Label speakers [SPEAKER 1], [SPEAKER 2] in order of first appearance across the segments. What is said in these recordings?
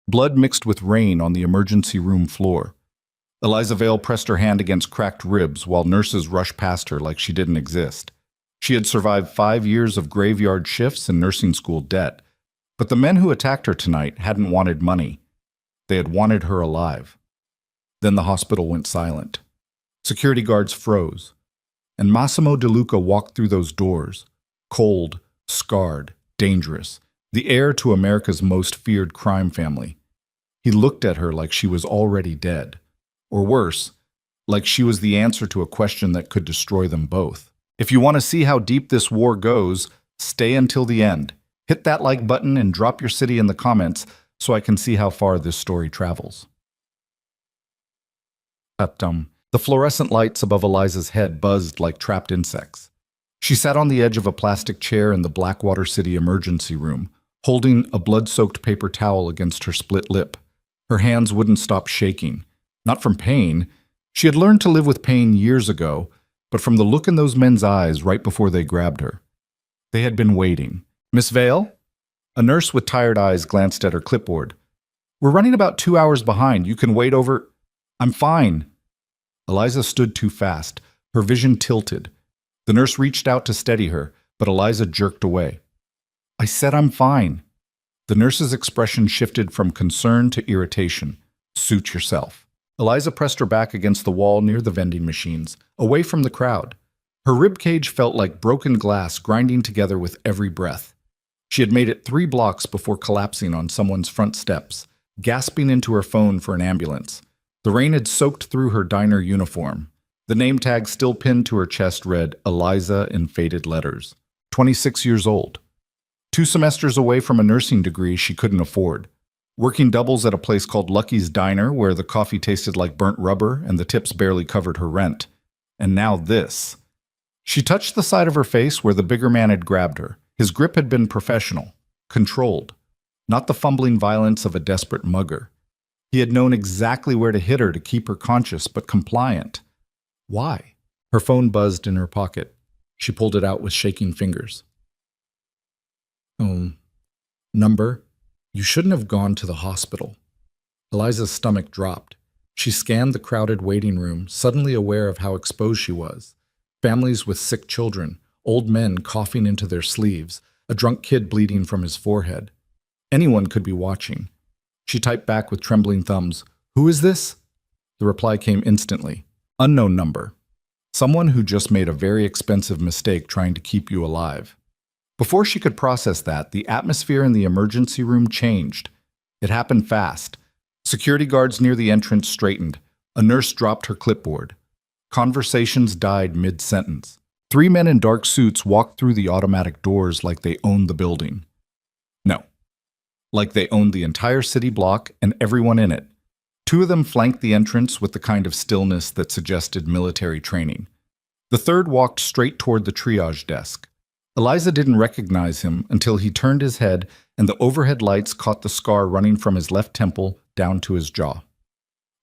[SPEAKER 1] Blood mixed with rain on the emergency room floor. Eliza Vale pressed her hand against cracked ribs while nurses rushed past her like she didn't exist. She had survived 5 years of graveyard shifts and nursing school debt, but the men who attacked her tonight hadn't wanted money. They had wanted her alive. Then the hospital went silent. Security guards froze, and Massimo De Luca walked through those doors, cold, scarred, dangerous, the heir to America's most feared crime family. He looked at her like she was already dead, or worse, like she was the answer to a question that could destroy them both. If you want to see how deep this war goes, stay until the end. Hit that like button and drop your city in the comments so I can see how far this story travels. The fluorescent lights above Eliza's head buzzed like trapped insects. She sat on the edge of a plastic chair in the Blackwater City emergency room, holding a blood-soaked paper towel against her split lip. Her hands wouldn't stop shaking. Not from pain. She had learned to live with pain years ago, but from the look in those men's eyes right before they grabbed her. They had been waiting. "Miss Vale?" A nurse with tired eyes glanced at her clipboard. "We're running about 2 hours behind. You can wait over—" "I'm fine." Eliza stood too fast. Her vision tilted. The nurse reached out to steady her, but Eliza jerked away. "I said I'm fine." The nurse's expression shifted from concern to irritation. "Suit yourself." Eliza pressed her back against the wall near the vending machines, away from the crowd. Her ribcage felt like broken glass grinding together with every breath. She had made it 3 blocks before collapsing on someone's front steps, gasping into her phone for an ambulance. The rain had soaked through her diner uniform. The name tag still pinned to her chest read Eliza in faded letters. 26 years old. 2 semesters away from a nursing degree she couldn't afford. Working doubles at a place called Lucky's Diner where the coffee tasted like burnt rubber and the tips barely covered her rent. And now this. She touched the side of her face where the bigger man had grabbed her. His grip had been professional, controlled, not the fumbling violence of a desperate mugger. He had known exactly where to hit her to keep her conscious but compliant. Why? Her phone buzzed in her pocket. She pulled it out with shaking fingers. Number? You shouldn't have gone to the hospital. Eliza's stomach dropped. She scanned the crowded waiting room, suddenly aware of how exposed she was. Families with sick children, old men coughing into their sleeves, a drunk kid bleeding from his forehead. Anyone could be watching. She typed back with trembling thumbs, "Who is this?" The reply came instantly. "Unknown number. Someone who just made a very expensive mistake trying to keep you alive." Before she could process that, the atmosphere in the emergency room changed. It happened fast. Security guards near the entrance straightened. A nurse dropped her clipboard. Conversations died mid-sentence. 3 men in dark suits walked through the automatic doors like they owned the building. No. Like they owned the entire city block and everyone in it. 2 of them flanked the entrance with the kind of stillness that suggested military training. The third walked straight toward the triage desk. Eliza didn't recognize him until he turned his head and the overhead lights caught the scar running from his left temple down to his jaw.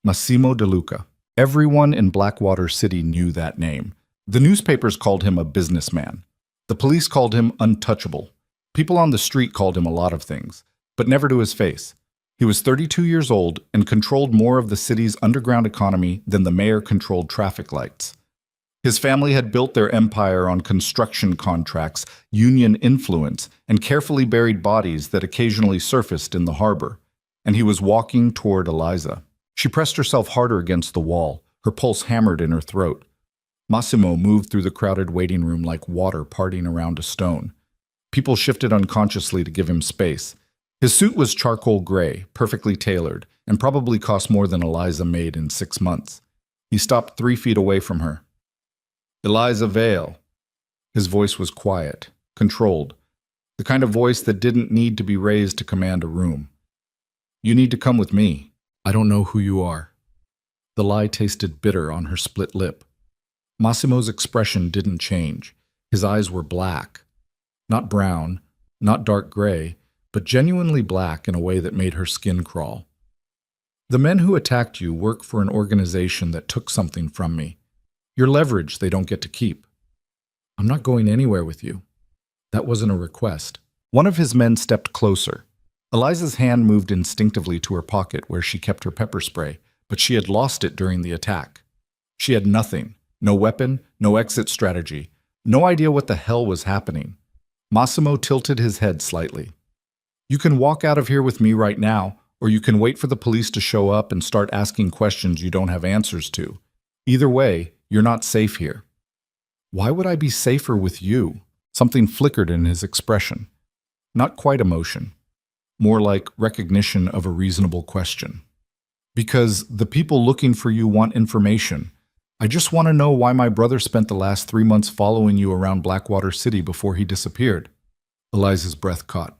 [SPEAKER 1] Massimo De Luca. Everyone in Blackwater City knew that name. The newspapers called him a businessman. The police called him untouchable. People on the street called him a lot of things, but never to his face. He was 32 years old and controlled more of the city's underground economy than the mayor controlled traffic lights. His family had built their empire on construction contracts, union influence, and carefully buried bodies that occasionally surfaced in the harbor. And he was walking toward Eliza. She pressed herself harder against the wall, her pulse hammered in her throat. Massimo moved through the crowded waiting room like water parting around a stone. People shifted unconsciously to give him space. His suit was charcoal gray, perfectly tailored, and probably cost more than Eliza made in 6 months. He stopped 3 feet away from her. "Eliza Vale." His voice was quiet, controlled, the kind of voice that didn't need to be raised to command a room. "You need to come with me. I don't know who you are." The lie tasted bitter on her split lip. Massimo's expression didn't change. His eyes were black. Not brown, not dark gray, but genuinely black in a way that made her skin crawl. "The men who attacked you work for an organization that took something from me. Your leverage they don't get to keep. I'm not going anywhere with you." That wasn't a request. One of his men stepped closer. Eliza's hand moved instinctively to her pocket where she kept her pepper spray, but she had lost it during the attack. She had nothing, no weapon, no exit strategy, no idea what the hell was happening. Massimo tilted his head slightly. You can walk out of here with me right now, or you can wait for the police to show up and start asking questions you don't have answers to. Either way, you're not safe here. Why would I be safer with you? Something flickered in his expression. Not quite emotion. More like recognition of a reasonable question. Because the people looking for you want information. I just want to know why my brother spent the last 3 months following you around Blackwater City before he disappeared. Eliza's breath caught.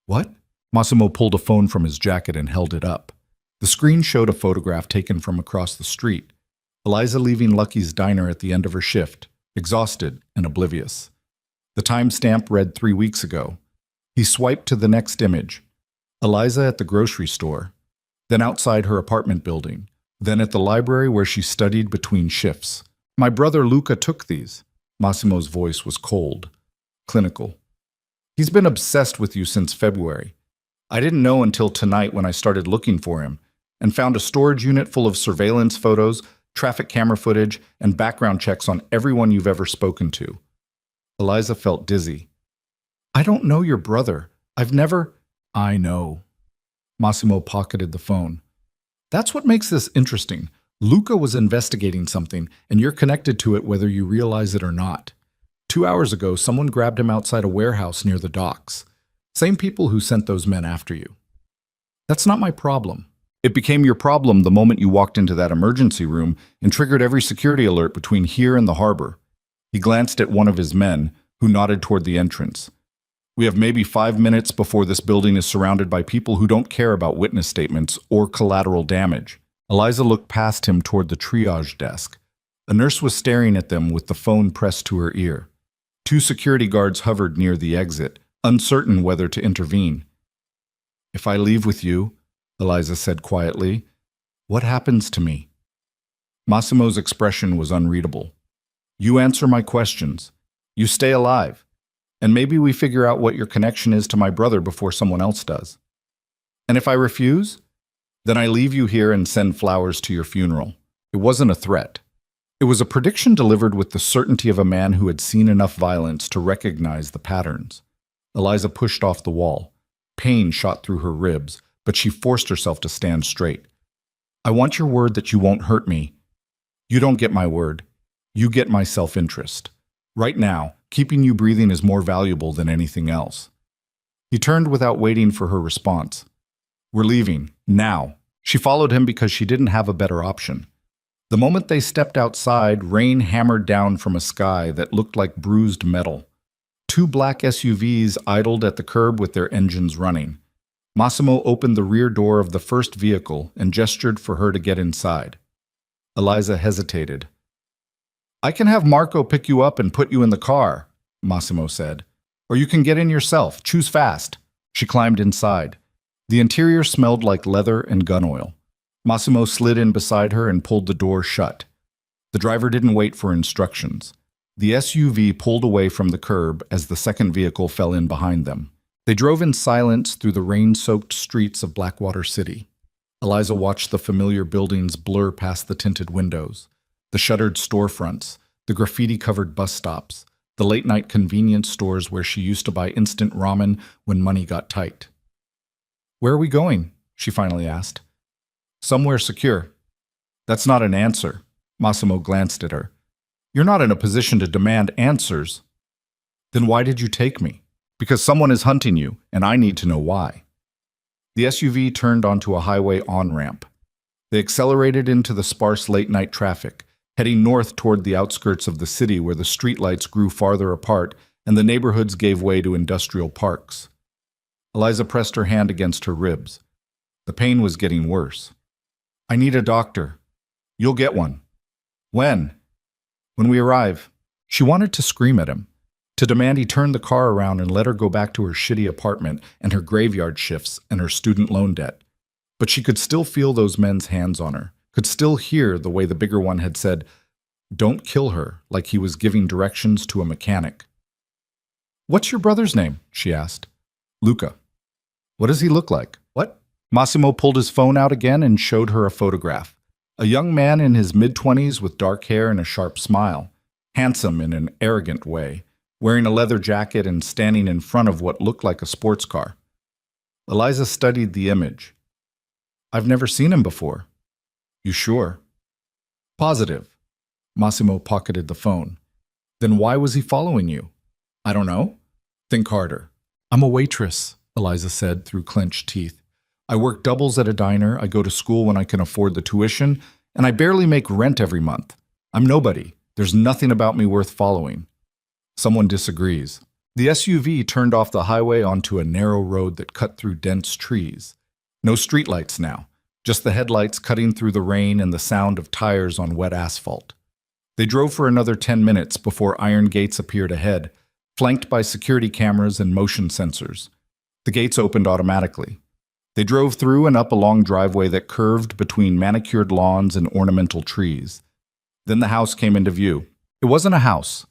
[SPEAKER 1] What? Massimo pulled a phone from his jacket and held it up. The screen showed a photograph taken from across the street. Eliza leaving Lucky's diner at the end of her shift, exhausted and oblivious. The timestamp read 3 weeks ago. He swiped to the next image. Eliza at the grocery store, then outside her apartment building, then at the library where she studied between shifts. My brother Luca took these. Massimo's voice was cold, clinical. He's been obsessed with you since February. I didn't know until tonight when I started looking for him and found a storage unit full of surveillance photos, traffic camera footage, and background checks on everyone you've ever spoken to. Eliza felt dizzy. I don't know your brother. I've never... I know. Massimo pocketed the phone. That's what makes this interesting. Luca was investigating something, and you're connected to it whether you realize it or not. 2 hours ago, someone grabbed him outside a warehouse near the docks. Same people who sent those men after you. That's not my problem. It became your problem the moment you walked into that emergency room and triggered every security alert between here and the harbor. He glanced at one of his men, who nodded toward the entrance. We have maybe 5 minutes before this building is surrounded by people who don't care about witness statements or collateral damage. Eliza looked past him toward the triage desk. A nurse was staring at them with the phone pressed to her ear. 2 security guards hovered near the exit, uncertain whether to intervene. If I leave with you, Eliza said quietly, what happens to me? Massimo's expression was unreadable. You answer my questions. You stay alive. And maybe we figure out what your connection is to my brother before someone else does. And if I refuse, then I leave you here and send flowers to your funeral. It wasn't a threat. It was a prediction delivered with the certainty of a man who had seen enough violence to recognize the patterns. Eliza pushed off the wall. Pain shot through her ribs, but she forced herself to stand straight. I want your word that you won't hurt me. You don't get my word. You get my self-interest. Right now, keeping you breathing is more valuable than anything else. He turned without waiting for her response. We're leaving, now. She followed him because she didn't have a better option. The moment they stepped outside, rain hammered down from a sky that looked like bruised metal. 2 black SUVs idled at the curb with their engines running. Massimo opened the rear door of the first vehicle and gestured for her to get inside. Eliza hesitated. I can have Marco pick you up and put you in the car, Massimo said. Or you can get in yourself. Choose fast. She climbed inside. The interior smelled like leather and gun oil. Massimo slid in beside her and pulled the door shut. The driver didn't wait for instructions. The SUV pulled away from the curb as the second vehicle fell in behind them. They drove in silence through the rain-soaked streets of Blackwater City. Eliza watched the familiar buildings blur past the tinted windows. The shuttered storefronts, the graffiti-covered bus stops, the late-night convenience stores where she used to buy instant ramen when money got tight. Where are we going? She finally asked. Somewhere secure. That's not an answer. Massimo glanced at her. You're not in a position to demand answers. Then why did you take me? Because someone is hunting you, and I need to know why. The SUV turned onto a highway on-ramp. They accelerated into the sparse late-night traffic, heading north toward the outskirts of the city where the streetlights grew farther apart and the neighborhoods gave way to industrial parks. Eliza pressed her hand against her ribs. The pain was getting worse. I need a doctor. You'll get one. When? When we arrive. She wanted to scream at him, to demand he turn the car around and let her go back to her shitty apartment and her graveyard shifts and her student loan debt. But she could still feel those men's hands on her, could still hear the way the bigger one had said, "Don't kill her," like he was giving directions to a mechanic. What's your brother's name? She asked. Luca. What does he look like? What? Massimo pulled his phone out again and showed her a photograph. A young man in his mid-20s with dark hair and a sharp smile. Handsome in an arrogant way, wearing a leather jacket and standing in front of what looked like a sports car. Eliza studied the image. I've never seen him before. You sure? Positive. Massimo pocketed the phone. Then why was he following you? I don't know. Think harder. I'm a waitress, Eliza said through clenched teeth. I work doubles at a diner, I go to school when I can afford the tuition, and I barely make rent every month. I'm nobody. There's nothing about me worth following. Someone disagrees. The SUV turned off the highway onto a narrow road that cut through dense trees. No streetlights now, just the headlights cutting through the rain and the sound of tires on wet asphalt. They drove for another 10 minutes before iron gates appeared ahead, flanked by security cameras and motion sensors. The gates opened automatically. They drove through and up a long driveway that curved between manicured lawns and ornamental trees. Then the house came into view. It wasn't a house.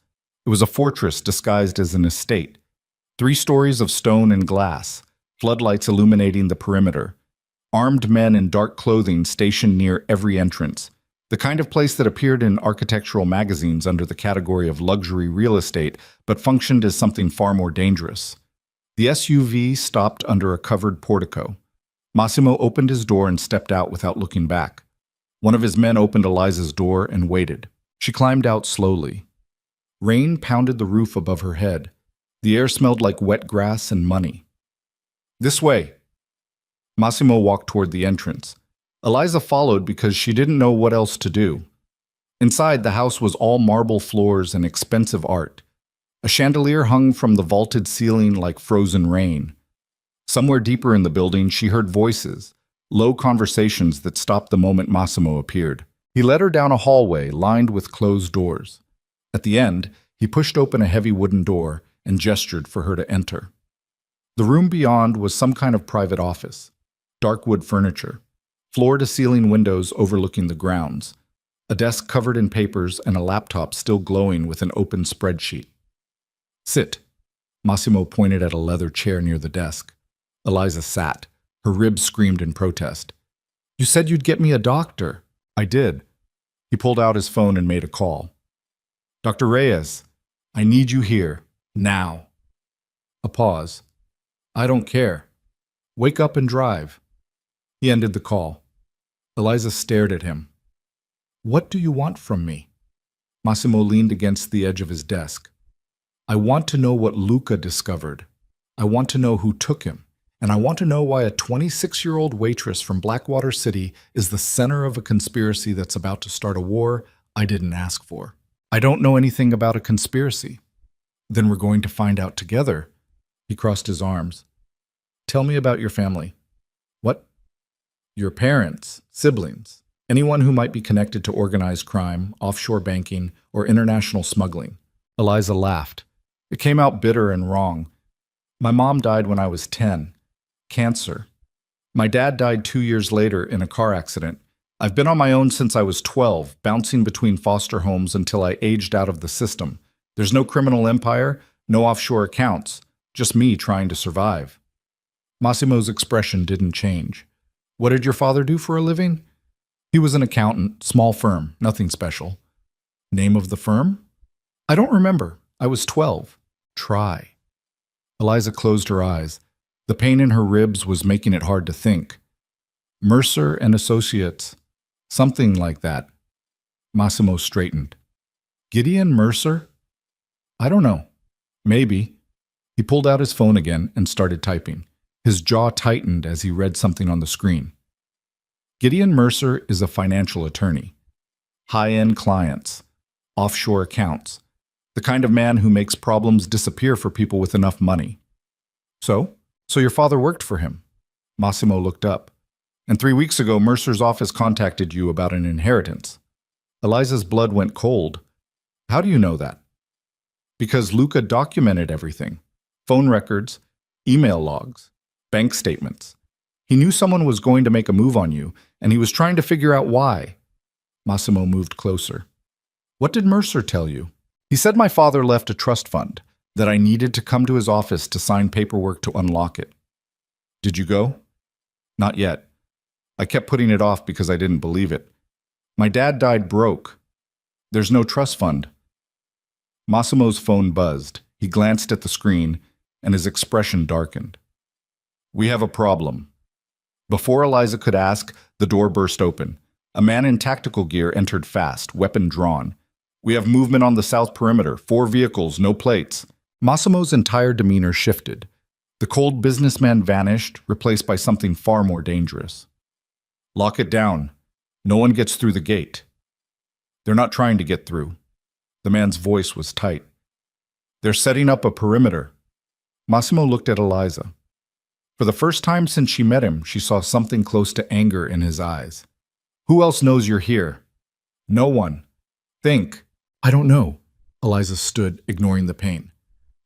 [SPEAKER 1] It was a fortress disguised as an estate. 3 stories of stone and glass, floodlights illuminating the perimeter. Armed men in dark clothing stationed near every entrance. The kind of place that appeared in architectural magazines under the category of luxury real estate, but functioned as something far more dangerous. The SUV stopped under a covered portico. Massimo opened his door and stepped out without looking back. One of his men opened Eliza's door and waited. She climbed out slowly. Rain pounded the roof above her head. The air smelled like wet grass and money. This way. Massimo walked toward the entrance. Eliza followed because she didn't know what else to do. Inside, the house was all marble floors and expensive art. A chandelier hung from the vaulted ceiling like frozen rain. Somewhere deeper in the building, she heard voices, low conversations that stopped the moment Massimo appeared. He led her down a hallway lined with closed doors. At the end, he pushed open a heavy wooden door and gestured for her to enter. The room beyond was some kind of private office. Dark wood furniture. Floor-to-ceiling windows overlooking the grounds. A desk covered in papers and a laptop still glowing with an open spreadsheet. Sit. Massimo pointed at a leather chair near the desk. Eliza sat. Her ribs screamed in protest. You said you'd get me a doctor. I did. He pulled out his phone and made a call. Dr. Reyes, I need you here. Now. A pause. I don't care. Wake up and drive. He ended the call. Eliza stared at him. What do you want from me? Massimo leaned against the edge of his desk. I want to know what Luca discovered. I want to know who took him. And I want to know why a 26-year-old waitress from Blackwater City is the center of a conspiracy that's about to start a war I didn't ask for. I don't know anything about a conspiracy. Then we're going to find out together. He crossed his arms. Tell me about your family. What? Your parents, siblings, anyone who might be connected to organized crime, offshore banking, or international smuggling. Eliza laughed. It came out bitter and wrong. My mom died when I was 10. Cancer. My dad died 2 years later in a car accident. I've been on my own since I was 12, bouncing between foster homes until I aged out of the system. There's no criminal empire, no offshore accounts, just me trying to survive. Massimo's expression didn't change. What did your father do for a living? He was an accountant, small firm, nothing special. Name of the firm? I don't remember. I was 12. Try. Eliza closed her eyes. The pain in her ribs was making it hard to think. Mercer and Associates. Something like that. Massimo straightened. Gideon Mercer? I don't know. Maybe. He pulled out his phone again and started typing. His jaw tightened as he read something on the screen. Gideon Mercer is a financial attorney. High-end clients. Offshore accounts. The kind of man who makes problems disappear for people with enough money. So your father worked for him? Massimo looked up. And 3 weeks ago, Mercer's office contacted you about an inheritance. Eliza's blood went cold. How do you know that? Because Luca documented everything. Phone records, email logs, bank statements. He knew someone was going to make a move on you, and he was trying to figure out why. Massimo moved closer. What did Mercer tell you? He said my father left a trust fund, that I needed to come to his office to sign paperwork to unlock it. Did you go? Not yet. I kept putting it off because I didn't believe it. My dad died broke. There's no trust fund. Massimo's phone buzzed. He glanced at the screen, and his expression darkened. We have a problem. Before Eliza could ask, the door burst open. A man in tactical gear entered fast, weapon drawn. We have movement on the south perimeter. 4 vehicles, no plates. Massimo's entire demeanor shifted. The cold businessman vanished, replaced by something far more dangerous. Lock it down. No one gets through the gate. They're not trying to get through. The man's voice was tight. They're setting up a perimeter. Massimo looked at Eliza. For the first time since she met him, she saw something close to anger in his eyes. Who else knows you're here? No one. Think. I don't know. Eliza stood, ignoring the pain.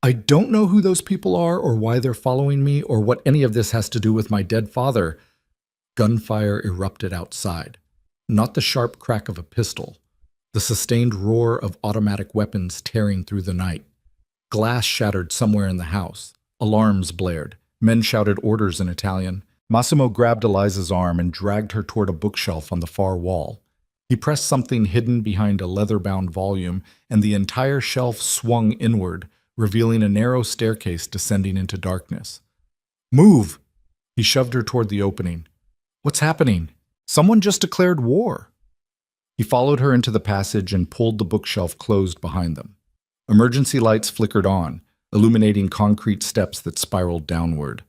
[SPEAKER 1] I don't know who those people are or why they're following me or what any of this has to do with my dead father. Gunfire erupted outside. Not the sharp crack of a pistol. The sustained roar of automatic weapons tearing through the night. Glass shattered somewhere in the house. Alarms blared. Men shouted orders in Italian. Massimo grabbed Eliza's arm and dragged her toward a bookshelf on the far wall. He pressed something hidden behind a leather-bound volume, and the entire shelf swung inward, revealing a narrow staircase descending into darkness. Move! He shoved her toward the opening. What's happening? Someone just declared war. He followed her into the passage and pulled the bookshelf closed behind them. Emergency lights flickered on, illuminating concrete steps that spiraled downward.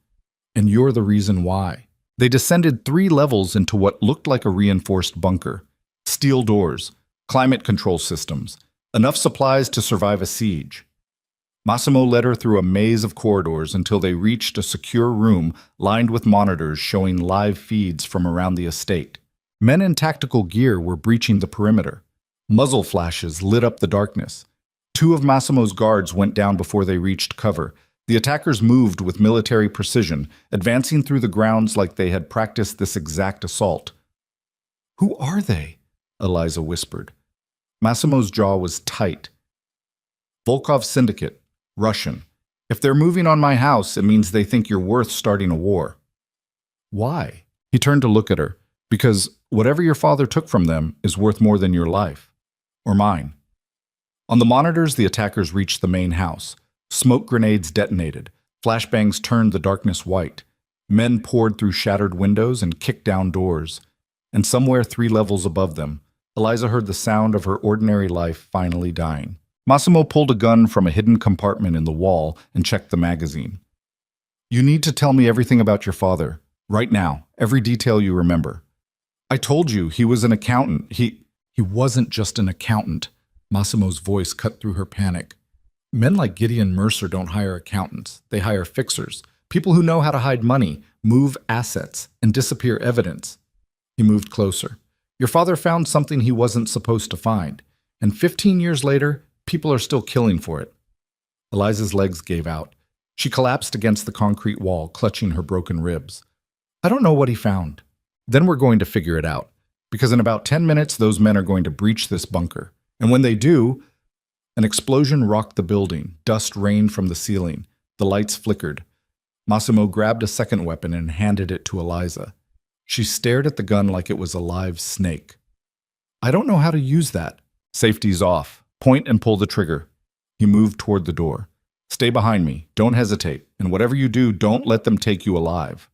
[SPEAKER 1] And you're the reason why. They descended 3 levels into what looked like a reinforced bunker. Steel doors, climate control systems, enough supplies to survive a siege. Massimo led her through a maze of corridors until they reached a secure room lined with monitors showing live feeds from around the estate. Men in tactical gear were breaching the perimeter. Muzzle flashes lit up the darkness. 2 of Massimo's guards went down before they reached cover. The attackers moved with military precision, advancing through the grounds like they had practiced this exact assault. Who are they? Eliza whispered. Massimo's jaw was tight. Volkov Syndicate, Russian. If they're moving on my house, it means they think you're worth starting a war. Why? He turned to look at her. Because whatever your father took from them is worth more than your life. Or mine. On the monitors, the attackers reached the main house. Smoke grenades detonated. Flashbangs turned the darkness white. Men poured through shattered windows and kicked down doors. And somewhere 3 levels above them, Eliza heard the sound of her ordinary life finally dying. Massimo pulled a gun from a hidden compartment in the wall and checked the magazine. You need to tell me everything about your father. Right now. Every detail you remember. I told you, he was an accountant. He wasn't just an accountant. Massimo's voice cut through her panic. Men like Gideon Mercer don't hire accountants. They hire fixers. People who know how to hide money, move assets, and disappear evidence. He moved closer. Your father found something he wasn't supposed to find. And 15 years later, people are still killing for it. Eliza's legs gave out. She collapsed against the concrete wall, clutching her broken ribs. I don't know what he found. Then we're going to figure it out. Because in about 10 minutes, those men are going to breach this bunker. And when they do, an explosion rocked the building. Dust rained from the ceiling. The lights flickered. Massimo grabbed a second weapon and handed it to Eliza. She stared at the gun like it was a live snake. I don't know how to use that. Safety's off. Point and pull the trigger. He moved toward the door. Stay behind me. Don't hesitate. And whatever you do, don't let them take you alive.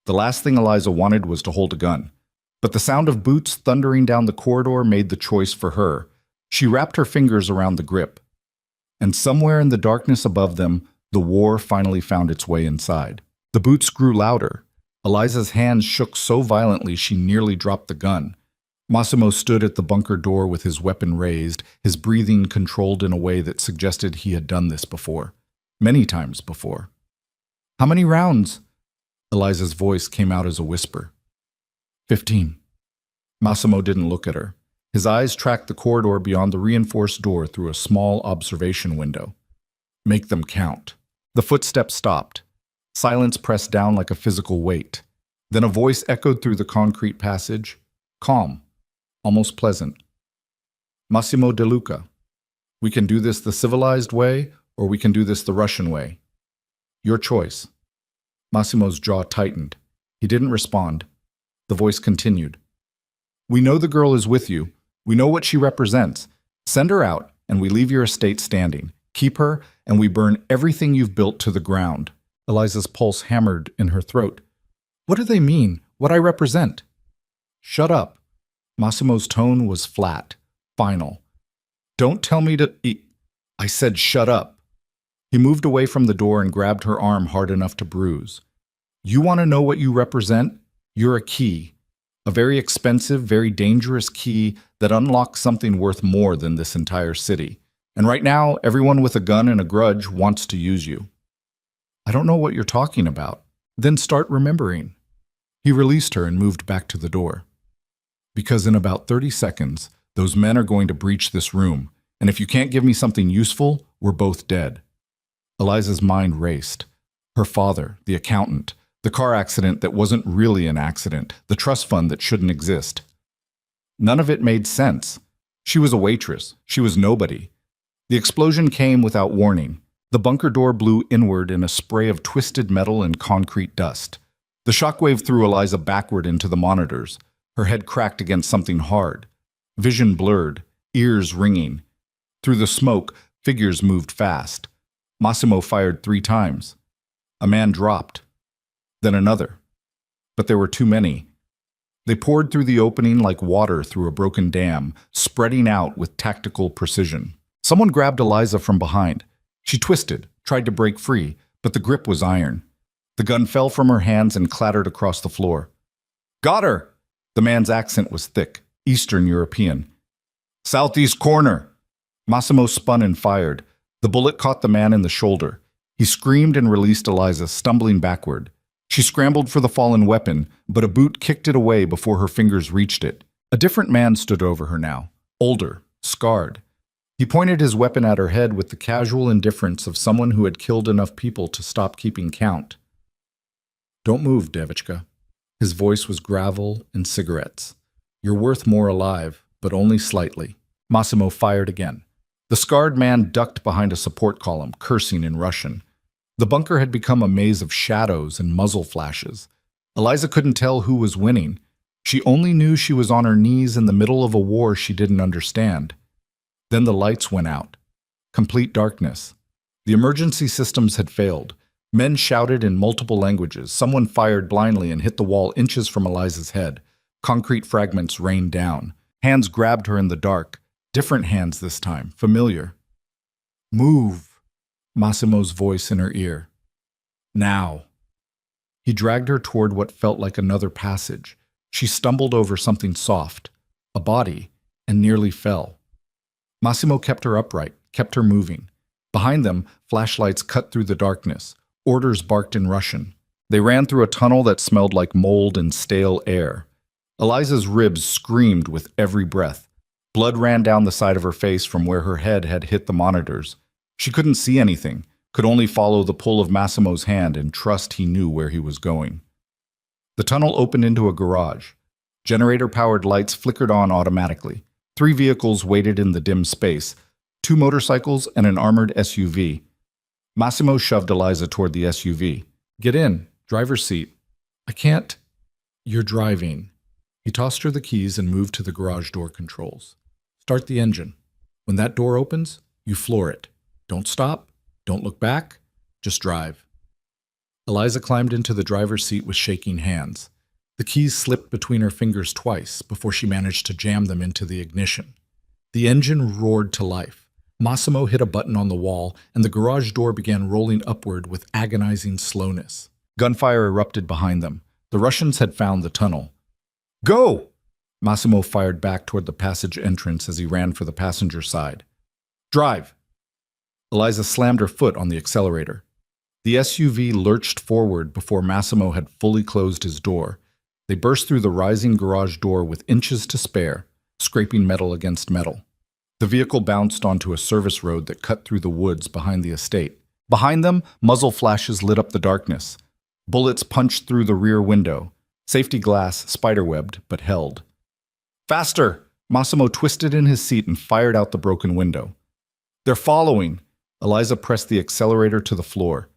[SPEAKER 1] The last thing Eliza wanted was to hold a gun. But the sound of boots thundering down the corridor made the choice for her. She wrapped her fingers around the grip. And somewhere in the darkness above them, the war finally found its way inside. The boots grew louder. Eliza's hands shook so violently she nearly dropped the gun. Massimo stood at the bunker door with his weapon raised, his breathing controlled in a way that suggested he had done this before. Many times before. How many rounds? Eliza's voice came out as a whisper. 15. Massimo didn't look at her. His eyes tracked the corridor beyond the reinforced door through a small observation window. Make them count. The footsteps stopped. Silence pressed down like a physical weight. Then a voice echoed through the concrete passage. Calm. Almost pleasant. Massimo De Luca. We can do this the civilized way, or we can do this the Russian way. Your choice. Massimo's jaw tightened. He didn't respond. The voice continued. We know the girl is with you. We know what she represents. Send her out, and we leave your estate standing. Keep her, and we burn everything you've built to the ground. Eliza's pulse hammered in her throat. What do they mean? What I represent? Shut up. Massimo's tone was flat, final. Don't tell me to eat. I said shut up. He moved away from the door and grabbed her arm hard enough to bruise. You want to know what you represent? You're a key. A very expensive, very dangerous key that unlocks something worth more than this entire city. And right now, everyone with a gun and a grudge wants to use you. I don't know what you're talking about. Then start remembering. He released her and moved back to the door. Because in about 30 seconds, those men are going to breach this room, and if you can't give me something useful, we're both dead. Eliza's mind raced. Her father, the accountant, the car accident that wasn't really an accident, the trust fund that shouldn't exist. None of it made sense. She was a waitress. She was nobody. The explosion came without warning. The bunker door blew inward in a spray of twisted metal and concrete dust. The shockwave threw Eliza backward into the monitors. Her head cracked against something hard. Vision blurred, ears ringing. Through the smoke, figures moved fast. Massimo fired 3 times. A man dropped. Then another. But there were too many. They poured through the opening like water through a broken dam, spreading out with tactical precision. Someone grabbed Eliza from behind. She twisted, tried to break free, but the grip was iron. The gun fell from her hands and clattered across the floor. Got her! The man's accent was thick, Eastern European. Southeast corner! Massimo spun and fired. The bullet caught the man in the shoulder. He screamed and released Eliza, stumbling backward. She scrambled for the fallen weapon, but a boot kicked it away before her fingers reached it. A different man stood over her now, older, scarred. He pointed his weapon at her head with the casual indifference of someone who had killed enough people to stop keeping count. Don't move, Devichka. His voice was gravel and cigarettes. You're worth more alive, but only slightly. Massimo fired again. The scarred man ducked behind a support column, cursing in Russian. The bunker had become a maze of shadows and muzzle flashes. Eliza couldn't tell who was winning. She only knew she was on her knees in the middle of a war she didn't understand. Then the lights went out. Complete darkness. The emergency systems had failed. Men shouted in multiple languages. Someone fired blindly and hit the wall inches from Eliza's head. Concrete fragments rained down. Hands grabbed her in the dark. Different hands this time, familiar. Move, Massimo's voice in her ear. Now. He dragged her toward what felt like another passage. She stumbled over something soft, a body, and nearly fell. Massimo kept her upright, kept her moving. Behind them, flashlights cut through the darkness. Orders barked in Russian. They ran through a tunnel that smelled like mold and stale air. Eliza's ribs screamed with every breath. Blood ran down the side of her face from where her head had hit the monitors. She couldn't see anything, could only follow the pull of Massimo's hand and trust he knew where he was going. The tunnel opened into a garage. Generator-powered lights flickered on automatically. 3 vehicles waited in the dim space, 2 motorcycles and an armored SUV. Massimo shoved Eliza toward the SUV. Get in, driver's seat. I can't. You're driving. He tossed her the keys and moved to the garage door controls. Start the engine. When that door opens, you floor it. Don't stop. Don't look back. Just drive. Eliza climbed into the driver's seat with shaking hands. The keys slipped between her fingers twice before she managed to jam them into the ignition. The engine roared to life. Massimo hit a button on the wall, and the garage door began rolling upward with agonizing slowness. Gunfire erupted behind them. The Russians had found the tunnel. Go! Massimo fired back toward the passage entrance as he ran for the passenger side. Drive! Eliza slammed her foot on the accelerator. The SUV lurched forward before Massimo had fully closed his door. They burst through the rising garage door with inches to spare, scraping metal against metal. The vehicle bounced onto a service road that cut through the woods behind the estate. Behind them, muzzle flashes lit up the darkness. Bullets punched through the rear window. Safety glass spiderwebbed, but held. Faster! Massimo twisted in his seat and fired out the broken window. They're following! Eliza pressed the accelerator to the floor.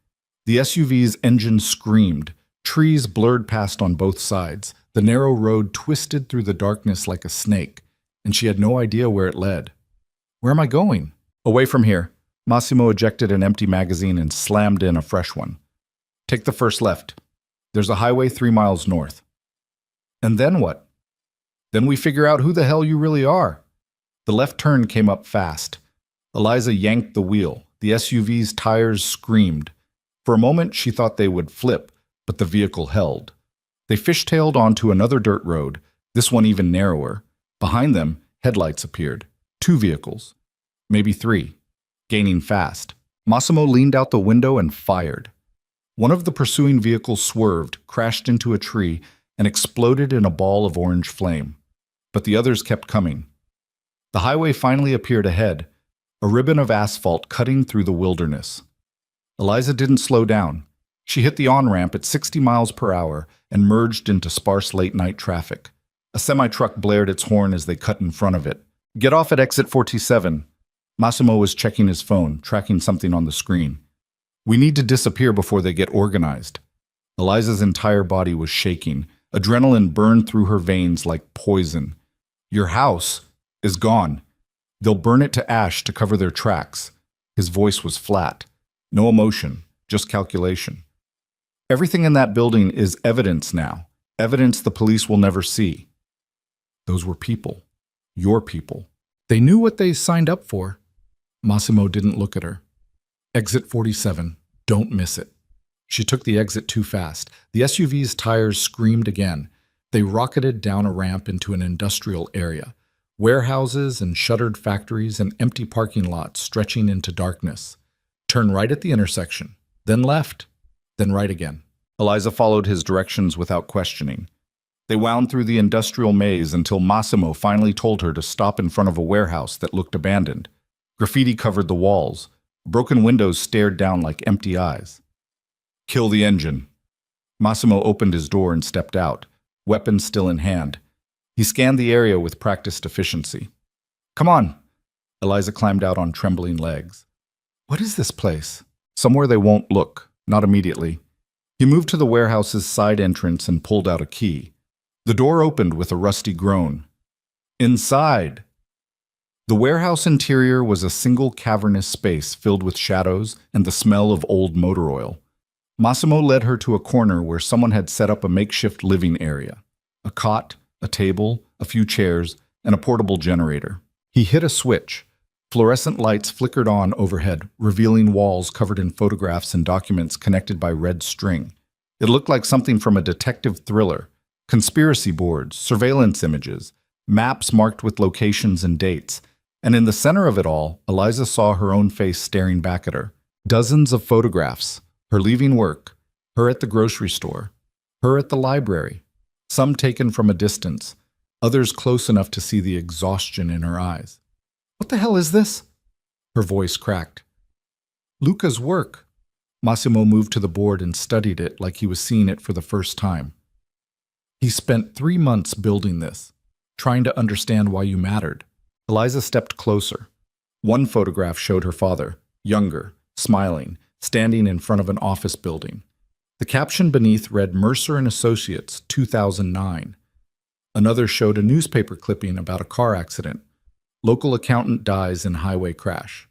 [SPEAKER 1] The SUV's engine screamed. Trees blurred past on both sides. The narrow road twisted through the darkness like a snake, and she had no idea where it led. Where am I going? Away from here. Massimo ejected an empty magazine and slammed in a fresh one. Take the first left. There's a highway 3 miles north. And then what? Then we figure out who the hell you really are. The left turn came up fast. Eliza yanked the wheel. The SUV's tires screamed. For a moment, she thought they would flip, but the vehicle held. They fishtailed onto another dirt road, this one even narrower. Behind them, headlights appeared. 2 vehicles. Maybe 3. Gaining fast. Massimo leaned out the window and fired. One of the pursuing vehicles swerved, crashed into a tree, and exploded in a ball of orange flame. But the others kept coming. The highway finally appeared ahead, a ribbon of asphalt cutting through the wilderness. Eliza didn't slow down. She hit the on-ramp at 60 miles per hour and merged into sparse late-night traffic. A semi-truck blared its horn as they cut in front of it. Get off at exit 47. Massimo was checking his phone, tracking something on the screen. We need to disappear before they get organized. Eliza's entire body was shaking. Adrenaline burned through her veins like poison. Your house is gone. They'll burn it to ash to cover their tracks. His voice was flat. No emotion, just calculation. Everything in that building is evidence now. Evidence the police will never see. Those were people. Your people. They knew what they signed up for. Massimo didn't look at her. Exit 47. Don't miss it. She took the exit too fast. The SUV's tires screamed again. They rocketed down a ramp into an industrial area. Warehouses and shuttered factories and empty parking lots stretching into darkness. Turn right at the intersection, then left, then right again. Eliza followed his directions without questioning. They wound through the industrial maze until Massimo finally told her to stop in front of a warehouse that looked abandoned. Graffiti covered the walls. Broken windows stared down like empty eyes. Kill the engine. Massimo opened his door and stepped out, weapon still in hand. He scanned the area with practiced efficiency. Come on. Eliza climbed out on trembling legs. What is this place? Somewhere they won't look, not immediately. He moved to the warehouse's side entrance and pulled out a key. The door opened with a rusty groan. Inside. The warehouse interior was a single cavernous space filled with shadows and the smell of old motor oil. Massimo led her to a corner where someone had set up a makeshift living area. A cot, a table, a few chairs, and a portable generator. He hit a switch. Fluorescent lights flickered on overhead, revealing walls covered in photographs and documents connected by red string. It looked like something from a detective thriller. Conspiracy boards, surveillance images, maps marked with locations and dates. And in the center of it all, Eliza saw her own face staring back at her. Dozens of photographs. Her leaving work. Her at the grocery store. Her at the library. Some taken from a distance. Others close enough to see the exhaustion in her eyes. What the hell is this? Her voice cracked. Luca's work. Massimo moved to the board and studied it like he was seeing it for the first time. He spent 3 months building this, trying to understand why you mattered. Eliza stepped closer. One photograph showed her father, younger, smiling, standing in front of an office building. The caption beneath read Mercer and Associates, 2009. Another showed a newspaper clipping about a car accident. Local accountant dies in highway crash.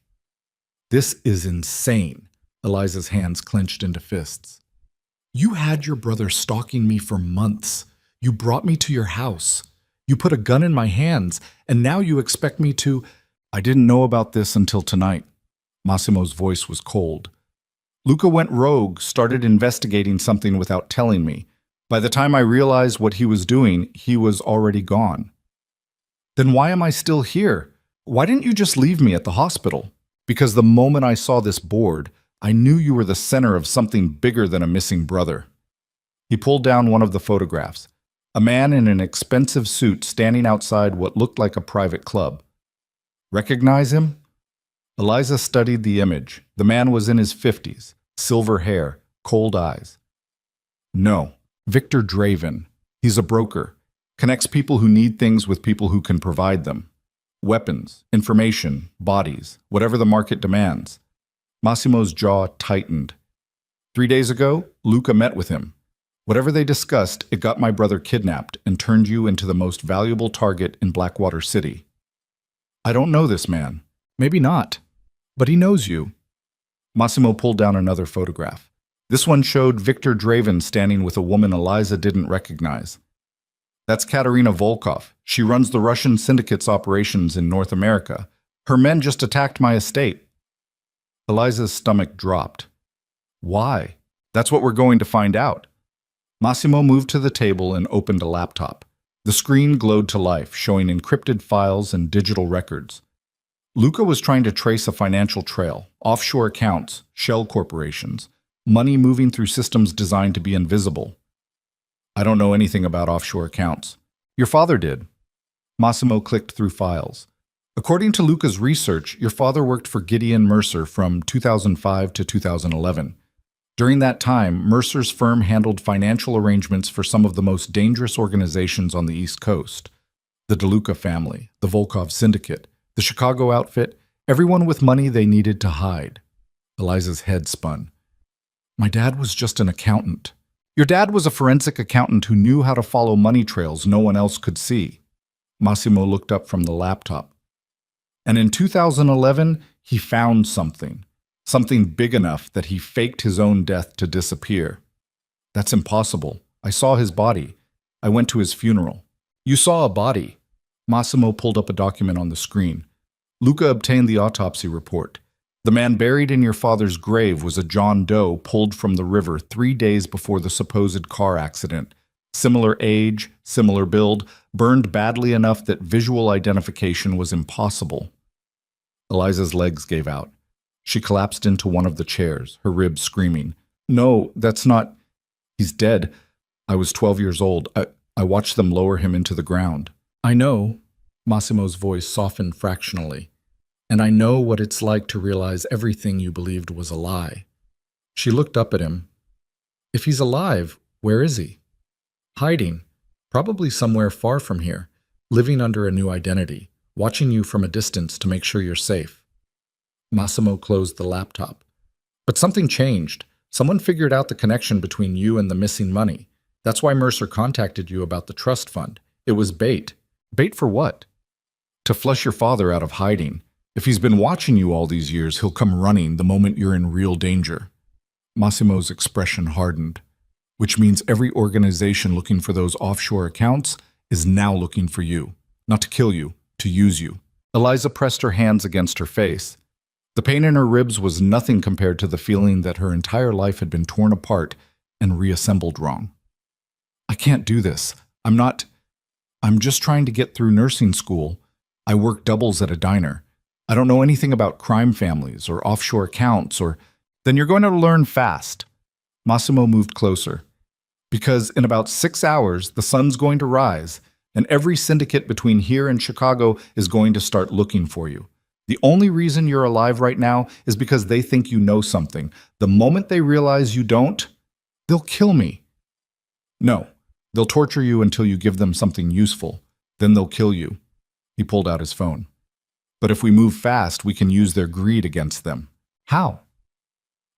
[SPEAKER 1] This is insane. Eliza's hands clenched into fists. You had your brother stalking me for months. You brought me to your house. You put a gun in my hands, and now you expect me to... I didn't know about this until tonight. Massimo's voice was cold. Luca went rogue, started investigating something without telling me. By the time I realized what he was doing, he was already gone. Then why am I still here? Why didn't you just leave me at the hospital? Because the moment I saw this board, I knew you were the center of something bigger than a missing brother. He pulled down one of the photographs. A man in an expensive suit standing outside what looked like a private club. Recognize him? Eliza studied the image. The man was in his 50s, silver hair, cold eyes. No, Victor Draven. He's a broker. Connects people who need things with people who can provide them. Weapons, information, bodies, whatever the market demands. Massimo's jaw tightened. 3 days ago, Luca met with him. Whatever they discussed, it got my brother kidnapped and turned you into the most valuable target in Blackwater City. I don't know this man. Maybe not. But he knows you. Massimo pulled down another photograph. This one showed Victor Draven standing with a woman Eliza didn't recognize. That's Katerina Volkov. She runs the Russian syndicate's operations in North America. Her men just attacked my estate. Eliza's stomach dropped. Why? That's what we're going to find out. Massimo moved to the table and opened a laptop. The screen glowed to life, showing encrypted files and digital records. Luca was trying to trace a financial trail, offshore accounts, shell corporations, money moving through systems designed to be invisible. I don't know anything about offshore accounts. Your father did. Massimo clicked through files. According to Luca's research, your father worked for Gideon Mercer from 2005 to 2011. During that time, Mercer's firm handled financial arrangements for some of the most dangerous organizations on the East Coast. The DeLuca family, the Volkov Syndicate, the Chicago outfit, everyone with money they needed to hide. Eliza's head spun. My dad was just an accountant. Your dad was a forensic accountant who knew how to follow money trails no one else could see. Massimo looked up from the laptop. And in 2011, he found something big enough that he faked his own death to disappear. That's impossible. I saw his body. I went to his funeral. You saw a body. Massimo pulled up a document on the screen. Luca obtained the autopsy report. The man buried in your father's grave was a John Doe pulled from the river 3 days before the supposed car accident. Similar age, similar build, burned badly enough that visual identification was impossible. Eliza's legs gave out. She collapsed into one of the chairs, her ribs screaming. No, that's not... He's dead. I was 12 years old. I watched them lower him into the ground. I know. Massimo's voice softened fractionally. And I know what it's like to realize everything you believed was a lie. She looked up at him. If he's alive, where is he? Hiding. Probably somewhere far from here. Living under a new identity. Watching you from a distance to make sure you're safe. Massimo closed the laptop. But something changed. Someone figured out the connection between you and the missing money. That's why Mercer contacted you about the trust fund. It was bait. Bait for what? To flush your father out of hiding. If he's been watching you all these years, he'll come running the moment you're in real danger. Massimo's expression hardened, which means every organization looking for those offshore accounts is now looking for you. Not to kill you, to use you. Eliza pressed her hands against her face. The pain in her ribs was nothing compared to the feeling that her entire life had been torn apart and reassembled wrong. I can't do this. I'm just trying to get through nursing school. I work doubles at a diner. I don't know anything about crime families or offshore accounts or... Then you're going to learn fast. Massimo moved closer. Because in about 6 hours, the sun's going to rise, and every syndicate between here and Chicago is going to start looking for you. The only reason you're alive right now is because they think you know something. The moment they realize you don't, they'll kill me. No, they'll torture you until you give them something useful. Then they'll kill you. He pulled out his phone. But if we move fast, we can use their greed against them. How?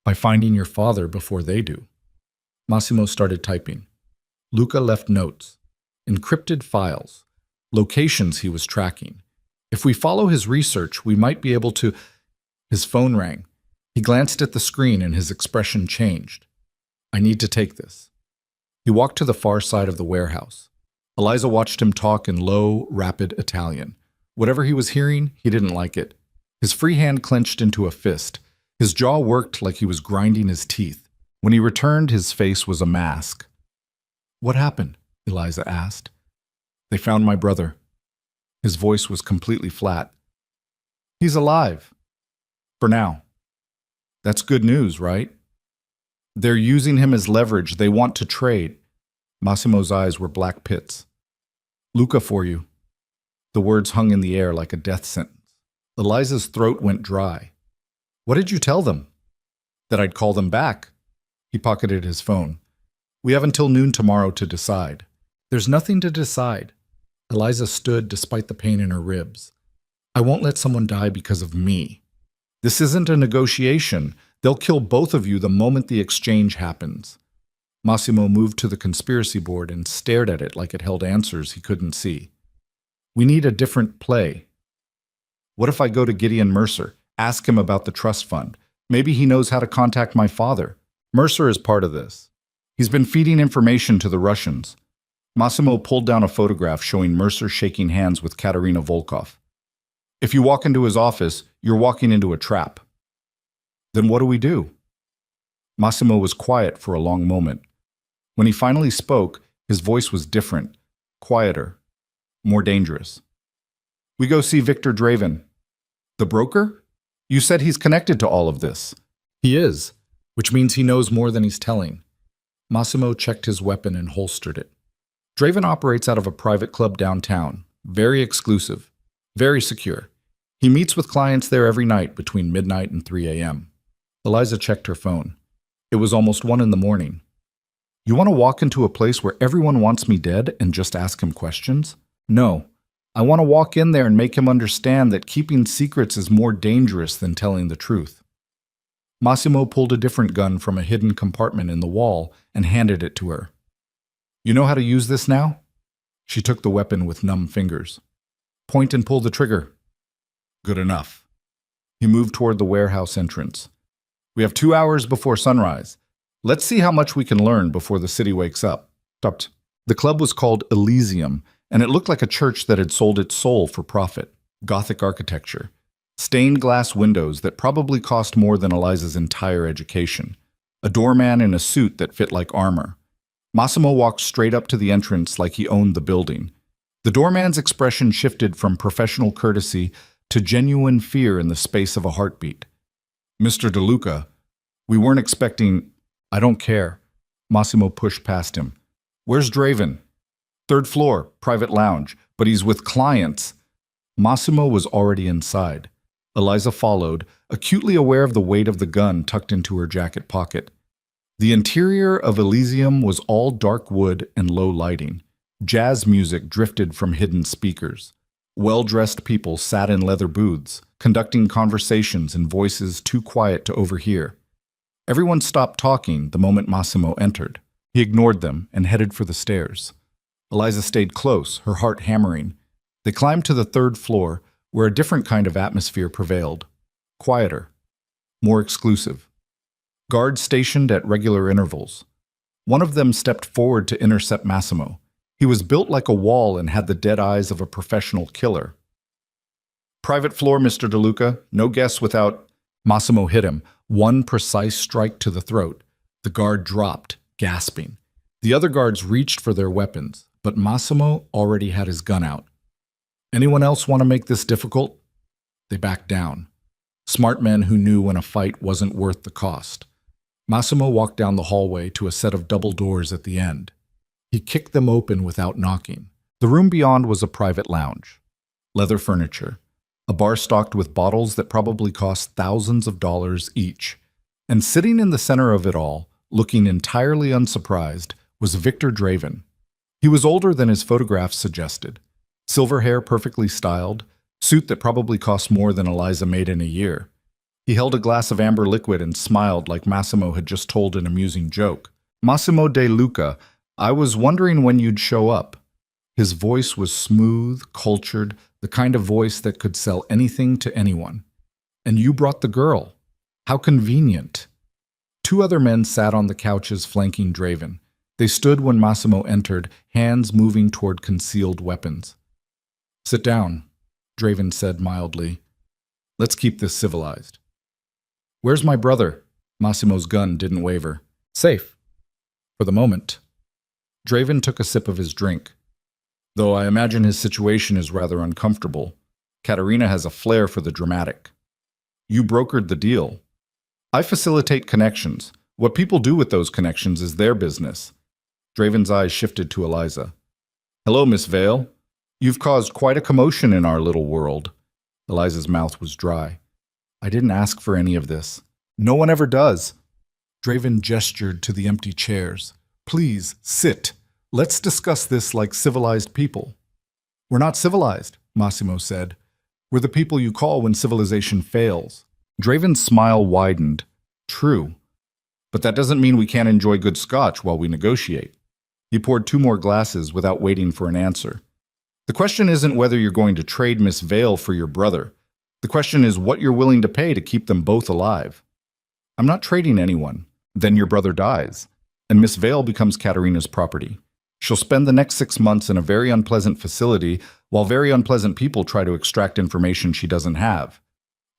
[SPEAKER 1] By finding your father before they do. Massimo started typing. Luca left notes, encrypted files, locations he was tracking. If we follow his research, we might be able to... His phone rang. He glanced at the screen and his expression changed. I need to take this. He walked to the far side of the warehouse. Eliza watched him talk in low, rapid Italian. Whatever he was hearing, he didn't like it. His free hand clenched into a fist. His jaw worked like he was grinding his teeth. When he returned, his face was a mask. What happened? Eliza asked. They found my brother. His voice was completely flat. He's alive. For now. That's good news, right? They're using him as leverage. They want to trade. Massimo's eyes were black pits. Luca for you. The words hung in the air like a death sentence. Eliza's throat went dry. What did you tell them? That I'd call them back. He pocketed his phone. We have until noon tomorrow to decide. There's nothing to decide. Eliza stood despite the pain in her ribs. I won't let someone die because of me. This isn't a negotiation. They'll kill both of you the moment the exchange happens. Massimo moved to the conspiracy board and stared at it like it held answers he couldn't see. We need a different play. What if I go to Gideon Mercer, ask him about the trust fund? Maybe he knows how to contact my father. Mercer is part of this. He's been feeding information to the Russians. Massimo pulled down a photograph showing Mercer shaking hands with Katerina Volkov. If you walk into his office, you're walking into a trap. Then what do we do? Massimo was quiet for a long moment. When he finally spoke, his voice was different, quieter, more dangerous. We go see Victor Draven. The broker? You said he's connected to all of this. He is, which means he knows more than he's telling. Massimo checked his weapon and holstered it. Draven operates out of a private club downtown, very exclusive, very secure. He meets with clients there every night between midnight and 3 a.m. Eliza checked her phone. It was almost 1 in the morning. You want to walk into a place where everyone wants me dead and just ask him questions? No. I want to walk in there and make him understand that keeping secrets is more dangerous than telling the truth. Massimo pulled a different gun from a hidden compartment in the wall and handed it to her. You know how to use this now? She took the weapon with numb fingers. Point and pull the trigger. Good enough. He moved toward the warehouse entrance. We have 2 hours before sunrise. Let's see how much we can learn before the city wakes up. Stopped. The club was called Elysium, and it looked like a church that had sold its soul for profit. Gothic architecture. Stained glass windows that probably cost more than Eliza's entire education. A doorman in a suit that fit like armor. Massimo walked straight up to the entrance like he owned the building. The doorman's expression shifted from professional courtesy to genuine fear in the space of a heartbeat. Mr. DeLuca, we weren't expecting... I don't care. Massimo pushed past him. Where's Draven? 3rd floor, private lounge, but he's with clients. Massimo was already inside. Eliza followed, acutely aware of the weight of the gun tucked into her jacket pocket. The interior of Elysium was all dark wood and low lighting. Jazz music drifted from hidden speakers. Well-dressed people sat in leather booths, conducting conversations in voices too quiet to overhear. Everyone stopped talking the moment Massimo entered. He ignored them and headed for the stairs. Eliza stayed close, her heart hammering. They climbed to the 3rd floor, where a different kind of atmosphere prevailed. Quieter. More exclusive. Guards stationed at regular intervals. One of them stepped forward to intercept Massimo. He was built like a wall and had the dead eyes of a professional killer. Private floor, Mr. DeLuca. No guests without... Massimo hit him. One precise strike to the throat. The guard dropped, gasping. The other guards reached for their weapons, but Massimo already had his gun out. Anyone else want to make this difficult? They backed down. Smart men who knew when a fight wasn't worth the cost. Massimo walked down the hallway to a set of double doors at the end. He kicked them open without knocking. The room beyond was a private lounge. Leather furniture. A bar stocked with bottles that probably cost thousands of dollars each. And sitting in the center of it all, looking entirely unsurprised, was Victor Draven. He was older than his photographs suggested. Silver hair perfectly styled, suit that probably cost more than Eliza made in a year. He held a glass of amber liquid and smiled like Massimo had just told an amusing joke. Massimo De Luca, I was wondering when you'd show up. His voice was smooth, cultured, the kind of voice that could sell anything to anyone. And you brought the girl. How convenient. 2 other men sat on the couches flanking Draven. They stood when Massimo entered, hands moving toward concealed weapons. Sit down, Draven said mildly. Let's keep this civilized. Where's my brother? Massimo's gun didn't waver. Safe. For the moment. Draven took a sip of his drink. Though I imagine his situation is rather uncomfortable. Katerina has a flair for the dramatic. You brokered the deal. I facilitate connections. What people do with those connections is their business. Draven's eyes shifted to Eliza. Hello, Miss Vale. You've caused quite a commotion in our little world. Eliza's mouth was dry. I didn't ask for any of this. No one ever does. Draven gestured to the empty chairs. Please, sit. Let's discuss this like civilized people. We're not civilized, Massimo said. We're the people you call when civilization fails. Draven's smile widened. True. But that doesn't mean we can't enjoy good scotch while we negotiate. He poured 2 more glasses without waiting for an answer. The question isn't whether you're going to trade Miss Vale for your brother. The question is what you're willing to pay to keep them both alive. I'm not trading anyone. Then your brother dies, and Miss Vale becomes Katerina's property. She'll spend the next 6 months in a very unpleasant facility while very unpleasant people try to extract information she doesn't have.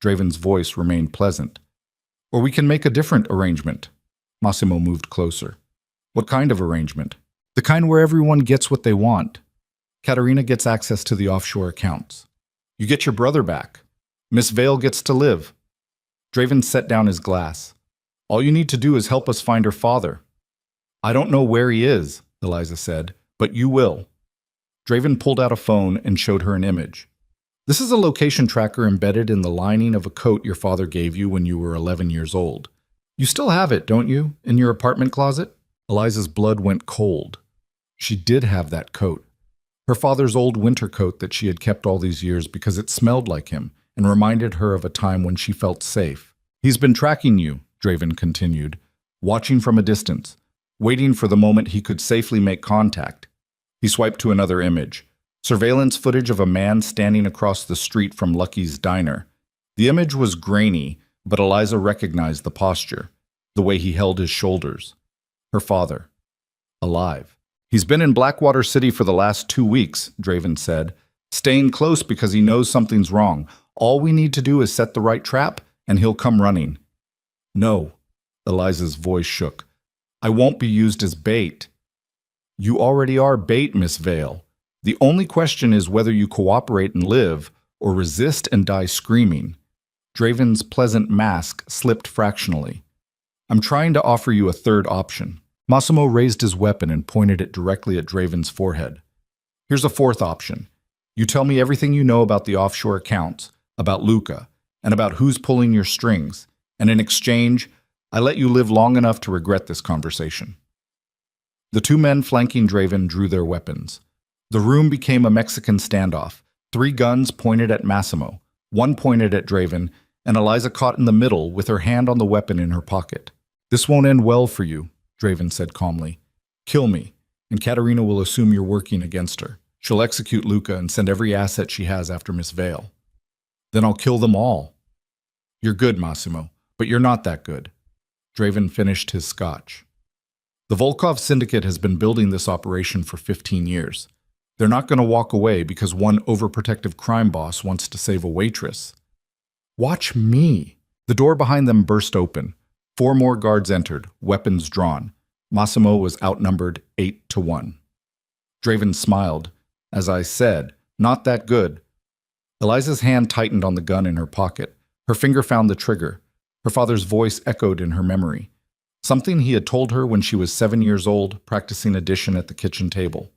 [SPEAKER 1] Draven's voice remained pleasant. Or we can make a different arrangement. Massimo moved closer. What kind of arrangement? The kind where everyone gets what they want. Katerina gets access to the offshore accounts. You get your brother back. Miss Vale gets to live. Draven set down his glass. All you need to do is help us find her father. I don't know where he is, Eliza said, but you will. Draven pulled out a phone and showed her an image. This is a location tracker embedded in the lining of a coat your father gave you when you were 11 years old. You still have it, don't you, in your apartment closet? Eliza's blood went cold. She did have that coat. Her father's old winter coat that she had kept all these years because it smelled like him and reminded her of a time when she felt safe. He's been tracking you, Draven continued, watching from a distance, waiting for the moment he could safely make contact. He swiped to another image. Surveillance footage of a man standing across the street from Lucky's diner. The image was grainy, but Eliza recognized the posture, the way he held his shoulders. Her father. Alive. He's been in Blackwater City for the last 2 weeks, Draven said, staying close because he knows something's wrong. All we need to do is set the right trap, and he'll come running. No, Eliza's voice shook. I won't be used as bait. You already are bait, Miss Vale. The only question is whether you cooperate and live, or resist and die screaming. Draven's pleasant mask slipped fractionally. I'm trying to offer you a third option. Massimo raised his weapon and pointed it directly at Draven's forehead. Here's a fourth option. You tell me everything you know about the offshore accounts, about Luca, and about who's pulling your strings, and in exchange, I let you live long enough to regret this conversation. The 2 men flanking Draven drew their weapons. The room became a Mexican standoff. 3 guns pointed at Massimo, 1 pointed at Draven, and Eliza caught in the middle with her hand on the weapon in her pocket. This won't end well for you, Draven said calmly. Kill me, and Katerina will assume you're working against her. She'll execute Luca and send every asset she has after Miss Vale. Then I'll kill them all. You're good, Massimo, but you're not that good. Draven finished his scotch. The Volkov Syndicate has been building this operation for 15 years. They're not going to walk away because one overprotective crime boss wants to save a waitress. Watch me. The door behind them burst open. 4 more guards entered, weapons drawn. Massimo was outnumbered 8-1. Draven smiled. As I said, not that good. Eliza's hand tightened on the gun in her pocket. Her finger found the trigger. Her father's voice echoed in her memory. Something he had told her when she was 7 years old, practicing addition at the kitchen table.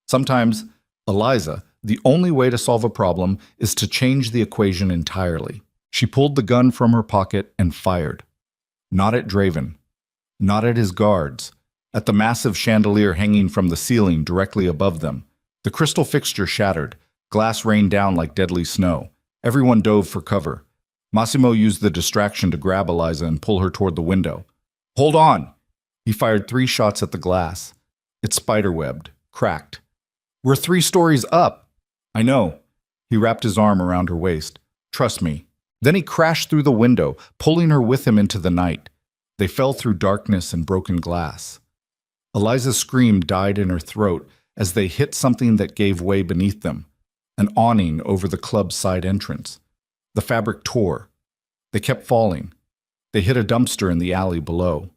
[SPEAKER 1] Sometimes, Eliza, the only way to solve a problem is to change the equation entirely. She pulled the gun from her pocket and fired. Not at Draven. Not at his guards. At the massive chandelier hanging from the ceiling directly above them. The crystal fixture shattered. Glass rained down like deadly snow. Everyone dove for cover. Massimo used the distraction to grab Eliza and pull her toward the window. Hold on! He fired 3 shots at the glass. It spiderwebbed, cracked. We're 3 stories up! I know. He wrapped his arm around her waist. Trust me. Then he crashed through the window, pulling her with him into the night. They fell through darkness and broken glass. Eliza's scream died in her throat as they hit something that gave way beneath them. An awning over the club's side entrance. The fabric tore. They kept falling. They hit a dumpster in the alley below.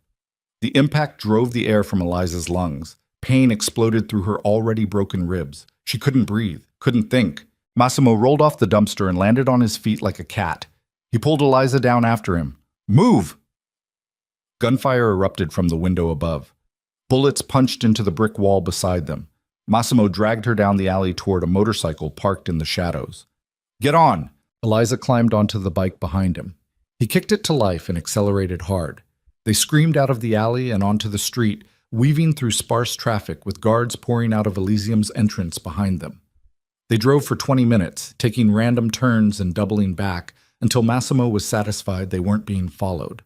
[SPEAKER 1] The impact drove the air from Eliza's lungs. Pain exploded through her already broken ribs. She couldn't breathe, couldn't think. Massimo rolled off the dumpster and landed on his feet like a cat. He pulled Eliza down after him. Move! Gunfire erupted from the window above. Bullets punched into the brick wall beside them. Massimo dragged her down the alley toward a motorcycle parked in the shadows. Get on! Eliza climbed onto the bike behind him. He kicked it to life and accelerated hard. They screamed out of the alley and onto the street, weaving through sparse traffic with guards pouring out of Elysium's entrance behind them. They drove for 20 minutes, taking random turns and doubling back, until Massimo was satisfied they weren't being followed.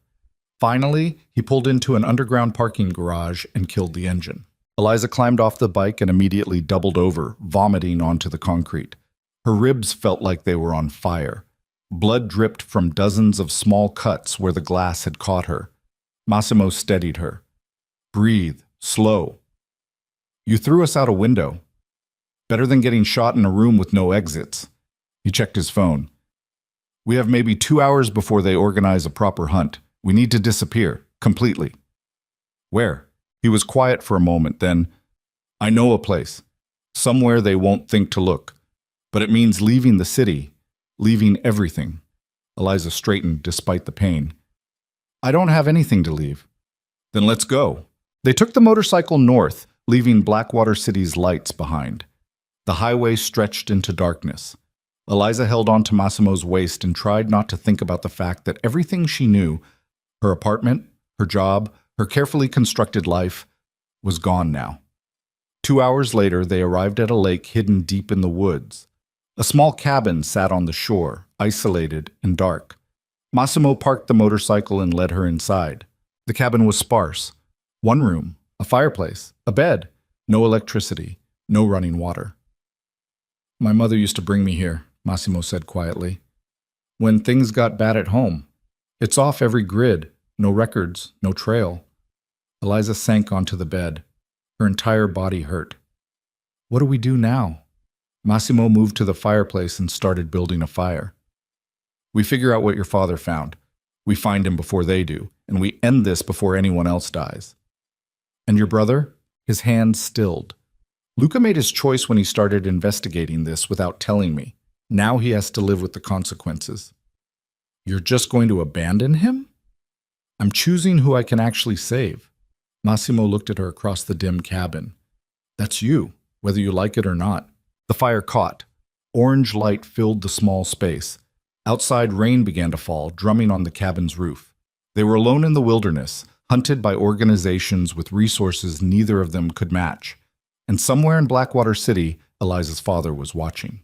[SPEAKER 1] Finally, he pulled into an underground parking garage and killed the engine. Eliza climbed off the bike and immediately doubled over, vomiting onto the concrete. Her ribs felt like they were on fire. Blood dripped from dozens of small cuts where the glass had caught her. Massimo steadied her. Breathe, slow. You threw us out a window. Better than getting shot in a room with no exits. He checked his phone. We have maybe 2 hours before they organize a proper hunt. We need to disappear, completely. Where? He was quiet for a moment, then, I know a place. Somewhere they won't think to look. But it means leaving the city, leaving everything. Eliza straightened despite the pain. I don't have anything to leave. Then let's go. They took the motorcycle north, leaving Blackwater City's lights behind. The highway stretched into darkness. Eliza held onto Massimo's waist and tried not to think about the fact that everything she knew, her apartment, her job, her carefully constructed life, was gone now. 2 hours later, they arrived at a lake hidden deep in the woods. A small cabin sat on the shore, isolated and dark. Massimo parked the motorcycle and led her inside. The cabin was sparse. One room, a fireplace, a bed, no electricity, no running water. My mother used to bring me here, Massimo said quietly. When things got bad at home. It's off every grid, no records, no trail. Eliza sank onto the bed. Her entire body hurt. What do we do now? Massimo moved to the fireplace and started building a fire. We figure out what your father found. We find him before they do, and we end this before anyone else dies. And your brother? His hands stilled. Luca made his choice when he started investigating this without telling me. Now he has to live with the consequences. You're just going to abandon him? I'm choosing who I can actually save. Massimo looked at her across the dim cabin. That's you, whether you like it or not. The fire caught. Orange light filled the small space. Outside, rain began to fall, drumming on the cabin's roof. They were alone in the wilderness, hunted by organizations with resources neither of them could match. And somewhere in Blackwater City, Eliza's father was watching.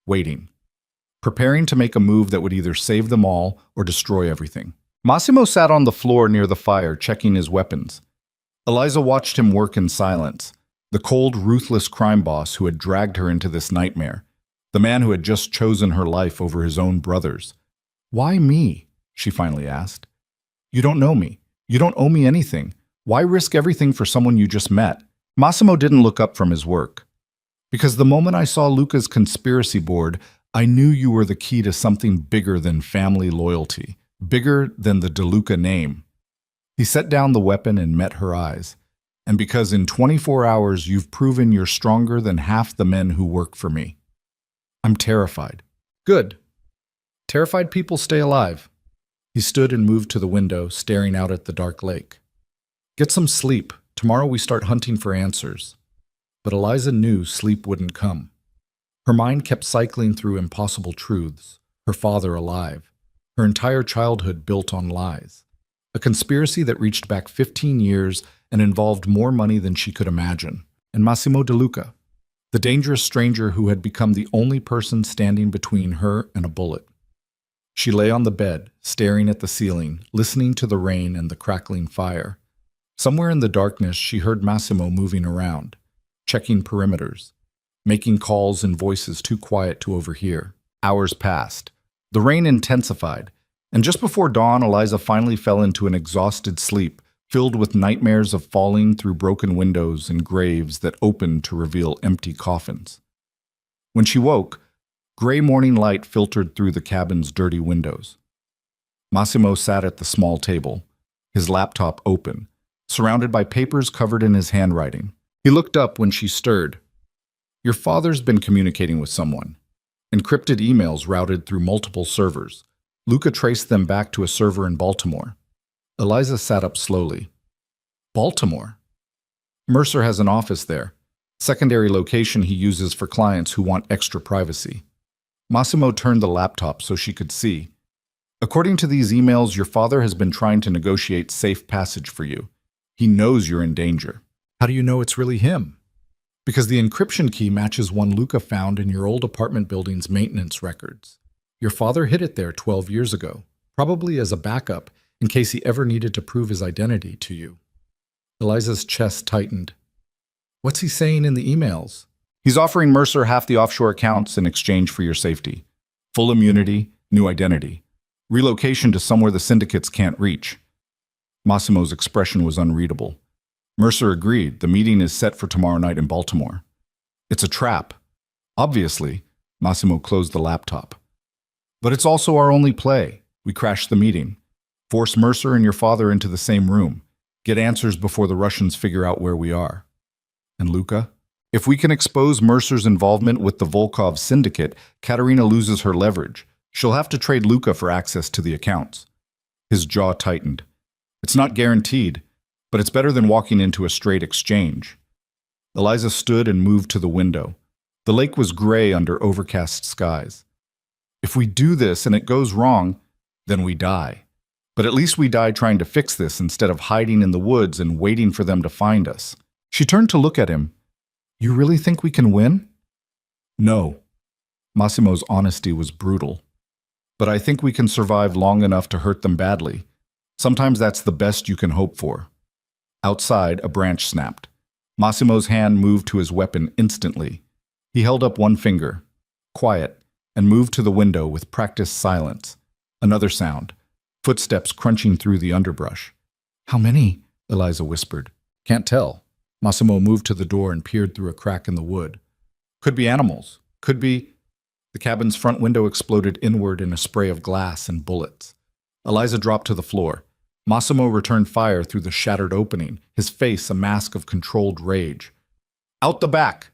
[SPEAKER 1] Waiting. Preparing to make a move that would either save them all or destroy everything. Massimo sat on the floor near the fire, checking his weapons. Eliza watched him work in silence. The cold, ruthless crime boss who had dragged her into this nightmare. The man who had just chosen her life over his own brother's. Why me? She finally asked. You don't know me. You don't owe me anything. Why risk everything for someone you just met? Massimo didn't look up from his work. Because the moment I saw Luca's conspiracy board, I knew you were the key to something bigger than family loyalty, bigger than the DeLuca name. He set down the weapon and met her eyes. And because in 24 hours you've proven you're stronger than half the men who work for me. I'm terrified. Good. Terrified people stay alive. He stood and moved to the window, staring out at the dark lake. Get some sleep. Tomorrow we start hunting for answers. But Eliza knew sleep wouldn't come. Her mind kept cycling through impossible truths. Her father alive. Her entire childhood built on lies. A conspiracy that reached back 15 years and involved more money than she could imagine. And Massimo DeLuca, the dangerous stranger who had become the only person standing between her and a bullet. She lay on the bed, staring at the ceiling, listening to the rain and the crackling fire. Somewhere in the darkness, she heard Massimo moving around, checking perimeters, making calls in voices too quiet to overhear. Hours passed. The rain intensified, and just before dawn, Eliza finally fell into an exhausted sleep, filled with nightmares of falling through broken windows and graves that opened to reveal empty coffins. When she woke, gray morning light filtered through the cabin's dirty windows. Massimo sat at the small table, his laptop open, surrounded by papers covered in his handwriting. He looked up when she stirred. Your father's been communicating with someone. Encrypted emails routed through multiple servers. Luca traced them back to a server in Baltimore. Eliza sat up slowly. Baltimore? Mercer has an office there, secondary location he uses for clients who want extra privacy. Massimo turned the laptop so she could see. According to these emails, your father has been trying to negotiate safe passage for you. He knows you're in danger. How do you know it's really him? Because the encryption key matches one Luca found in your old apartment building's maintenance records. Your father hid it there 12 years ago, probably as a backup, in case he ever needed to prove his identity to you. Eliza's chest tightened. What's he saying in the emails?
[SPEAKER 2] He's offering Mercer half the offshore accounts in exchange for your safety. Full immunity, new identity. Relocation to somewhere the syndicates can't reach. Massimo's expression was unreadable. Mercer agreed. The meeting is set for tomorrow night in Baltimore. It's a trap. Obviously, Massimo closed the laptop. But it's also our only play. We crash the meeting. Force Mercer and your father into the same room. Get answers before the Russians figure out where we are. And Luca? If we can expose Mercer's involvement with the Volkov syndicate, Katerina loses her leverage. She'll have to trade Luca for access to the accounts. His jaw tightened. It's not guaranteed, but it's better than walking into a straight exchange. Eliza stood and moved to the window. The lake was gray under overcast skies. If we do this and it goes wrong, then we die. But at least we die trying to fix this instead of hiding in the woods and waiting for them to find us. She turned to look at him. You really think we can win? No. Massimo's honesty was brutal. But I think we can survive long enough to hurt them badly. Sometimes that's the best you can hope for. Outside, a branch snapped. Massimo's hand moved to his weapon instantly. He held up one finger, quiet, and moved to the window with practiced silence. Another sound, footsteps crunching through the underbrush. How many? Eliza whispered. Can't tell. Massimo moved to the door and peered through a crack in the wood. Could be animals. Could be... The cabin's front window exploded inward in a spray of glass and bullets. Eliza dropped to the floor. Massimo returned fire through the shattered opening, his face a mask of controlled rage. Out the back!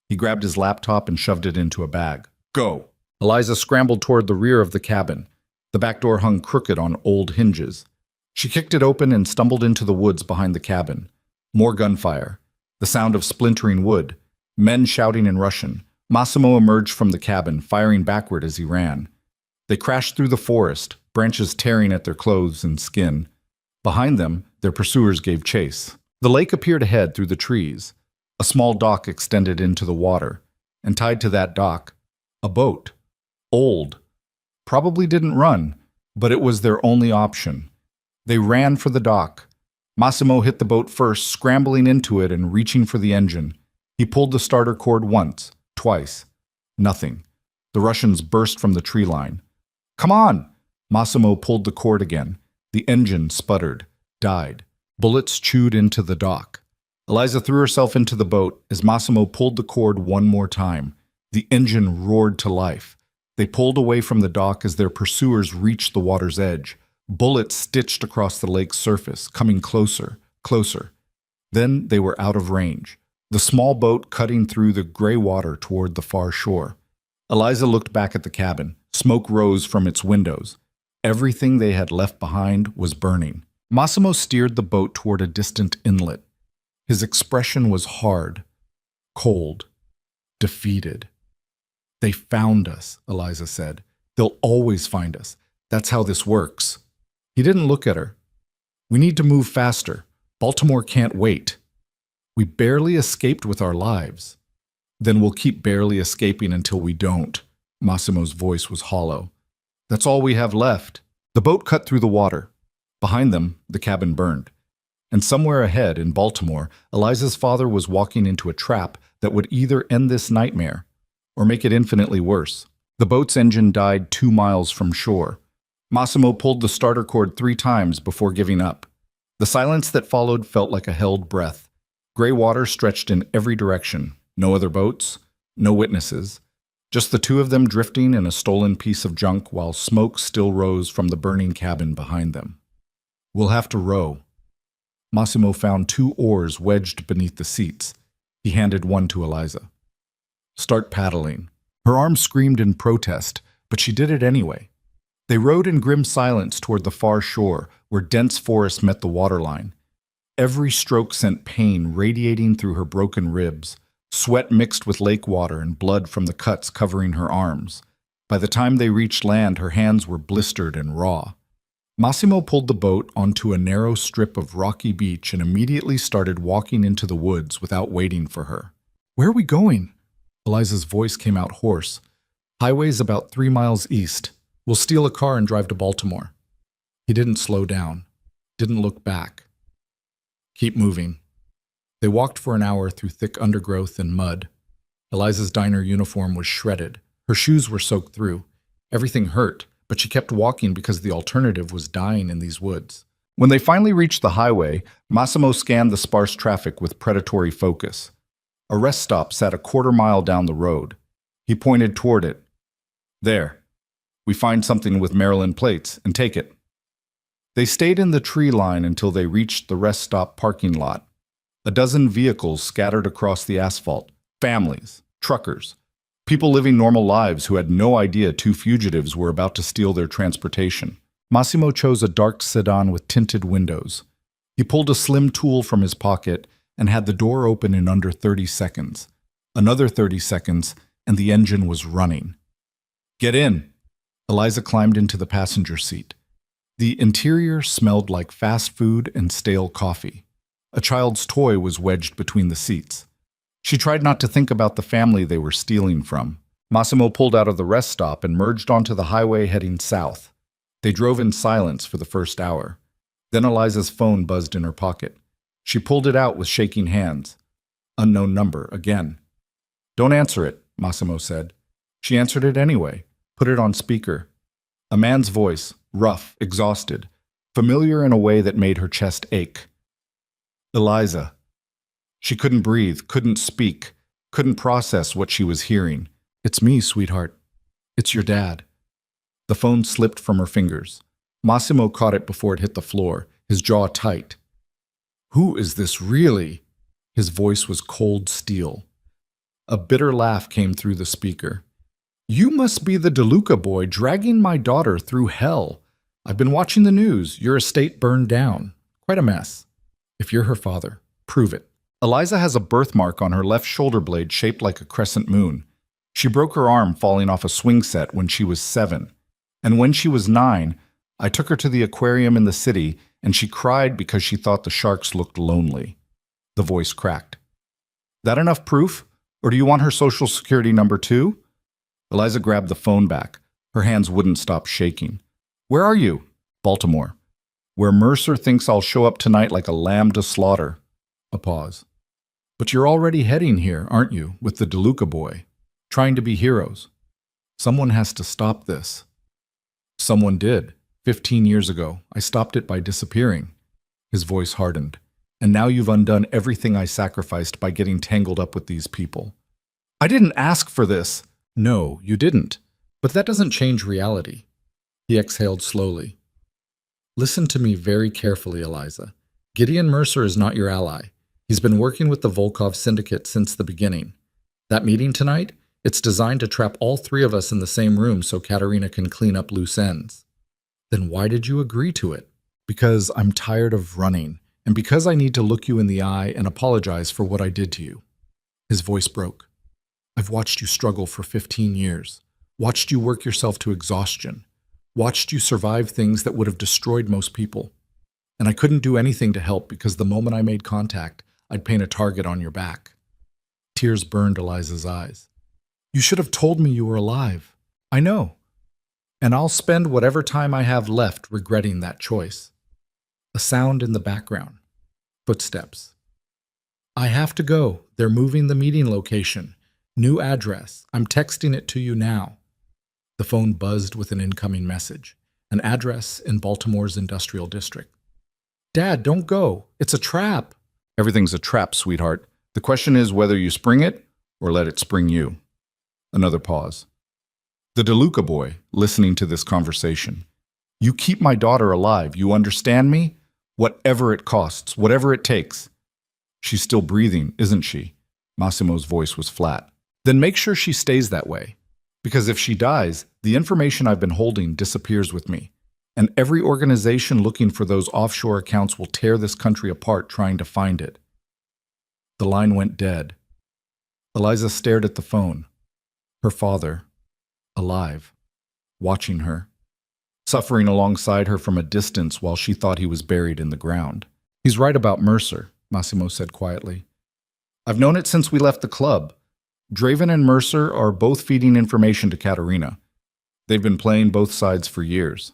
[SPEAKER 2] He grabbed his laptop and shoved it into a bag. Go! Eliza scrambled toward the rear of the cabin. The back door hung crooked on old hinges. She kicked it open and stumbled into the woods behind the cabin. More gunfire. The sound of splintering wood. Men shouting in Russian. Massimo emerged from the cabin, firing backward as he ran. They crashed through the forest, branches tearing at their clothes and skin. Behind them, their pursuers gave chase. The lake appeared ahead through the trees. A small dock extended into the water, and tied to that dock, a boat. Old. Probably didn't run, but it was their only option. They ran for the dock. Massimo hit the boat first, scrambling into it and reaching for the engine. He pulled the starter cord once, twice. Nothing. The Russians burst from the tree line. Come on! Massimo pulled the cord again. The engine sputtered, died. Bullets chewed into the dock. Eliza threw herself into the boat as Massimo pulled the cord one more time. The engine roared to life. They pulled away from the dock as their pursuers reached the water's edge. Bullets stitched across the lake's surface, coming closer, closer. Then they were out of range, the small boat cutting through the gray water toward the far shore. Eliza looked back at the cabin. Smoke rose from its windows. Everything they had left behind was burning. Massimo steered the boat toward a distant inlet. His expression was hard, cold, defeated. They found us, Eliza said. They'll always find us. That's how this works. He didn't look at her. We need to move faster. Baltimore can't wait. We barely escaped with our lives. Then we'll keep barely escaping until we don't. Massimo's voice was hollow. That's all we have left. The boat cut through the water. Behind them, the cabin burned. And somewhere ahead, in Baltimore, Eliza's father was walking into a trap that would either end this nightmare or make it infinitely worse. The boat's engine died 2 miles from shore. Massimo pulled the starter cord 3 times before giving up. The silence that followed felt like a held breath. Gray water stretched in every direction. No other boats, no witnesses. Just the two of them drifting in a stolen piece of junk while smoke still rose from the burning cabin behind them. We'll have to row. Massimo found 2 oars wedged beneath the seats. He handed one to Eliza. Start paddling. Her arms screamed in protest, but she did it anyway. They rowed in grim silence toward the far shore, where dense forest met the waterline. Every stroke sent pain radiating through her broken ribs. Sweat mixed with lake water and blood from the cuts covering her arms. By the time they reached land, her hands were blistered and raw. Massimo pulled the boat onto a narrow strip of rocky beach and immediately started walking into the woods without waiting for her. Where are we going? Eliza's voice came out hoarse. Highway's about 3 miles east. We'll steal a car and drive to Baltimore.
[SPEAKER 1] He didn't slow down, didn't look back. Keep moving. They walked for an hour through thick undergrowth and mud. Eliza's diner uniform was shredded. Her shoes were soaked through. Everything hurt, but she kept walking because the alternative was dying in these woods.
[SPEAKER 2] When they finally reached the highway, Massimo scanned the sparse traffic with predatory focus. A rest stop sat a quarter-mile down the road. He pointed toward it. There. We find something with Maryland plates and take it. They stayed in the tree line until they reached the rest stop parking lot. A dozen vehicles scattered across the asphalt. Families, truckers, people living normal lives who had no idea two fugitives were about to steal their transportation. Massimo chose a dark sedan with tinted windows. He pulled a slim tool from his pocket and had the door open in under 30 seconds. Another 30 seconds, and the engine was running. Get in! Eliza climbed into the passenger seat. The interior smelled like fast food and stale coffee. A child's toy was wedged between the seats. She tried not to think about the family they were stealing from. Massimo pulled out of the rest stop and merged onto the highway heading south. They drove in silence for the first hour. Then Eliza's phone buzzed in her pocket. She pulled it out with shaking hands. Unknown number, again. Don't answer it, Massimo said. She answered it anyway, put it on speaker. A man's voice, rough, exhausted, familiar in a way that made her chest ache. Eliza. She couldn't breathe, couldn't speak, couldn't process what she was hearing. It's me, sweetheart. It's your dad. The phone slipped from her fingers. Massimo caught it before it hit the floor, his jaw tight. Who is this really? His voice was cold steel. A bitter laugh came through the speaker. You must be the DeLuca boy dragging my daughter through hell. I've been watching the news. Your estate burned down. Quite a mess. If you're her father, prove it. Eliza has a birthmark on her left shoulder blade shaped like a crescent moon. She broke her arm falling off a swing set when she was 7. And when she was 9, I took her to the aquarium in the city, and she cried because she thought the sharks looked lonely. The voice cracked. That enough proof? Or do you want her social security number too? Eliza grabbed the phone back. Her hands wouldn't stop shaking. Where are you? Baltimore. Where Mercer thinks I'll show up tonight like a lamb to slaughter. A pause. But you're already heading here, aren't you, with the DeLuca boy? Trying to be heroes. Someone has to stop this. Someone did. 15 years ago, I stopped it by disappearing. His voice hardened. And now you've undone everything I sacrificed by getting tangled up with these people. I didn't ask for this. No, you didn't. But that doesn't change reality. He exhaled slowly. Listen to me very carefully, Eliza. Gideon Mercer is not your ally. He's been working with the Volkov Syndicate since the beginning. That meeting tonight, it's designed to trap all 3 of us in the same room so Katerina can clean up loose ends. Then why did you agree to it? Because I'm tired of running, and because I need to look you in the eye and apologize for what I did to you. His voice broke. I've watched you struggle for 15 years, watched you work yourself to exhaustion, watched you survive things that would have destroyed most people. And I couldn't do anything to help because the moment I made contact, I'd paint a target on your back. Tears burned Eliza's eyes. You should have told me you were alive. I know. And I'll spend whatever time I have left regretting that choice. A sound in the background. Footsteps. I have to go. They're moving the meeting location. New address. I'm texting it to you now. The phone buzzed with an incoming message. An address in Baltimore's industrial district. Dad, don't go. It's a trap. Everything's a trap, sweetheart. The question is whether you spring it or let it spring you. Another pause. The DeLuca boy, listening to this conversation. You keep my daughter alive. You understand me? Whatever it costs, whatever it takes. She's still breathing, isn't she? Massimo's voice was flat. Then make sure she stays that way. Because if she dies, the information I've been holding disappears with me. And every organization looking for those offshore accounts will tear this country apart trying to find it. The line went dead. Eliza stared at the phone. Her father, alive, watching her, suffering alongside her from a distance while she thought he was buried in the ground. He's right about Mercer, Massimo said quietly. I've known it since we left the club. Draven and Mercer are both feeding information to Katerina. They've been playing both sides for years.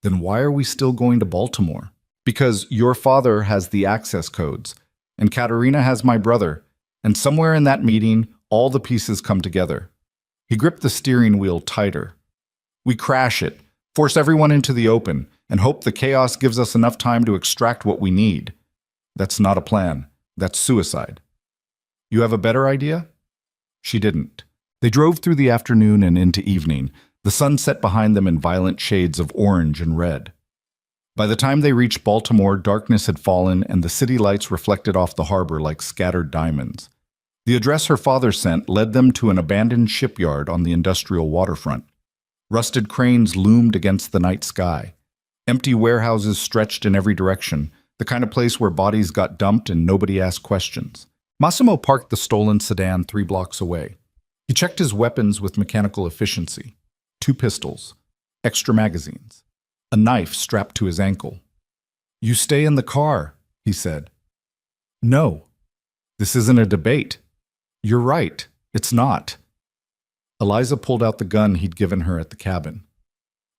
[SPEAKER 2] Then why are we still going to Baltimore? Because your father has the access codes, and Katerina has my brother, and somewhere in that meeting, all the pieces come together. He gripped the steering wheel tighter. We crash it, force everyone into the open, and hope the chaos gives us enough time to extract what we need. That's not a plan. That's suicide. You have a better idea? She didn't. They drove through the afternoon and into evening, the sun set behind them in violent shades of orange and red. By the time they reached Baltimore, darkness had fallen and the city lights reflected off the harbor like scattered diamonds. The address her father sent led them to an abandoned shipyard on the industrial waterfront. Rusted cranes loomed against the night sky. Empty warehouses stretched in every direction, the kind of place where bodies got dumped and nobody asked questions. Massimo parked the stolen sedan 3 blocks away. He checked his weapons with mechanical efficiency. 2 pistols, extra magazines, a knife strapped to his ankle. "You stay in the car," he said. "No, this isn't a debate." "You're right, it's not." Eliza pulled out the gun he'd given her at the cabin.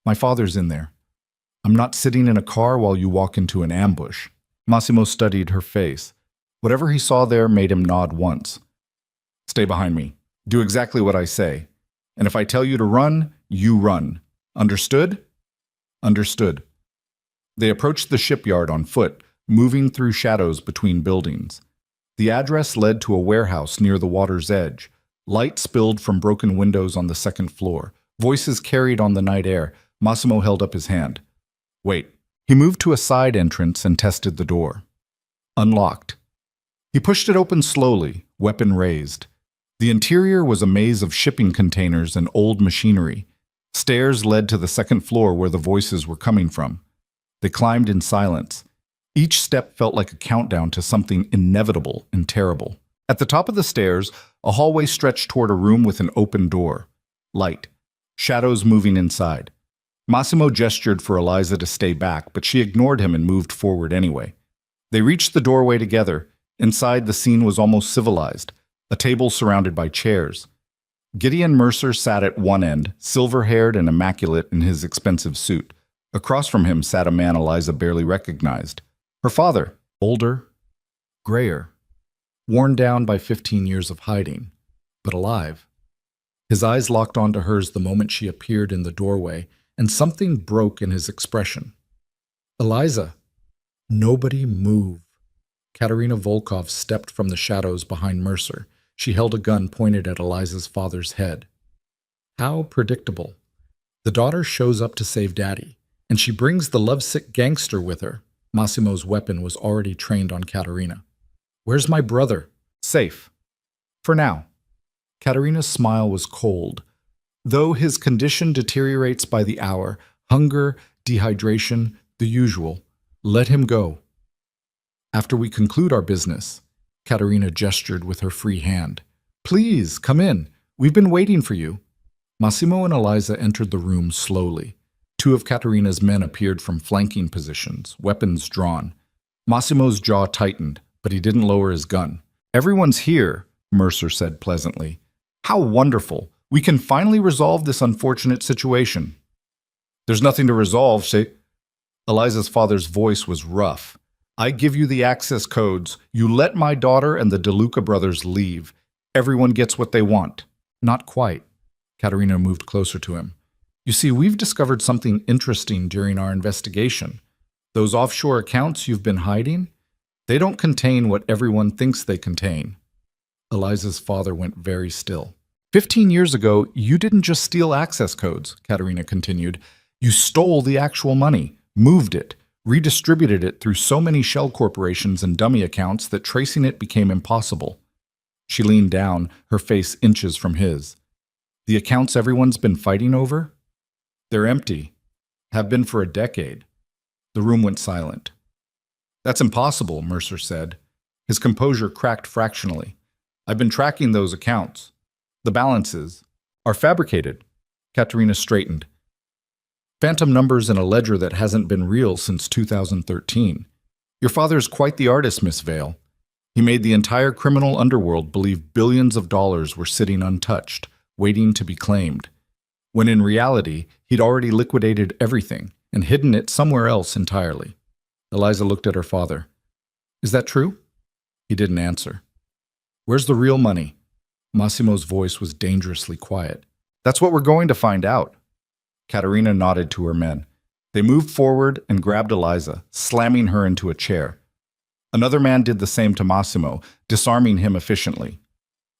[SPEAKER 2] "My father's in there. I'm not sitting in a car while you walk into an ambush." Massimo studied her face. Whatever he saw there made him nod once. "Stay behind me. Do exactly what I say. And if I tell you to run, you run. Understood?" "Understood." They approached the shipyard on foot, moving through shadows between buildings. The address led to a warehouse near the water's edge. Light spilled from broken windows on the second floor. Voices carried on the night air. Massimo held up his hand. "Wait." He moved to a side entrance and tested the door. Unlocked. He pushed it open slowly, weapon raised. The interior was a maze of shipping containers and old machinery. Stairs led to the second floor where the voices were coming from. They climbed in silence. Each step felt like a countdown to something inevitable and terrible. At the top of the stairs, a hallway stretched toward a room with an open door. Light. Shadows moving inside. Massimo gestured for Eliza to stay back, but she ignored him and moved forward anyway. They reached the doorway together. Inside, the scene was almost civilized. A table surrounded by chairs. Gideon Mercer sat at one end, silver-haired and immaculate in his expensive suit. Across from him sat a man Eliza barely recognized. Her father, older, grayer, worn down by 15 years of hiding, but alive. His eyes locked onto hers the moment she appeared in the doorway, and something broke in his expression. "Eliza." "Nobody move." Katerina Volkov stepped from the shadows behind Mercer. She held a gun pointed at Eliza's father's head. How predictable. The daughter shows up to save Daddy, and she brings the lovesick gangster with her. Massimo's weapon was already trained on Katerina. "Where's my brother?" "Safe. For now." Katerina's smile was cold. "Though his condition deteriorates by the hour, hunger, dehydration, the usual, let him go. After we conclude our business." Katerina gestured with her free hand. "Please, come in. We've been waiting for you." Massimo and Eliza entered the room slowly. 2 of Katerina's men appeared from flanking positions, weapons drawn. Massimo's jaw tightened, but he didn't lower his gun. "Everyone's here," Mercer said pleasantly. "How wonderful. We can finally resolve this unfortunate situation." "There's nothing to resolve, say." Eliza's father's voice was rough. "I give you the access codes. You let my daughter and the DeLuca brothers leave. Everyone gets what they want." "Not quite." Katerina moved closer to him. "You see, we've discovered something interesting during our investigation. Those offshore accounts you've been hiding, they don't contain what everyone thinks they contain." Eliza's father went very still. 15 years ago, you didn't just steal access codes," Katerina continued. "You stole the actual money, moved it, redistributed it through so many shell corporations and dummy accounts that tracing it became impossible." She leaned down, her face inches from his. "The accounts everyone's been fighting over? They're empty. Have been for a decade." The room went silent. "That's impossible," Mercer said. His composure cracked fractionally. "I've been tracking those accounts. The balances are fabricated." Katerina straightened. "Phantom numbers in a ledger that hasn't been real since 2013. Your father's quite the artist, Miss Vale. He made the entire criminal underworld believe billions of dollars were sitting untouched, waiting to be claimed, when in reality, he'd already liquidated everything,
[SPEAKER 1] and hidden it somewhere else entirely. Eliza looked at her father. Is that true? He didn't answer. Where's the real money? Massimo's voice was dangerously quiet.
[SPEAKER 2] That's what we're going to find out. Katerina nodded to her men. They moved forward and grabbed Eliza, slamming her into a chair. Another man did the same to Massimo, disarming him efficiently.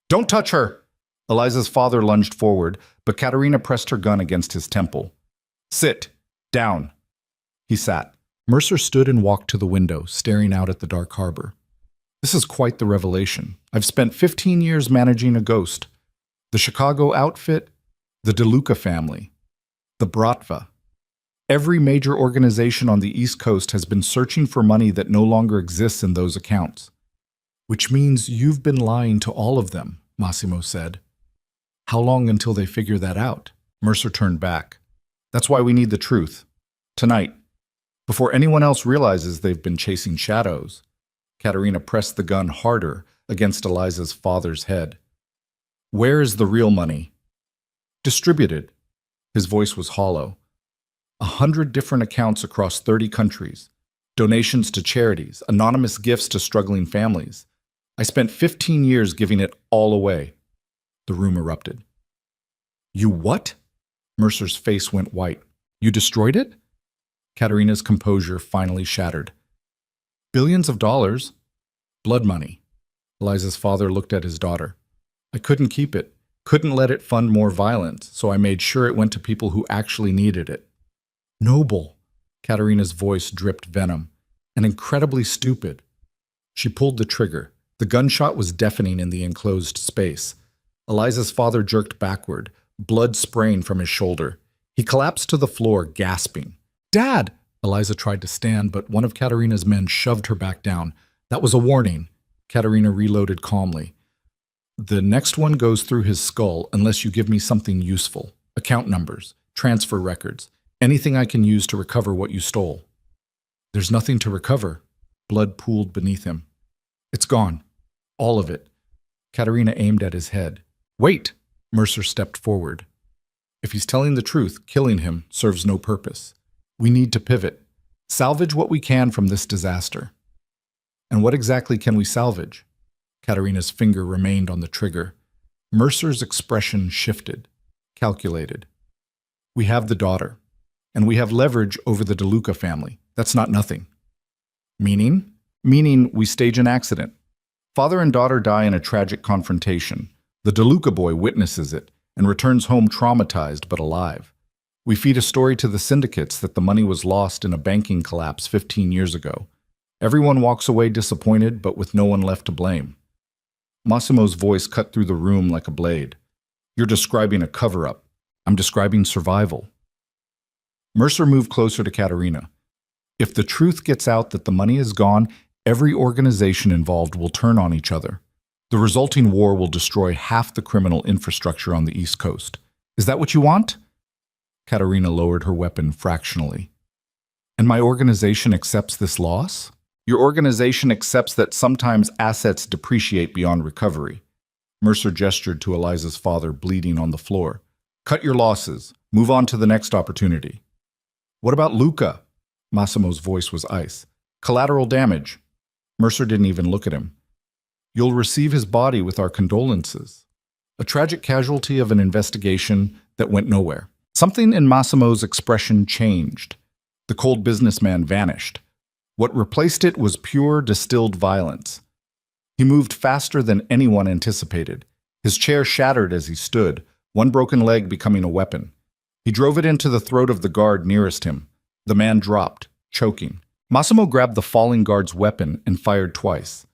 [SPEAKER 2] Don't touch her! Eliza's father lunged forward, but Katerina pressed her gun against his temple. Sit. Down. He sat.
[SPEAKER 1] Mercer stood and walked to the window, staring out at the dark harbor. This is quite the revelation. I've spent 15 years managing a ghost. The Chicago outfit, the DeLuca family, the Bratva. Every major organization on the East Coast has been searching for money that no longer exists in those accounts. Which means you've been lying to all of them, Massimo said. How long until they figure that out? Mercer turned back. That's why we need the truth. Tonight. Before anyone else realizes they've been chasing shadows. Katerina pressed the gun harder against Eliza's father's head. Where is the real money? Distributed. His voice was hollow. 100 different accounts across 30 countries. Donations to charities, anonymous gifts to struggling families. I spent 15 years giving it all away. The room erupted. You what? Mercer's face went white. You destroyed it? Katerina's composure finally shattered. Billions of dollars. Blood money. Eliza's father looked at his daughter. I couldn't keep it. Couldn't let it fund more violence, so I made sure it went to people who actually needed it. Noble. Katerina's voice dripped venom. And incredibly stupid. She pulled the trigger. The gunshot was deafening in the enclosed space. Eliza's father jerked backward, blood spraying from his shoulder. He collapsed to the floor, gasping. Dad! Eliza tried to stand, but one of Katerina's men shoved her back down. That was a warning. Katerina reloaded calmly. The next one goes through his skull unless you give me something useful. Account numbers, transfer records, anything I can use to recover what you stole. There's nothing to recover. Blood pooled beneath him. It's gone. All of it. Katerina aimed at his head. Wait! Mercer stepped forward. If he's telling the truth, killing him serves no purpose. We need to pivot. Salvage what we can from this disaster. And what exactly can we salvage? Katerina's finger remained on the trigger. Mercer's expression shifted, calculated. We have the daughter, and we have leverage over the DeLuca family. That's not nothing. Meaning? Meaning we stage an accident. Father and daughter die in a tragic confrontation. The DeLuca boy witnesses it and returns home traumatized but alive. We feed a story to the syndicates that the money was lost in a banking collapse 15 years ago. Everyone walks away disappointed but with no one left to blame. Massimo's voice cut through the room like a blade. You're describing a cover-up. I'm describing survival. Mercer moved closer to Katerina. If the truth gets out that the money is gone, every organization involved will turn on each other. The resulting war will destroy half the criminal infrastructure on the East Coast. Is that what you want? Katerina lowered her weapon fractionally. And my organization accepts this loss? Your organization accepts that sometimes assets depreciate beyond recovery. Mercer gestured to Eliza's father, bleeding on the floor. Cut your losses. Move on to the next opportunity. What about Luca? Massimo's voice was ice. Collateral damage. Mercer didn't even look at him. You'll receive his body with our condolences. A tragic casualty of an investigation that went nowhere. Something in Massimo's expression changed. The cold businessman vanished. What replaced it was pure, distilled violence. He moved faster than anyone anticipated. His chair shattered as he stood, one broken leg becoming a weapon. He drove it into the throat of the guard nearest him. The man dropped, choking. Massimo grabbed the falling guard's weapon and fired twice.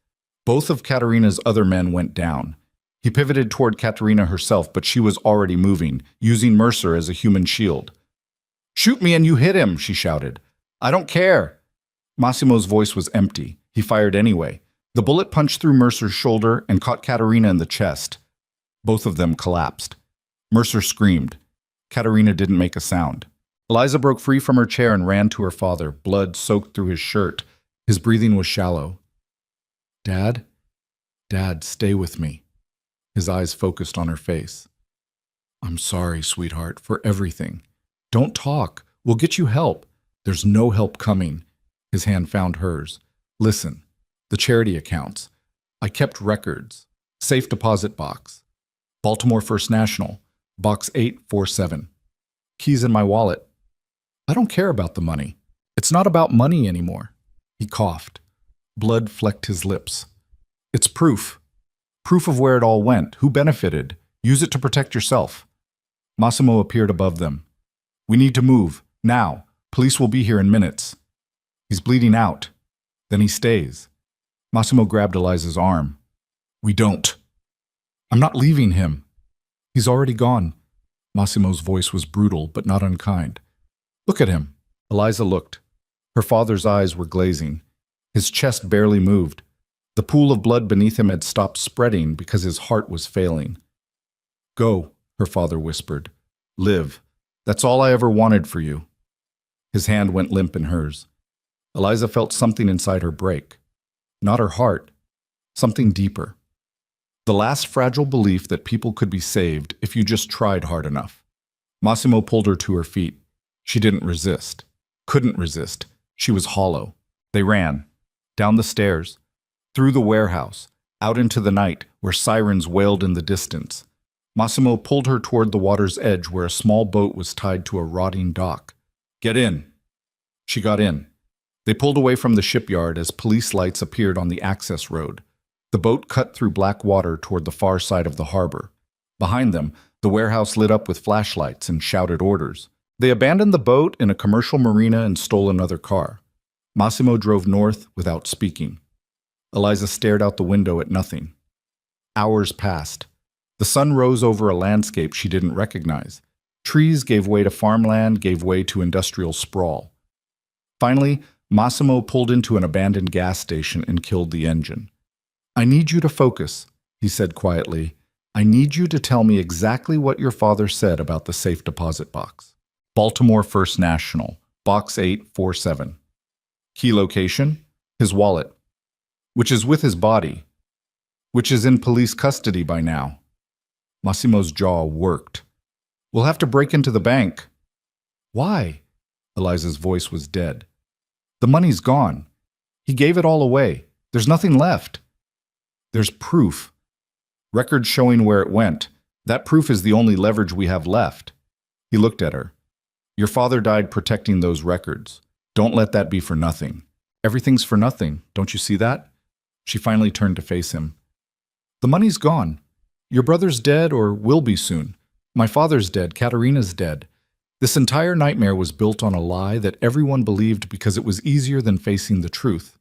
[SPEAKER 1] Both of Katerina's other men went down. He pivoted toward Katerina herself, but she was already moving, using Mercer as a human shield. Shoot me and you hit him, she shouted. I don't care. Massimo's voice was empty. He fired anyway. The bullet punched through Mercer's shoulder and caught Katerina in the chest. Both of them collapsed. Mercer screamed. Katerina didn't make a sound. Eliza broke free from her chair and ran to her father, blood soaked through his shirt. His breathing was shallow. Dad? Dad, stay with me. His eyes focused on her face. I'm sorry, sweetheart, for everything. Don't talk. We'll get you help. There's no help coming. His hand found hers. Listen, the charity accounts. I kept records. Safe deposit box. Baltimore First National, box 847. Keys in my wallet. I don't care about the money. It's not about money anymore. He coughed. Blood flecked his lips. It's proof. Proof of where it all went, who benefited. Use it to protect yourself. Massimo appeared above them. We need to move, now. Police will be here in minutes. He's bleeding out. Then he stays. Massimo grabbed Eliza's arm. We don't. I'm not leaving him. He's already gone. Massimo's voice was brutal, but not unkind. Look at him. Eliza looked. Her father's eyes were glazing. His chest barely moved. The pool of blood beneath him had stopped spreading because his heart was failing. Go, her father whispered. Live. That's all I ever wanted for you. His hand went limp in hers. Eliza felt something inside her break. Not her heart. Something deeper. The last fragile belief that people could be saved if you just tried hard enough. Massimo pulled her to her feet. She didn't resist. Couldn't resist. She was hollow. They ran. Down the stairs. Through the warehouse. Out into the night, where sirens wailed in the distance. Massimo pulled her toward the water's edge where a small boat was tied to a rotting dock. Get in. She got in. They pulled away from the shipyard as police lights appeared on the access road. The boat cut through black water toward the far side of the harbor. Behind them, the warehouse lit up with flashlights and shouted orders. They abandoned the boat in a commercial marina and stole another car. Massimo drove north without speaking. Eliza stared out the window at nothing. Hours passed. The sun rose over a landscape she didn't recognize. Trees gave way to farmland, gave way to industrial sprawl. Finally, Massimo pulled into an abandoned gas station and killed the engine. I need you to focus, he said quietly. I need you to tell me exactly what your father said about the safe deposit box. Baltimore First National, box 847. Key location? His wallet, which is with his body, which is in police custody by now. Massimo's jaw worked. We'll have to break into the bank. Why? Eliza's voice was dead. The money's gone. He gave it all away. There's nothing left. There's proof. Records showing where it went. That proof is the only leverage we have left. He looked at her. Your father died protecting those records. Don't let that be for nothing. Everything's for nothing. Don't you see that? She finally turned to face him. The money's gone. Your brother's dead or will be soon. My father's dead. Katerina's dead. This entire nightmare was built on a lie that everyone believed because it was easier than facing the truth.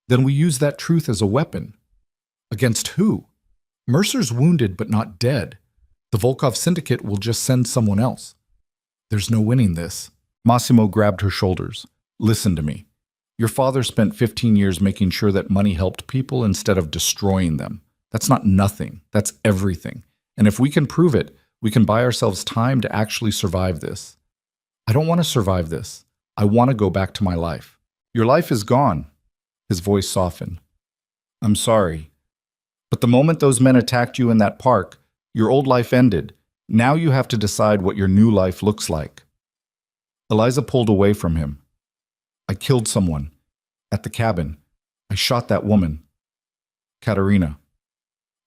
[SPEAKER 1] Then we use that truth as a weapon. Against who? Mercer's wounded but not dead. The Volkov Syndicate will just send someone else. There's no winning this. Massimo grabbed her shoulders. Listen to me. Your father spent 15 years making sure that money helped people instead of destroying them. That's not nothing. That's everything. And if we can prove it, we can buy ourselves time to actually survive this. I don't want to survive this. I want to go back to my life. Your life is gone. His voice softened. I'm sorry. But the moment those men attacked you in that park, your old life ended. Now you have to decide what your new life looks like. Eliza pulled away from him. I killed someone. At the cabin. I shot that woman. Katerina.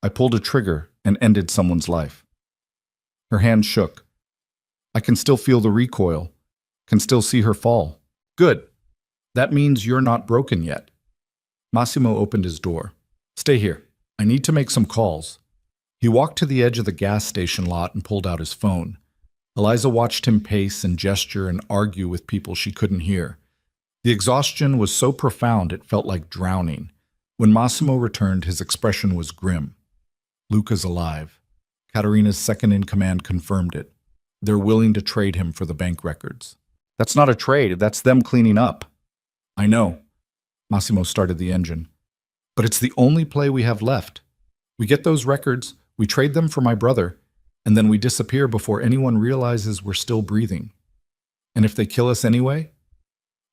[SPEAKER 1] I pulled a trigger and ended someone's life. Her hand shook. I can still feel the recoil. Can still see her fall. Good. That means you're not broken yet. Massimo opened his door. Stay here. I need to make some calls. He walked to the edge of the gas station lot and pulled out his phone. Eliza watched him pace and gesture and argue with people she couldn't hear. The exhaustion was so profound it felt like drowning. When Massimo returned, his expression was grim. Luca's alive. Katerina's second-in-command confirmed it. They're willing to trade him for the bank records. That's not a trade, that's them cleaning up. I know. Massimo started the engine. But it's the only play we have left. We get those records, we trade them for my brother, and then we disappear before anyone realizes we're still breathing. And if they kill us anyway,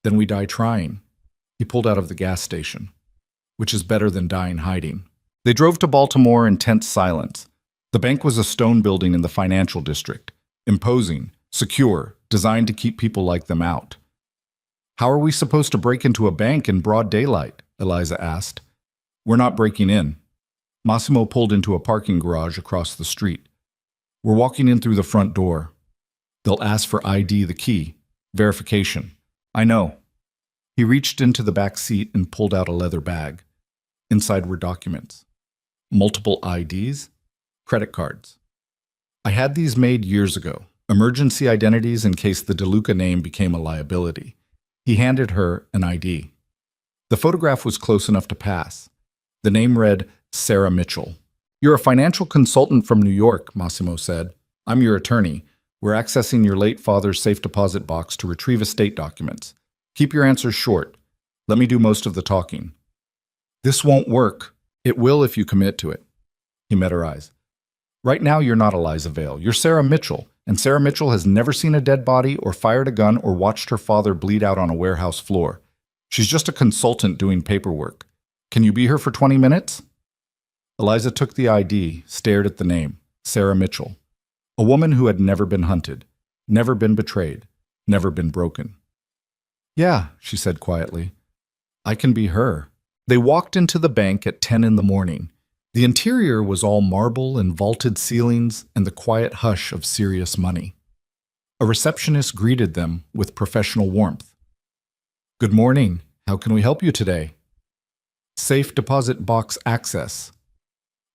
[SPEAKER 1] then we die trying. He pulled out of the gas station, which is better than dying hiding. They drove to Baltimore in tense silence. The bank was a stone building in the financial district, imposing, secure, designed to keep people like them out.
[SPEAKER 2] How are we supposed to break into a bank in broad daylight? Eliza asked. We're not breaking in. Massimo pulled into a parking garage across the street. We're walking in through the front door. They'll ask for ID, the key. Verification. I know. He reached into the back seat and pulled out a leather bag. Inside were documents. Multiple IDs, credit cards. I had these made years ago. Emergency identities in case the DeLuca name became a liability. He handed her an ID. The photograph was close enough to pass. The name read Sarah Mitchell. You're a financial consultant from New York, Massimo said. I'm your attorney. We're accessing your late father's safe deposit box to retrieve estate documents. Keep your answers short. Let me do most of the talking. This won't work. It will if you commit to it. He met her eyes. Right now you're not Eliza Vale. You're Sarah Mitchell, and Sarah Mitchell has never seen a dead body or fired a gun or watched her father bleed out on a warehouse floor. She's just a consultant doing paperwork. Can you be here for 20 minutes? Eliza took the ID, stared at the name, Sarah Mitchell. A woman who had never been hunted, never been betrayed, never been broken. Yeah, she said quietly. I can be her. They walked into the bank at 10 in the morning. The interior was all marble and vaulted ceilings and the quiet hush of serious money. A receptionist greeted them with professional warmth. Good morning. How can we help you today? Safe deposit box access.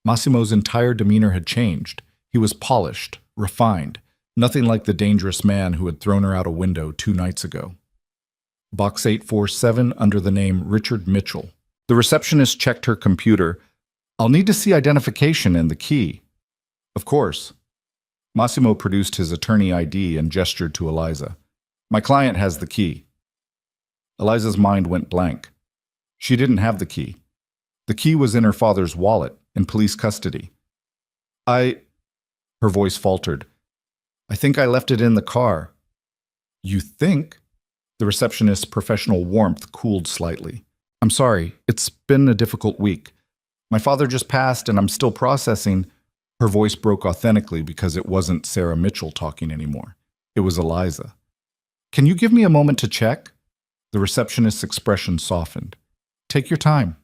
[SPEAKER 2] Massimo's entire demeanor had changed. He was polished, refined, nothing like the dangerous man who had thrown her out a window 2 nights ago. Box 847 under the name Richard Mitchell. The receptionist checked her computer. I'll need to see identification and the key. Of course. Massimo produced his attorney ID and gestured to Eliza. My client has the key. Eliza's mind went blank. She didn't have the key. The key was in her father's wallet, in police custody. Her voice faltered. I think I left it in the car. You think? The receptionist's professional warmth cooled slightly. I'm sorry, it's been a difficult week. My father just passed and I'm still processing. Her voice broke authentically because it wasn't Sarah Mitchell talking anymore. It was Eliza. Can you give me a moment to check? The receptionist's expression softened. Take your time.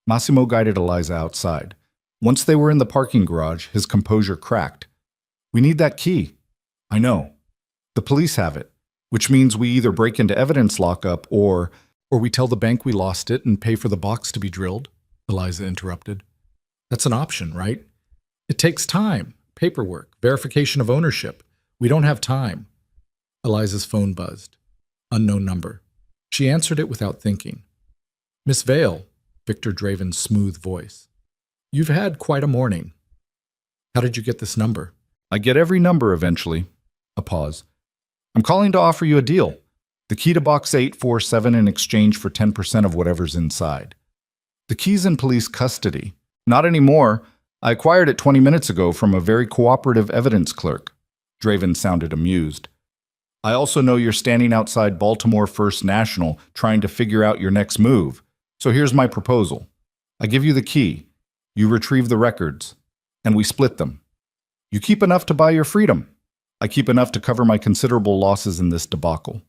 [SPEAKER 2] Massimo guided Eliza outside. Once they were in the parking garage, his composure cracked. We need that key. I know. The police have it, which means we either break into evidence lockup or we tell the bank we lost it and pay for the box to be drilled, Eliza interrupted. That's an option, right? It takes time, paperwork, verification of ownership. We don't have time. Eliza's phone buzzed. Unknown number. She answered it without thinking. Miss Vale, Victor Draven's smooth voice. You've had quite a morning. How did you get this number? I get every number eventually. A pause. I'm calling to offer you a deal. The key to box 847 in exchange for 10% of whatever's inside. The key's in police custody. Not anymore. I acquired it 20 minutes ago from a very cooperative evidence clerk. Draven sounded amused. I also know you're standing outside Baltimore First National trying to figure out your next move. So here's my proposal. I give you the key. You retrieve the records. And we split them. You keep enough to buy your freedom. I keep enough to cover my considerable losses in this debacle.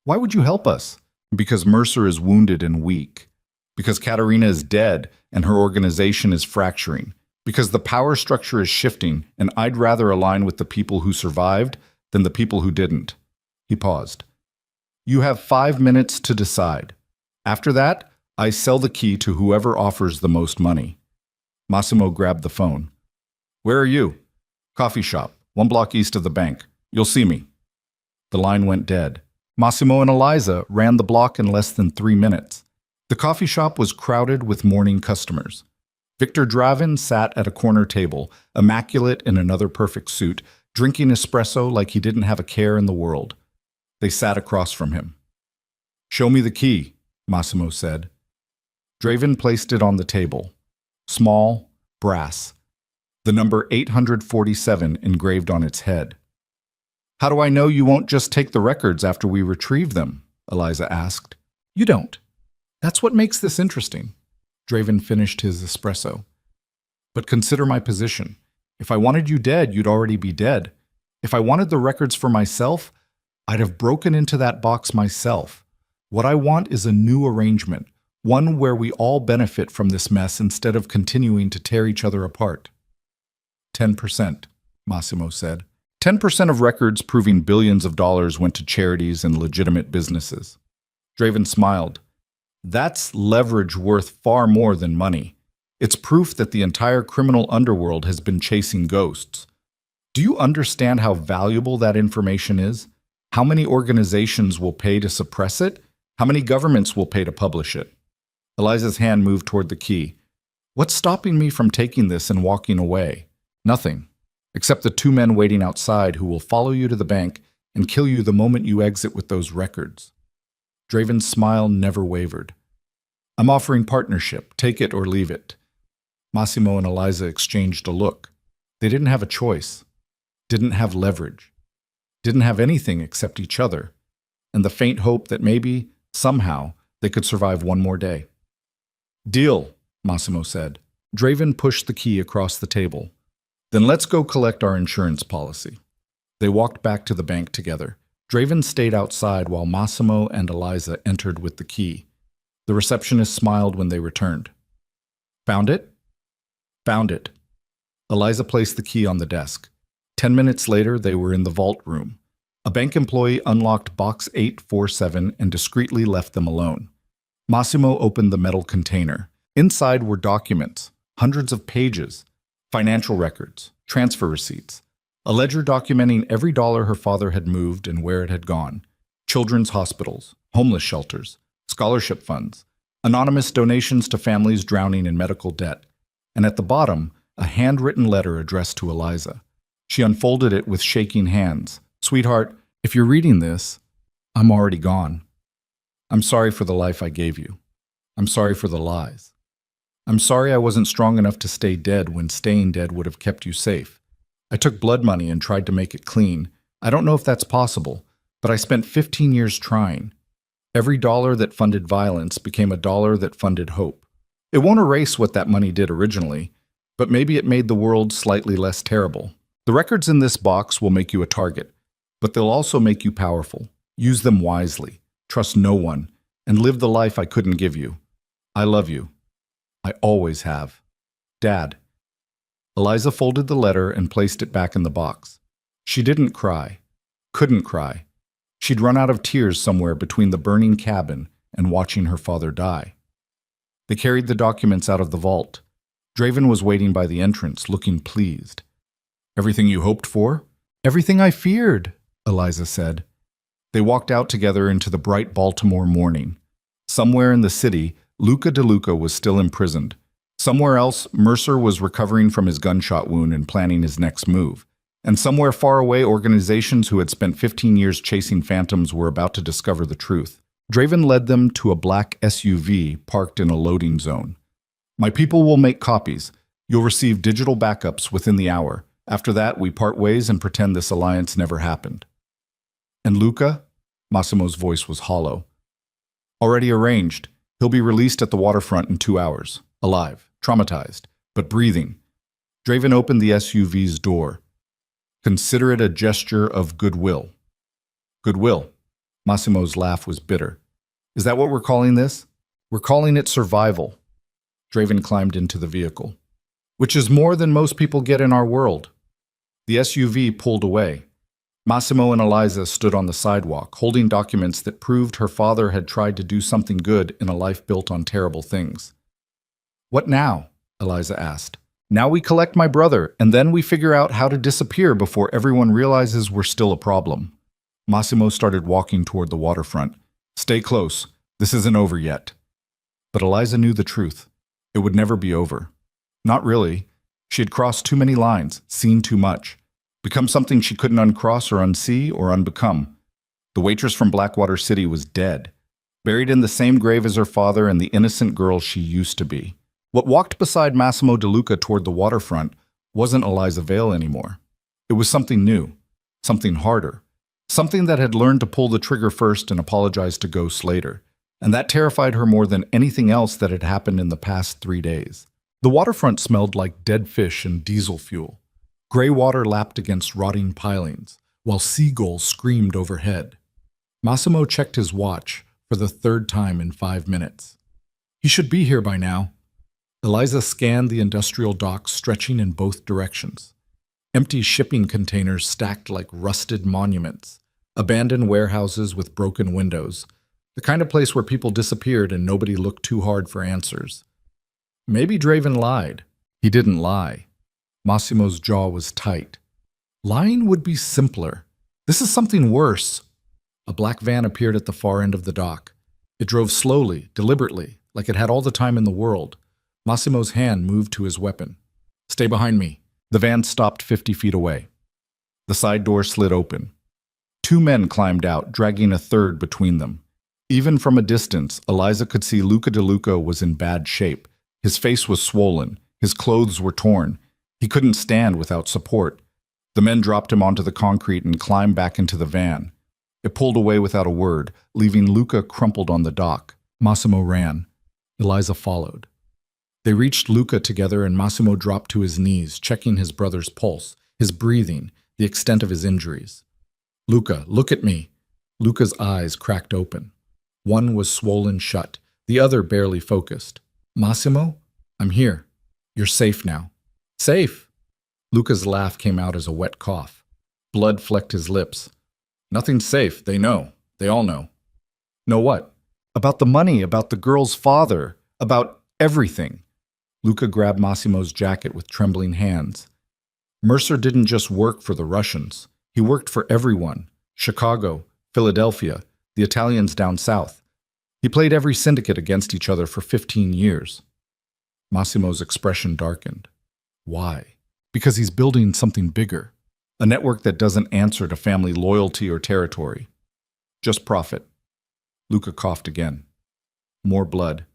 [SPEAKER 2] Why would you help us? Because Mercer is wounded and weak. Because Katerina is dead and her organization is fracturing. Because the power structure is shifting and I'd rather align with the people who survived than the people who didn't. He paused. You have 5 minutes to decide. After that, I sell the key to whoever offers the most money. Massimo grabbed the phone. Where are you? Coffee shop, 1 block east of the bank. You'll see me. The line went dead. Massimo and Eliza ran the block in less than 3 minutes. The coffee shop was crowded with morning customers. Victor Draven sat at a corner table, immaculate in another perfect suit, drinking espresso like he didn't have a care in the world. They sat across from him. Show me the key, Massimo said. Draven placed it on the table. Small, brass. The number 847 engraved on its head. How do I know you won't just take the records after we retrieve them? Eliza asked. You don't. That's what makes this interesting. Draven finished his espresso. But consider my position. If I wanted you dead, you'd already be dead. If I wanted the records for myself, I'd have broken into that box myself. What I want is a new arrangement, one where we all benefit from this mess instead of continuing to tear each other apart. 10%, Massimo said. 10% of records proving billions of dollars went to charities and legitimate businesses. Draven smiled. That's leverage worth far more than money. It's proof that the entire criminal underworld has been chasing ghosts. Do you understand how valuable that information is? How many organizations will pay to suppress it? How many governments will pay to publish it? Eliza's hand moved toward the key. What's stopping me from taking this and walking away? Nothing, except the two men waiting outside who will follow you to the bank and kill you the moment you exit with those records. Draven's smile never wavered. I'm offering partnership. Take it or leave it. Massimo and Eliza exchanged a look. They didn't have a choice. Didn't have leverage. Didn't have anything except each other, and the faint hope that maybe, somehow, they could survive one more day. Deal, Massimo said. Draven pushed the key across the table. Then let's go collect our insurance policy. They walked back to the bank together. Draven stayed outside while Massimo and Eliza entered with the key. The receptionist smiled when they returned. Found it? Found it. Eliza placed the key on the desk. 10 minutes later, they were in the vault room. A bank employee unlocked box 847 and discreetly left them alone. Massimo opened the metal container. Inside were documents, hundreds of pages, financial records, transfer receipts, a ledger documenting every dollar her father had moved and where it had gone, children's hospitals, homeless shelters, scholarship funds, anonymous donations to families drowning in medical debt, and at the bottom, a handwritten letter addressed to Eliza. She unfolded it with shaking hands. Sweetheart, if you're reading this, I'm already gone. I'm sorry for the life I gave you. I'm sorry for the lies. I'm sorry I wasn't strong enough to stay dead when staying dead would have kept you safe. I took blood money and tried to make it clean. I don't know if that's possible, but I spent 15 years trying. Every dollar that funded violence became a dollar that funded hope. It won't erase what that money did originally, but maybe it made the world slightly less terrible. The records in this box will make you a target, but they'll also make you powerful. Use them wisely, trust no one, and live the life I couldn't give you. I love you. I always have. Dad. Eliza folded the letter and placed it back in the box. She didn't cry. Couldn't cry. She'd run out of tears somewhere between the burning cabin and watching her father die. They carried the documents out of the vault. Draven was waiting by the entrance, looking pleased. Everything you hoped for? Everything I feared, Eliza said. They walked out together into the bright Baltimore morning. Somewhere in the city, Luca DeLuca was still imprisoned. Somewhere else, Mercer was recovering from his gunshot wound and planning his next move. And somewhere far away, organizations who had spent 15 years chasing phantoms were about to discover the truth. Draven led them to a black SUV parked in a loading zone. My people will make copies. You'll receive digital backups within the hour. After that, we part ways and pretend this alliance never happened. And Luca? Massimo's voice was hollow. Already arranged. He'll be released at the waterfront in 2 hours. Alive, traumatized, but breathing. Draven opened the SUV's door. Consider it a gesture of goodwill. Goodwill. Massimo's laugh was bitter. Is that what we're calling this? We're calling it survival. Draven climbed into the vehicle. Which is more than most people get in our world. The SUV pulled away. Massimo and Eliza stood on the sidewalk, holding documents that proved her father had tried to do something good in a life built on terrible things. What now? Eliza asked. Now we collect my brother, and then we figure out how to disappear before everyone realizes we're still a problem. Massimo started walking toward the waterfront. Stay close. This isn't over yet. But Eliza knew the truth. It would never be over. Not really. She had crossed too many lines, seen too much, become something she couldn't uncross or unsee or unbecome. The waitress from Blackwater City was dead, buried in the same grave as her father and the innocent girl she used to be. What walked beside Massimo DeLuca toward the waterfront wasn't Eliza Vale anymore. It was something new, something harder, something that had learned to pull the trigger first and apologize to ghosts later, and that terrified her more than anything else that had happened in the past 3 days. The waterfront smelled like dead fish and diesel fuel. Gray water lapped against rotting pilings, while seagulls screamed overhead. Massimo checked his watch.
[SPEAKER 1] for the third time in 5 minutes. He should be here by now. Eliza scanned the industrial docks stretching in both directions. Empty shipping containers stacked like rusted monuments. Abandoned warehouses with broken windows. The kind of place where people disappeared and nobody looked too hard for answers. Maybe Draven lied. He didn't lie. Massimo's jaw was tight. Lying would be simpler. This is something worse. A black van appeared at the far end of the dock. It drove slowly, deliberately, like it had all the time in the world. Massimo's hand moved to his weapon. Stay behind me. The van stopped 50 feet away. The side door slid open. 2 men climbed out, dragging a third between them. Even from a distance, Eliza could see Luca De Luca was in bad shape. His face was swollen. His clothes were torn. He couldn't stand without support. The men dropped him onto the concrete and climbed back into the van. It pulled away without a word, leaving Luca crumpled on the dock. Massimo ran. Eliza followed. They reached Luca together and Massimo dropped to his knees, checking his brother's pulse, his breathing, the extent of his injuries. Luca, look at me. Luca's eyes cracked open. One was swollen shut, the other barely focused. Massimo, I'm here. You're safe now. Safe? Luca's laugh came out as a wet cough. Blood flecked his lips. Nothing's safe, they know. They all know. Know what? About the money, about the girl's father, about everything. Luca grabbed Massimo's jacket with trembling hands. Mercer didn't just work for the Russians. He worked for everyone. Chicago, Philadelphia, the Italians down south. He played every syndicate against each other for 15 years. Massimo's expression darkened. Why? Because he's building something bigger. A network that doesn't answer to family loyalty or territory. Just profit. Luca coughed again. More blood.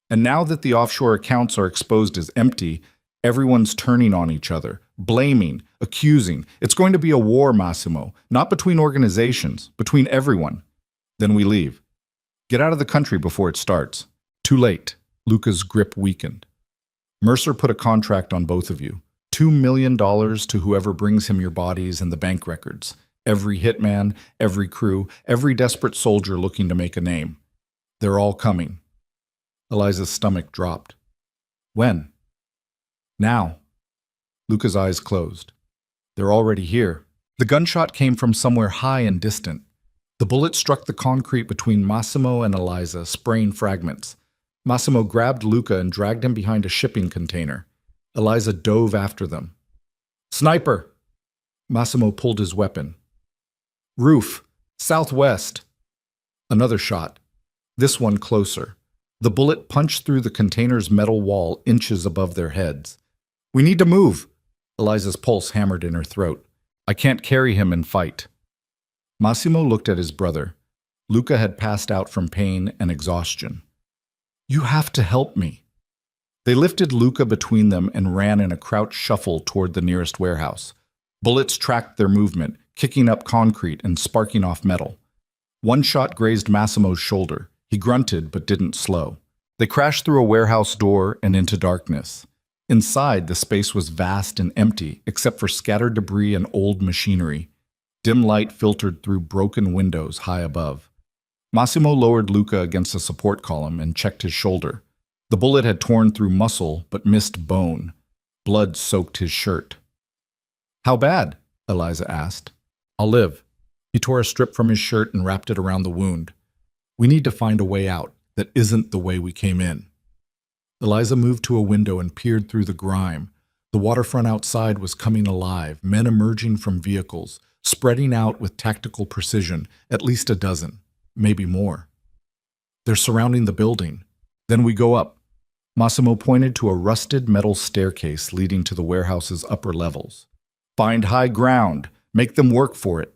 [SPEAKER 1] And now that the offshore accounts are exposed as empty, everyone's turning on each other, blaming, accusing. It's going to be a war, Massimo, not between organizations, between everyone. Then we leave. Get out of the country before it starts. Too late. Luca's grip weakened. Mercer put a contract on both of you. $2 million to whoever brings him your bodies and the bank records. Every hitman, every crew, every desperate soldier looking to make a name. They're all coming. Eliza's stomach dropped. When? Now. Luca's eyes closed. They're already here. The gunshot came from somewhere high and distant. The bullet struck the concrete between Massimo and Eliza, spraying fragments. Massimo grabbed Luca and dragged him behind a shipping container. Eliza dove after them. Sniper! Massimo pulled his weapon. Roof! Southwest! Another shot. This one closer. The bullet punched through the container's metal wall inches above their heads. We need to move! Eliza's pulse hammered in her throat. I can't carry him and fight. Massimo looked at his brother. Luca had passed out from pain and exhaustion. You have to help me. They lifted Luca between them and ran in a crouched shuffle toward the nearest warehouse. Bullets tracked their movement, kicking up concrete and sparking off metal. One shot grazed Massimo's shoulder. He grunted but didn't slow. They crashed through a warehouse door and into darkness. Inside, the space was vast and empty, except for scattered debris and old machinery. Dim light filtered through broken windows high above. Massimo lowered Luca against a support column and checked his shoulder. The bullet had torn through muscle but missed bone. Blood soaked his shirt. How bad? Eliza asked. I'll live. He tore a strip from his shirt and wrapped it around the wound. We need to find a way out that isn't the way we came in. Eliza moved to a window and peered through the grime. The waterfront outside was coming alive, men emerging from vehicles, spreading out with tactical precision, at least a dozen, maybe more. They're surrounding the building. Then we go up. Massimo pointed to a rusted metal staircase leading to the warehouse's upper levels. Find high ground. Make them work for it.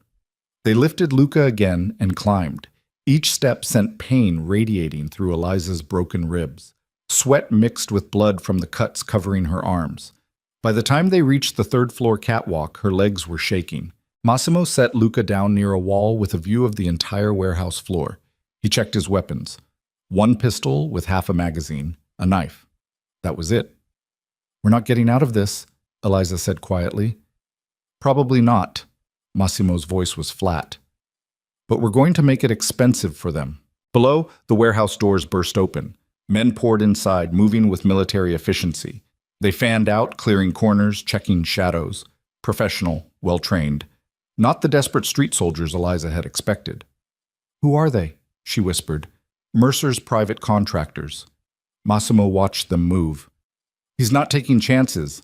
[SPEAKER 1] They lifted Luca again and climbed. Each step sent pain radiating through Eliza's broken ribs. Sweat mixed with blood from the cuts covering her arms. By the time they reached the third-floor catwalk, her legs were shaking. Massimo set Luca down near a wall with a view of the entire warehouse floor. He checked his weapons. One pistol with half a magazine, a knife. That was it. We're not getting out of this, Eliza said quietly. Probably not. Massimo's voice was flat. But we're going to make it expensive for them.
[SPEAKER 2] Below, the warehouse doors burst open. Men poured inside, moving with military efficiency. They fanned out, clearing corners, checking shadows. Professional, well-trained. Not the desperate street soldiers Eliza had expected. "Who are they?" she whispered. "Mercer's private contractors." Massimo watched them move. "He's not taking chances."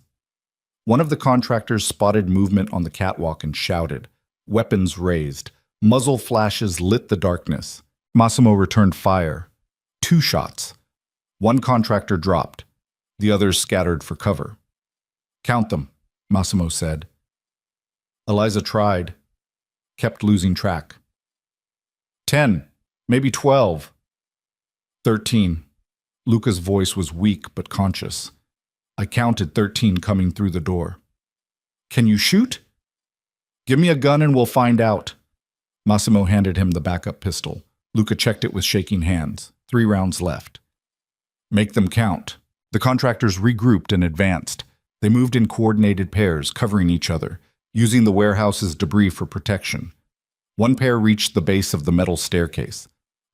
[SPEAKER 2] One of the contractors spotted movement on the catwalk and shouted. Weapons raised. Muzzle flashes lit the darkness. Massimo returned fire. 2 shots. One contractor dropped. The others scattered for cover. "Count them," Massimo said. Eliza tried, kept losing track. 10, maybe 12. 13. Luca's voice was weak but conscious. "I counted 13 coming through the door." "Can you shoot?" "Give me a gun and we'll find out." Massimo handed him the backup pistol. Luca checked it with shaking hands. 3 rounds left. "Make them count." The contractors regrouped and advanced. They moved in coordinated pairs, covering each other, using the warehouse's debris for protection. One pair reached the base of the metal staircase.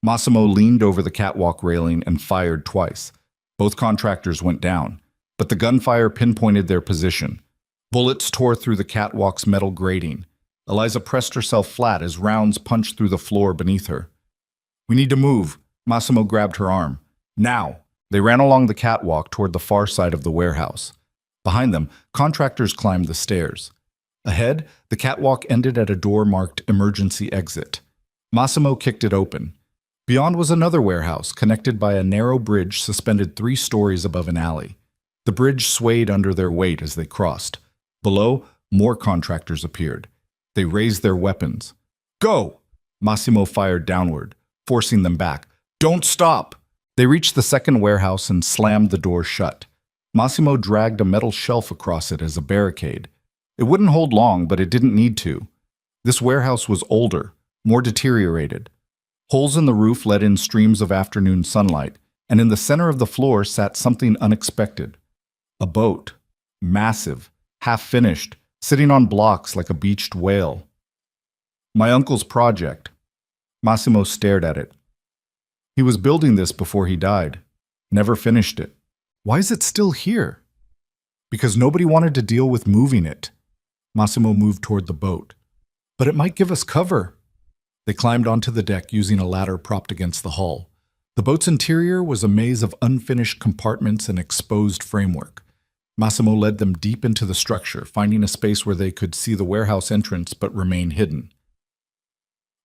[SPEAKER 2] Massimo leaned over the catwalk railing and fired twice. Both contractors went down, but the gunfire pinpointed their position. Bullets tore through the catwalk's metal grating. Eliza pressed herself flat as rounds punched through the floor beneath her. "We need to move." Massimo grabbed her arm. "Now!" They ran along the catwalk toward the far side of the warehouse. Behind them, contractors climbed the stairs. Ahead, the catwalk ended at a door marked Emergency Exit. Massimo kicked it open. Beyond was another warehouse, connected by a narrow bridge suspended 3 stories above an alley. The bridge swayed under their weight as they crossed. Below, more contractors appeared. They raised their weapons. "Go!" Massimo fired downward, forcing them back. "Don't stop!" They reached the second warehouse and slammed the door shut. Massimo dragged a metal shelf across it as a barricade. It wouldn't hold long, but it didn't need to. This warehouse was older, more deteriorated. Holes in the roof let in streams of afternoon sunlight, and in the center of the floor sat something unexpected. A boat, massive, half-finished, sitting on blocks like a beached whale. "My uncle's project." Massimo stared at it. He was building this before he died. Never finished it. Why is it still here? Because nobody wanted to deal with moving it. Massimo moved toward the boat. "But it might give us cover." They climbed onto the deck using a ladder propped against the hull. The boat's interior was a maze of unfinished compartments and exposed framework. Massimo led them deep into the structure, finding a space where they could see the warehouse entrance but remain hidden.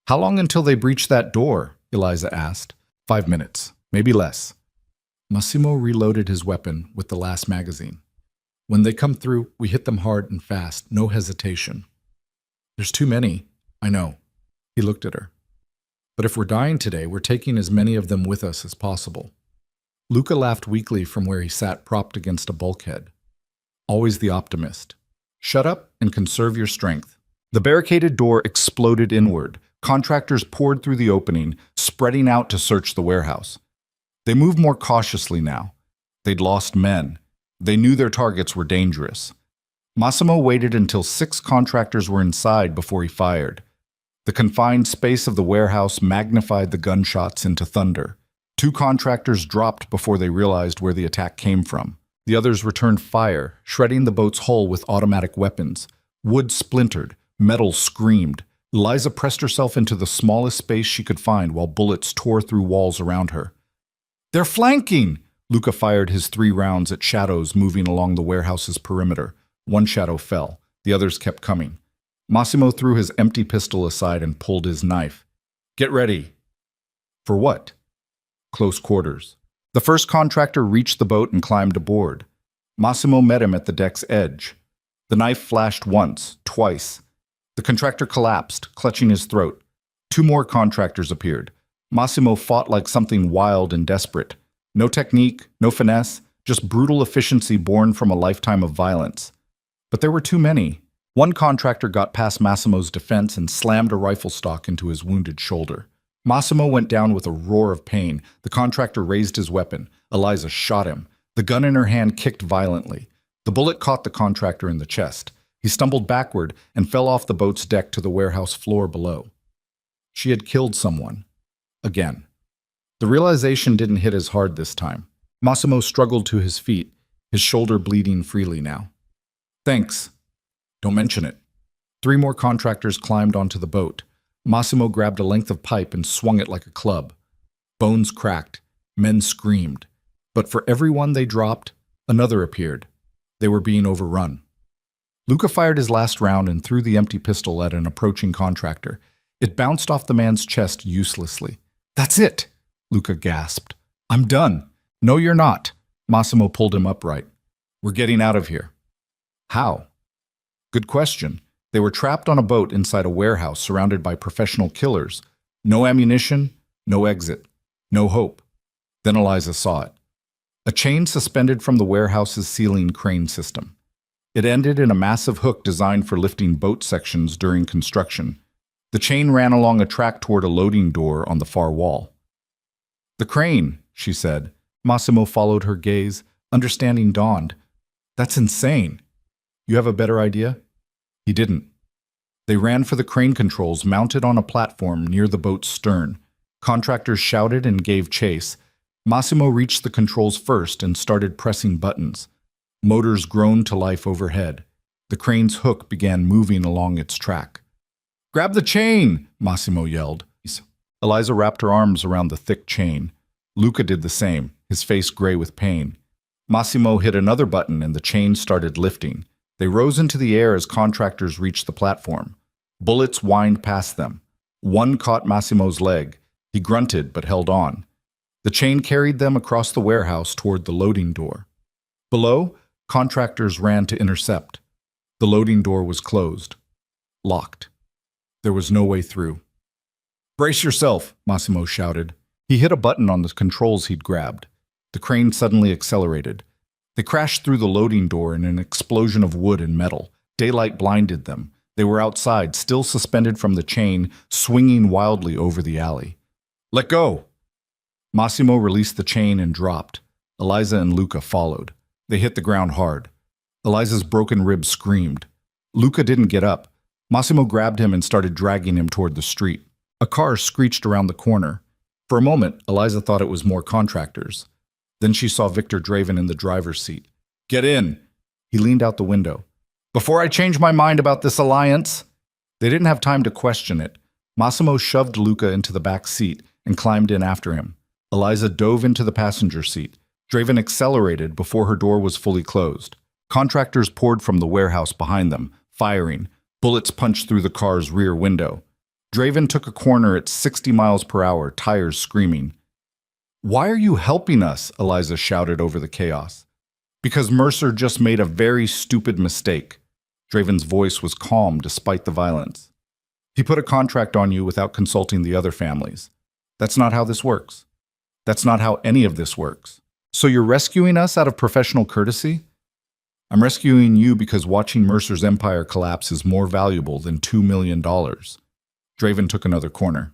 [SPEAKER 2] "How long until they breach that door?" Eliza asked. 5 minutes, maybe less. Massimo reloaded his weapon with the last magazine. "When they come through, we hit them hard and fast, no hesitation." "There's too many." "I know." He looked at her. "But if we're dying today, we're taking as many of them with us as possible." Luca laughed weakly from where he sat propped against a bulkhead. Always the optimist. "Shut up and conserve your strength." The barricaded door exploded inward. Contractors poured through the opening, spreading out to search the warehouse. They moved more cautiously now. They'd lost men. They knew their targets were dangerous. Massimo waited until 6 contractors were inside before he fired. The confined space of the warehouse magnified the gunshots into thunder. 2 contractors dropped before they realized where the attack came from. The others returned fire, shredding the boat's hull with automatic weapons. Wood splintered. Metal screamed. Eliza pressed herself into the smallest space she could find while bullets tore through walls around her. "They're flanking!" Luca fired his 3 rounds at shadows moving along the warehouse's perimeter. One shadow fell. The others kept coming. Massimo threw his empty pistol aside and pulled his knife. "Get ready." "For what?" "Close quarters." The first contractor reached the boat and climbed aboard. Massimo met him at the deck's edge. The knife flashed once, twice. The contractor collapsed, clutching his throat. 2 more contractors appeared. Massimo fought like something wild and desperate. No technique, no finesse, just brutal efficiency born from a lifetime of violence. But there were too many. One contractor got past Massimo's defense and slammed a rifle stock into his wounded shoulder. Massimo went down with a roar of pain. The contractor raised his weapon. Eliza shot him. The gun in her hand kicked violently. The bullet caught the contractor in the chest. He stumbled backward and fell off the boat's deck to the warehouse floor below. She had killed someone. Again.
[SPEAKER 1] The realization didn't hit as hard this time. Massimo struggled to his feet, his shoulder bleeding freely now. Thanks. Don't mention it. 3 more contractors climbed onto the boat. Massimo grabbed a length of pipe and swung it like a club. Bones cracked. Men screamed. But for every one they dropped, another appeared. They were being overrun. Luca fired his last round and threw the empty pistol at an approaching contractor. It bounced off the man's chest uselessly. That's it, Luca gasped. I'm done. No, you're not. Massimo pulled him upright. We're getting out of here. How? Good question. They were trapped on a boat inside a warehouse surrounded by professional killers. No ammunition, no exit, no hope. Then Eliza saw it. A chain suspended from the warehouse's ceiling crane system. It ended in a massive hook designed for lifting boat sections during construction. The chain ran along a track toward a loading door on the far wall. The crane, she said. Massimo followed her gaze. Understanding dawned. That's insane. You have a better idea? He didn't. They ran for the crane controls mounted on a platform near the boat's stern. Contractors shouted and gave chase. Massimo reached the controls first and started pressing buttons. Motors groaned to life overhead. The crane's hook began moving along its track. Grab the chain, Massimo yelled. Eliza wrapped her arms around the thick chain. Luca did the same, his face gray with pain. Massimo hit another button and the chain started lifting. They rose into the air as contractors reached the platform. Bullets whined past them. One caught Massimo's leg. He grunted but held on. The chain carried them across the warehouse toward the loading door. Below, contractors ran to intercept. The loading door was closed. Locked. There was no way through. Brace yourself, Massimo shouted. He hit a button on the controls he'd grabbed. The crane suddenly accelerated. They crashed through the loading door in an explosion of wood and metal. Daylight blinded them. They were outside, still suspended from the chain, swinging wildly over the alley. Let go! Massimo released the chain and dropped. Eliza and Luca followed. They hit the ground hard. Eliza's broken ribs screamed. Luca didn't get up. Massimo grabbed him and started dragging him toward the street. A car screeched around the corner. For a moment, Eliza thought it was more contractors. Then she saw Victor Draven in the driver's seat. Get in! He leaned out the window. Before I change my mind about this alliance... They didn't have time to question it. Massimo shoved Luca into the back seat and climbed in after him. Eliza dove into the passenger seat. Draven accelerated before her door was fully closed. Contractors poured from the warehouse behind them, firing. Bullets punched through the car's rear window. Draven took a corner at 60 miles per hour, tires screaming. Why are you helping us? Eliza shouted over the chaos. Because Mercer just made a very stupid mistake. Draven's voice was calm despite the violence. He put a contract on you without consulting the other families. That's not how this works. That's not how any of this works. So you're rescuing us out of professional courtesy? I'm rescuing you because watching Mercer's empire collapse is more valuable than $2 million. Draven took another corner.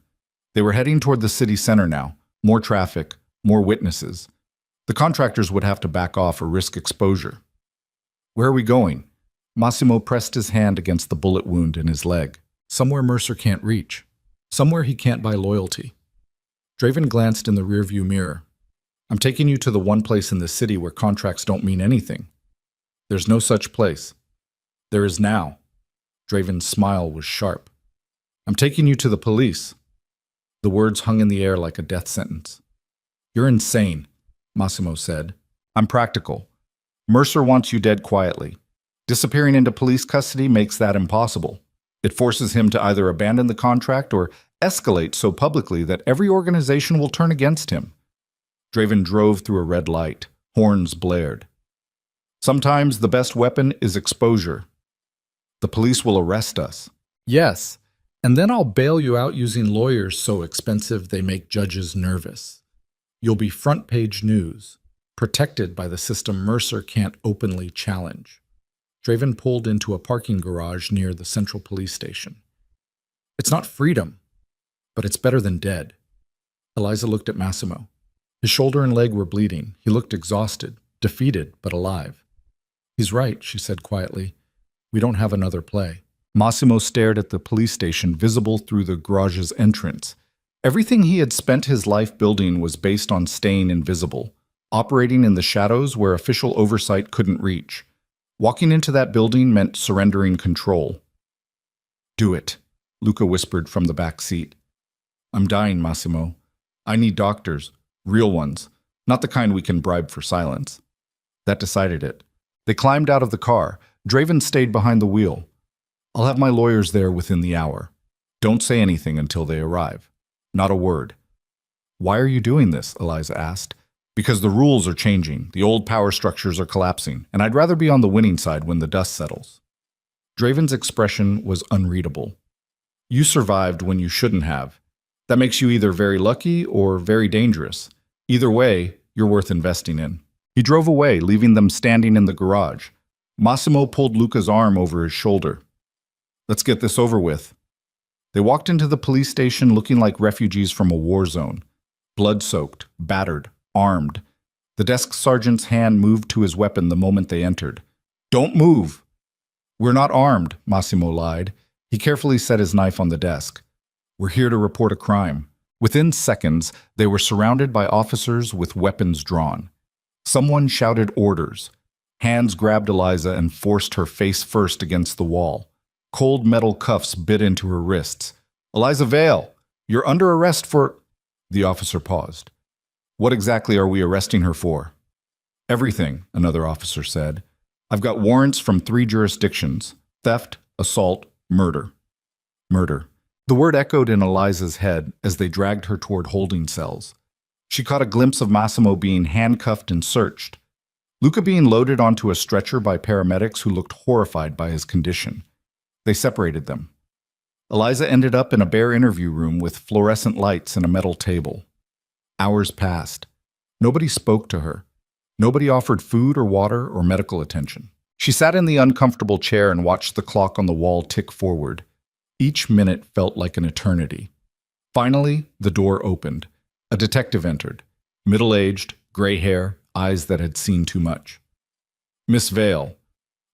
[SPEAKER 1] They were heading toward the city center now. More traffic, more witnesses. The contractors would have to back off or risk exposure. Where are we going? Massimo pressed his hand against the bullet wound in his leg. Somewhere Mercer can't reach. Somewhere he can't buy loyalty. Draven glanced in the rearview mirror. I'm taking you to the one place in the city where contracts don't mean anything. There's no such place. There is now. Draven's smile was sharp. I'm taking you to the police. The words hung in the air like a death sentence. You're insane, Massimo said. I'm practical. Mercer wants you dead quietly. Disappearing into police custody makes that impossible. It forces him to either abandon the contract or escalate so publicly that every organization will turn against him. Draven drove through a red light. Horns blared. Sometimes the best weapon is exposure. The police will arrest us. Yes, and then I'll bail you out using lawyers so expensive they make judges nervous. You'll be front-page news, protected by the system Mercer can't openly challenge. Draven pulled into a parking garage near the central police station. It's not freedom, but it's better than dead. Eliza looked at Massimo. His shoulder and leg were bleeding. He looked exhausted, defeated, but alive. He's right, she said quietly. We don't have another play. Massimo stared at the police station visible through the garage's entrance.
[SPEAKER 2] Everything he had spent his life building was based on staying invisible, operating in the shadows where official oversight couldn't reach. Walking into that building meant surrendering control. "Do it," Luca whispered from the back seat. "I'm dying, Massimo. I need doctors, real ones, not the kind we can bribe for silence." That decided it. They climbed out of the car. Draven stayed behind the wheel. "I'll have my lawyers there within the hour. Don't say anything until they arrive. Not a word." "Why are you doing this?" Eliza asked. "Because the rules are changing, the old power structures are collapsing, and I'd rather be on the winning side when the dust settles." Draven's expression was unreadable. "You survived when you shouldn't have. That makes you either very lucky or very dangerous. Either way, you're worth investing in." He drove away, leaving them standing in the garage. Massimo pulled Luca's arm over his shoulder. "Let's get this over with." They walked into the police station looking like refugees from a war zone. Blood-soaked, battered, armed. The desk sergeant's hand moved to his weapon the moment they entered. "Don't move!" "We're not armed," Massimo lied. He carefully set his knife on the desk. "We're here to report a crime." Within seconds, they were surrounded by officers with weapons drawn. Someone shouted orders. Hands grabbed Eliza and forced her face first against the wall. Cold metal cuffs bit into her wrists. "Eliza Vale, you're under arrest for—" The officer paused. "What exactly are we arresting her for?" "Everything," another officer said. "I've got warrants from 3 jurisdictions: theft, assault, murder." Murder. The word echoed in Eliza's head as they dragged her toward holding cells. She caught a glimpse of Massimo being handcuffed and searched. Luca being loaded onto a stretcher by paramedics who looked horrified by his condition. They separated them. Eliza ended up in a bare interview room with fluorescent lights and a metal table. Hours passed. Nobody spoke to her. Nobody offered food or water or medical attention. She sat in the uncomfortable chair and watched the clock on the wall tick forward. Each minute felt like an eternity. Finally, the door opened. A detective entered. Middle-aged, gray hair, eyes that had seen too much. "Miss Vale,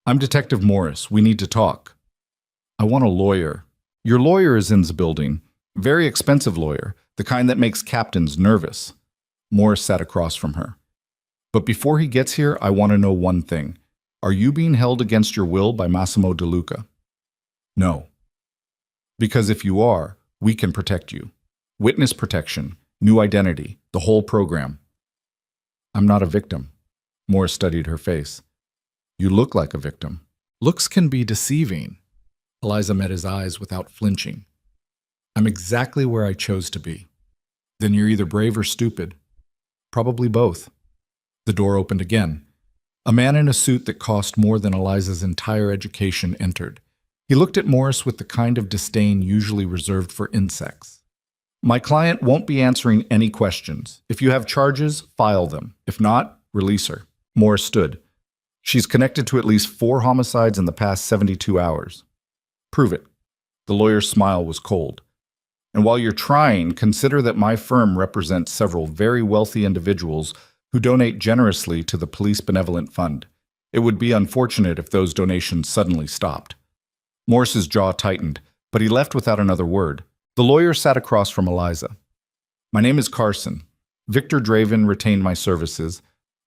[SPEAKER 2] I'm Detective Morris. We need to talk." "I want a lawyer." "Your lawyer is in the building. Very expensive lawyer, the kind that makes captains nervous." Morris sat across from her. "But before he gets here, I want to know one thing. Are you being held against your will by Massimo De Luca?" "No." "Because if you are, we can protect you. Witness protection, new identity, the whole program." "I'm not a victim." Morris studied her face. "You look like a victim." "Looks can be deceiving." Eliza met his eyes without flinching. "I'm exactly where I chose to be." "Then you're either brave or stupid." "Probably both." The door opened again. A man in a suit that cost more than Eliza's entire education entered. He looked at Morris with the kind of disdain usually reserved for insects. "My client won't be answering any questions. If you have charges, file them. If not, release her." Morris stood. "She's connected to at least 4 homicides in the past 72 hours. "Prove it." The lawyer's smile was cold. "And while you're trying, consider that my firm represents several very wealthy individuals who donate generously to the Police Benevolent Fund. It would be unfortunate if those donations suddenly stopped." Morris's jaw tightened, but he left without another word. The lawyer sat across from Eliza. "My name is Carson. Victor Draven retained my services.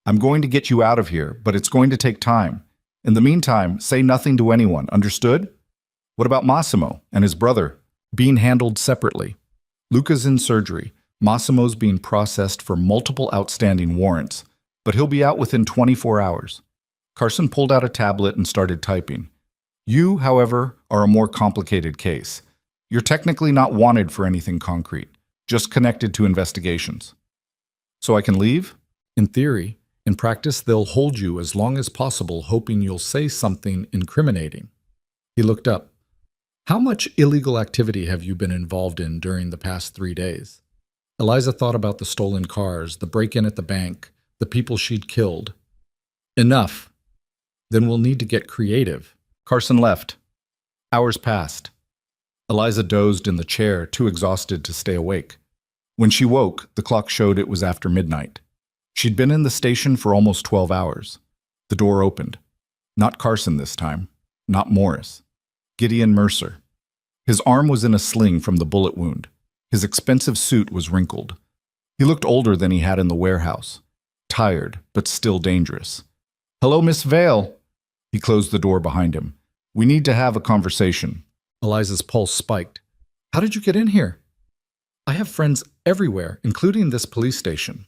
[SPEAKER 2] I'm going to get you out of here, but it's going to take time. In the meantime, say nothing to anyone, understood?" "What about Massimo and his brother?" "Being handled separately. Luca's in surgery. Massimo's being processed for multiple outstanding warrants, but he'll be out within 24 hours. Carson pulled out a tablet and started typing. "You, however, are a more complicated case. You're technically not wanted for anything concrete, just connected to investigations." "So I can leave?" "In theory. In practice, they'll hold you as long as possible, hoping you'll say something incriminating." He looked up. "How much illegal activity have you been involved in during the past 3 days?" Eliza thought about the stolen cars, the break-in at the bank, the people she'd killed. "Enough. Then we'll need to get creative." Carson left. Hours passed. Eliza dozed in the chair, too exhausted to stay awake. When she woke, the clock showed it was after midnight. She'd been in the station for almost 12 hours. The door opened. Not Carson this time. Not Morris. Gideon Mercer. His arm was in a sling from the bullet wound. His expensive suit was wrinkled. He looked older than he had in the warehouse. Tired, but still dangerous. "Hello, Miss Vale." He closed the door behind him. "We need to have a conversation."
[SPEAKER 1] Eliza's pulse spiked. "How did you get in here?" "I have friends everywhere, including this police station."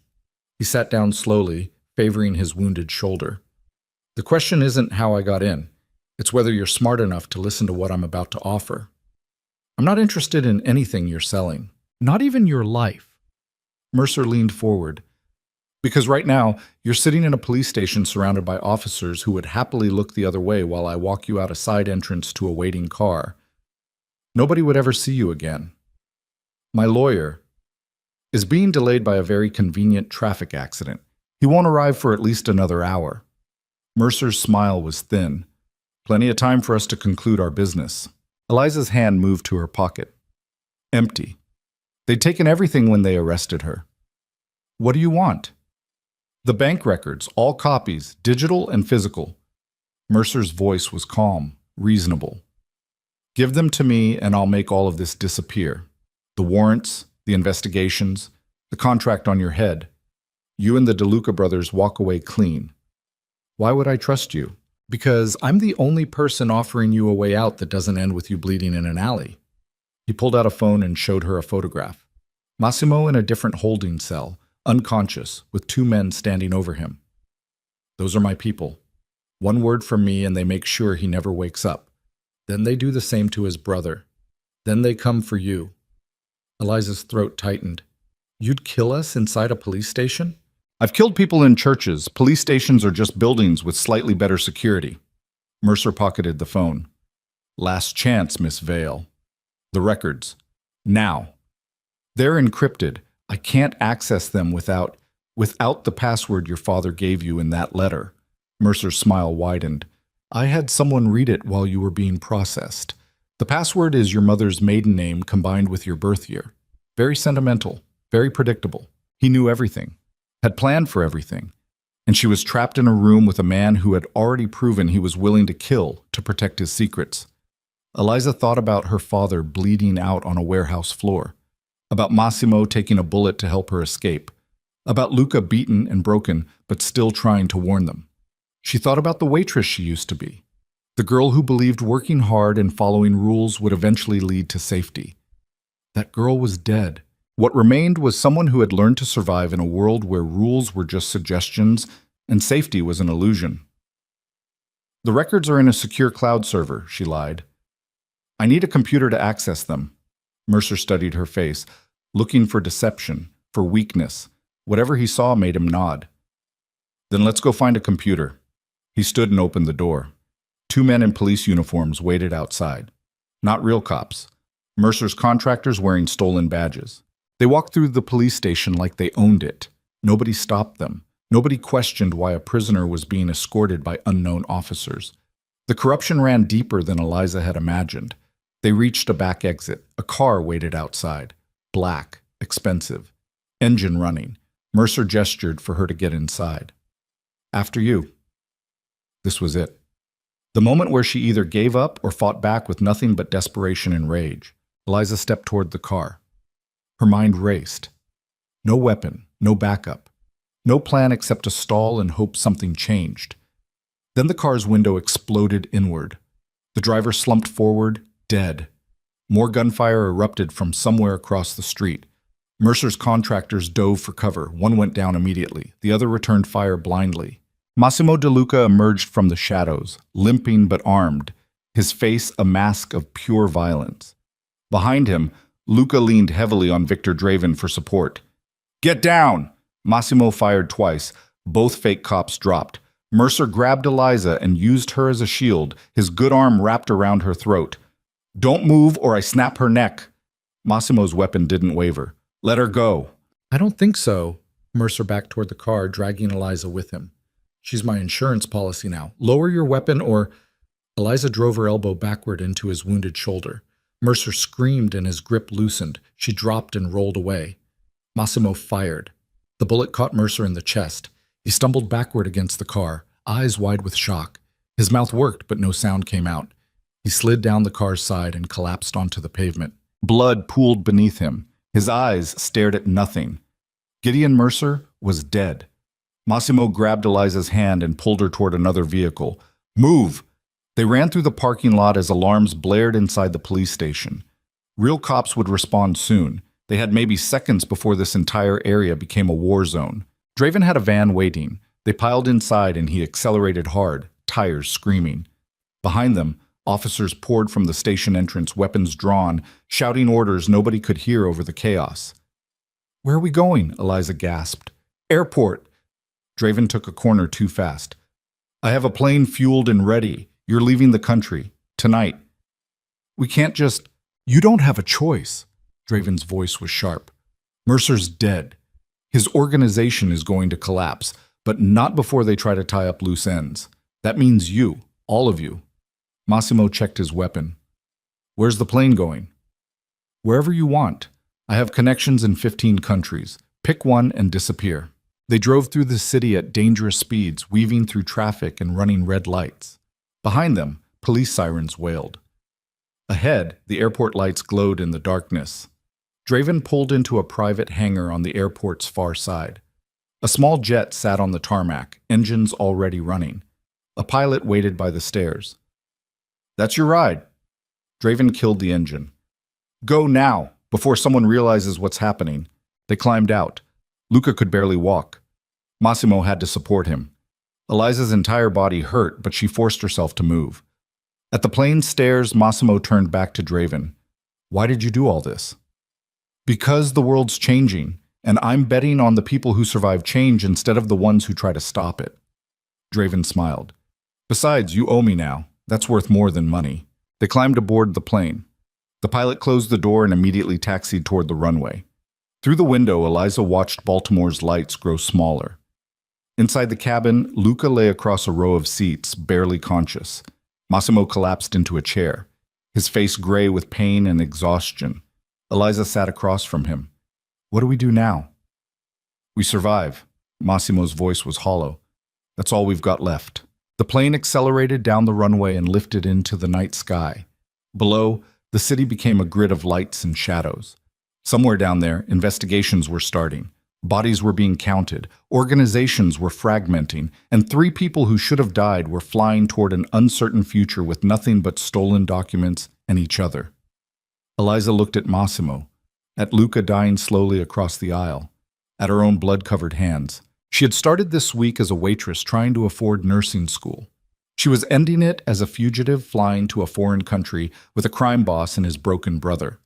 [SPEAKER 1] He sat down slowly, favoring his wounded shoulder. "The question isn't how I got in. It's whether you're smart enough to listen to what I'm about to offer. I'm not interested in anything you're selling, not even your life." Mercer leaned forward. "Because right now, you're sitting in a police station surrounded by officers who would happily look the other way while I walk you out a side entrance to a waiting car. Nobody would ever see you again. My lawyer is being delayed by a very convenient traffic accident. He won't arrive for at least another hour." Mercer's smile was thin. "Plenty of time for us to conclude our business." Eliza's hand moved to her pocket. Empty. They'd taken everything when they arrested her. "What do you want?" "The bank records, all copies, digital and physical." Mercer's voice was calm, reasonable. "Give them to me and I'll make all of this disappear. The warrants, the investigations, the contract on your head. You and the DeLuca brothers walk away clean." "Why would I trust you?" "Because I'm the only person offering you a way out that doesn't end with you bleeding in an alley." He pulled out a phone and showed her a photograph. Massimo in a different holding cell, unconscious, with two men standing over him. "Those are my people. One word from me and they make sure he never wakes up. Then they do the same to his brother. Then they come for you." Eliza's throat tightened. "You'd kill us inside a police station?"
[SPEAKER 2] "I've killed people in churches. Police stations are just buildings with slightly better security." Mercer pocketed the phone. "Last chance, Miss Vale. The records. Now. They're encrypted. I can't access them without the password your father gave you in that letter." Mercer's smile widened. "I had someone read it while you were being processed. The password is your mother's maiden name combined with your birth year. Very sentimental, very predictable. He knew everything, had planned for everything, and she was trapped in a room with a man who had already proven he was willing to kill to protect his secrets." Eliza thought about her father bleeding out on a warehouse floor, about Massimo taking a bullet to help her escape, about Luca beaten and broken but still trying to warn them. She thought about the waitress she used to be, the girl who believed working hard and following rules would eventually lead to safety. That girl was dead. What remained was someone who had learned to survive in a world where rules were just suggestions and safety was an illusion. "The records are in a secure cloud server," she lied. "I need a computer to access them." Mercer studied her face, looking for deception, for weakness. Whatever he saw made him nod. "Then let's go find a computer." He stood and opened the door. Two men in police uniforms waited outside. Not real cops. Mercer's contractors wearing stolen badges. They walked through the police station like they owned it. Nobody stopped them. Nobody questioned why a prisoner was being escorted by unknown officers. The corruption ran deeper than Eliza had imagined. They reached a back exit. A car waited outside. Black, expensive. Engine running. Mercer gestured for her to get inside. "After you." This was it. The moment where she either gave up or fought back with nothing but desperation and rage. Eliza stepped toward the car. Her mind raced. No weapon, no backup. No plan except to stall and hope something changed. Then the car's window exploded inward. The driver slumped forward, dead. More gunfire erupted from somewhere across the street. Mercer's contractors dove for cover. One went down immediately. The other returned fire blindly. Massimo DeLuca emerged from the shadows, limping but armed, his face a mask of pure violence. Behind him, Luca leaned heavily on Victor Draven for support. "Get down!" Massimo fired twice. Both fake cops dropped. Mercer grabbed Eliza and used her as a shield, his good arm wrapped around her throat. "Don't move or I snap her neck." Massimo's weapon didn't waver. "Let her go."
[SPEAKER 1] "I don't think so." Mercer backed toward the car, dragging Eliza with him. "She's my insurance policy now. Lower your weapon or—" Eliza drove her elbow backward into his wounded shoulder. Mercer screamed and his grip loosened. She dropped and rolled away. Massimo fired. The bullet caught Mercer in the chest. He stumbled backward against the car, eyes wide with shock. His mouth worked, but no sound came out. He slid down the car's side and collapsed onto the pavement. Blood pooled beneath him.
[SPEAKER 2] His eyes stared at nothing. Gideon Mercer was dead. Massimo grabbed Eliza's hand and pulled her toward another vehicle. Move! They ran through the parking lot as alarms blared inside the police station. Real cops would respond soon. They had maybe seconds before this entire area became a war zone. Draven had a van waiting. They piled inside and he accelerated hard, tires screaming. Behind them, officers poured from the station entrance, weapons drawn, shouting orders nobody could hear over the chaos. Where are we going? Eliza gasped. Airport. Draven took a corner too fast. I have a plane fueled and ready. You're leaving the country. Tonight. We can't just... You don't have a choice. Draven's voice was sharp. Mercer's dead. His organization is going to collapse, but not before they try to tie up loose ends. That means you, all of you. Massimo checked his weapon. Where's the plane going? Wherever you want. I have connections in 15 countries. Pick one and disappear. They drove through the city at dangerous speeds, weaving through traffic and running red lights. Behind them, police sirens wailed. Ahead, the airport lights glowed in the darkness. Draven pulled into a private hangar on the airport's far side. A small jet sat on the tarmac, engines already running. A pilot waited by the stairs. That's your ride. Draven killed the engine. Go now, before someone realizes what's happening. They climbed out. Luca could barely walk. Massimo had to support him. Eliza's entire body hurt, but she forced herself to move. At the plane's stairs, Massimo turned back to Draven. Why did you do all this? Because the world's changing, and I'm betting on the people who survive change instead of the ones who try to stop it. Draven smiled. Besides, you owe me now. That's worth more than money. They climbed aboard the plane. The pilot closed the door and immediately taxied toward the runway. Through the window, Eliza watched Baltimore's lights grow smaller. Inside the cabin, Luca lay across a row of seats, barely conscious. Massimo collapsed into a chair, his face gray with pain and exhaustion. Eliza sat across from him. What do we do now? We survive. Massimo's voice was hollow. That's all we've got left. The plane accelerated down the runway and lifted into the night sky. Below, the city became a grid of lights and shadows. Somewhere down there, investigations were starting. Bodies were being counted, organizations were fragmenting, and 3 people who should have died were flying toward an uncertain future with nothing but stolen documents and each other. Eliza looked at Massimo, at Luca dying slowly across the aisle, at her own blood-covered hands. She had started this week as a waitress trying to afford nursing school. She was ending it as a fugitive flying to a foreign country with a crime boss and his broken brother.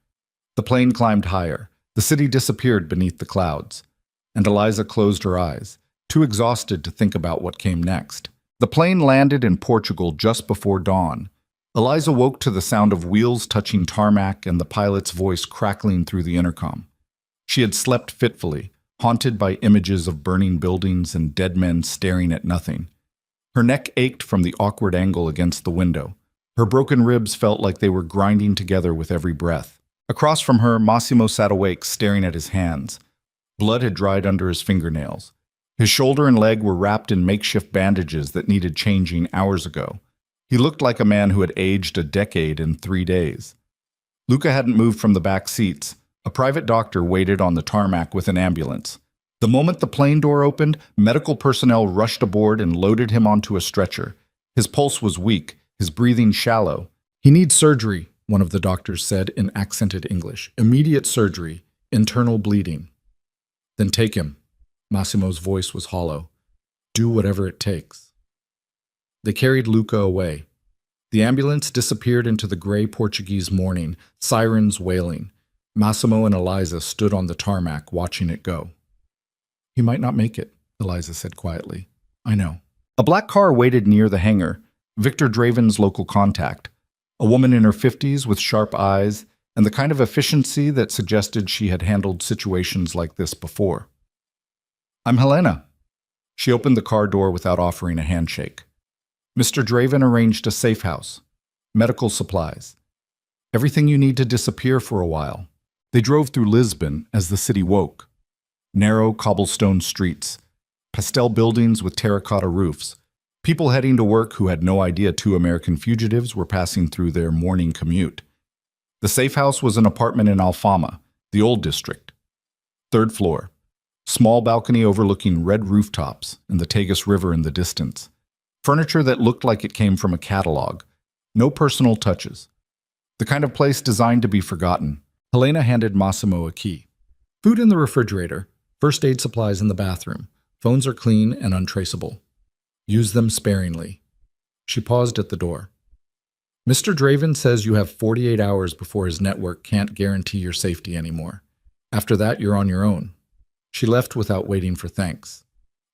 [SPEAKER 2] The plane climbed higher. The city disappeared beneath the clouds. And Eliza closed her eyes, too exhausted to think about what came next. The plane landed in Portugal just before dawn. Eliza woke to the sound of wheels touching tarmac and the pilot's voice crackling through the intercom. She had slept fitfully, haunted by images of burning buildings and dead men staring at nothing. Her neck ached from the awkward angle against the window. Her broken ribs felt like they were grinding together with every breath. Across from her, Massimo sat awake, staring at his hands. Blood had dried under his fingernails. His shoulder and leg were wrapped in makeshift bandages that needed changing hours ago. He looked like a man who had aged a decade in 3 days. Luca hadn't moved from the back seats. A private doctor waited on the tarmac with an ambulance. The moment the plane door opened, medical personnel rushed aboard and loaded him onto a stretcher. His pulse was weak, his breathing shallow. He needs surgery, one of the doctors said in accented English. Immediate surgery, internal bleeding. Then take him. Massimo's voice was hollow. Do whatever it takes. They carried Luca away. The ambulance disappeared into the gray Portuguese morning, sirens wailing. Massimo and Eliza stood on the tarmac, watching it go. He might not make it, Eliza said quietly. I know. A black car waited near the hangar, Victor Draven's local contact. A woman in her 50s with sharp eyes and the kind of efficiency that suggested she had handled situations like this before. I'm Helena. She opened the car door without offering a handshake. Mr. Draven arranged a safe house, medical supplies, everything you need to disappear for a while. They drove through Lisbon as the city woke. Narrow cobblestone streets, pastel buildings with terracotta roofs, people heading to work who had no idea 2 American fugitives were passing through their morning commute. The safe house was an apartment in Alfama, The old district. Third floor. Small balcony overlooking red rooftops and the Tagus River in the distance. Furniture that looked like it came from a catalog. No personal touches. The kind of place designed to be forgotten.
[SPEAKER 1] Helena handed Massimo a key. Food in the refrigerator. First aid supplies in the bathroom. Phones are clean and untraceable. Use them sparingly. She paused at the door. Mr. Draven says you have 48 hours before his network can't guarantee your safety anymore. After that, you're on your own. She left without waiting for thanks.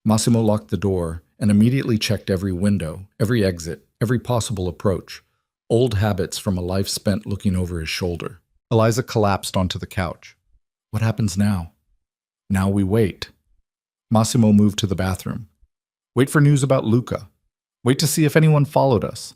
[SPEAKER 1] Massimo locked the door and immediately checked every window, every exit, every possible approach. Old habits from a life spent looking over his shoulder. Eliza collapsed onto the couch. What happens now? Now we wait. Massimo moved to the bathroom. Wait for news about Luca. Wait to see if anyone followed us.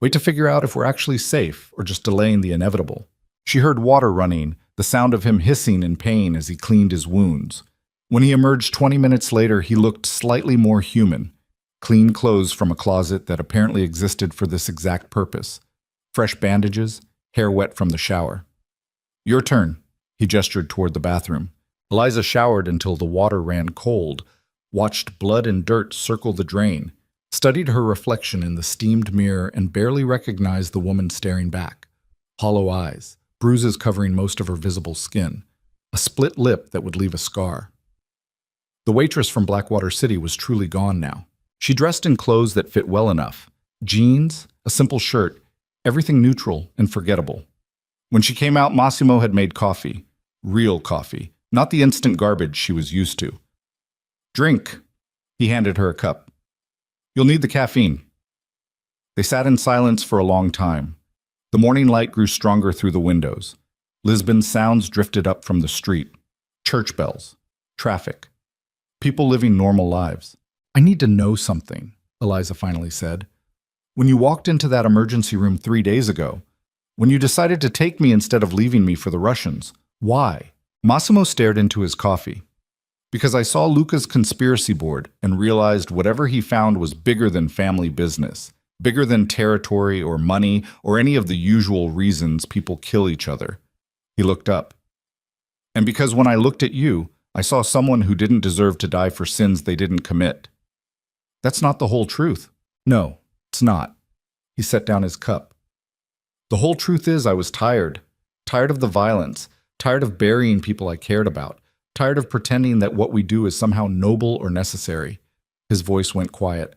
[SPEAKER 1] Wait to figure out if we're actually safe or just delaying the inevitable. She heard water running, the sound of him hissing in pain as he cleaned his wounds. When he emerged 20 minutes later, he looked slightly more human. Clean clothes from a closet that apparently existed for this exact purpose. Fresh bandages, hair wet from the shower. Your turn, he gestured toward the bathroom. Eliza showered until the water ran cold, watched blood and dirt circle the drain, studied her reflection in the steamed mirror and barely recognized the woman staring back. Hollow eyes, bruises covering most of her visible skin, a split lip that would leave a scar. The waitress from Blackwater City was truly gone now. She dressed in clothes that fit well enough. Jeans, a simple shirt, everything neutral and forgettable. When she came out, Massimo had made coffee. Real coffee, not the instant garbage she was used to. Drink. He handed her a cup. You'll need the caffeine. They sat in silence for a long time. The morning light grew stronger through the windows. Lisbon's sounds drifted up from the street. Church bells. Traffic. People living normal lives. I need to know something, Eliza finally said. When you walked into that emergency room 3 days ago, when you decided to take me instead of leaving me for the Russians, why? Massimo stared into his coffee. Because I saw Luca's conspiracy board and realized whatever he found was bigger than family business, bigger than territory or money or any of the usual reasons people kill each other. He looked up. And because when I looked at you, I saw someone who didn't deserve to die for sins they didn't commit. That's not the whole truth. No, it's not. He set down his cup. The whole truth is I was tired. Tired of the violence. Tired of burying people I cared about. Tired of pretending that what we do is somehow noble or necessary. His voice went quiet.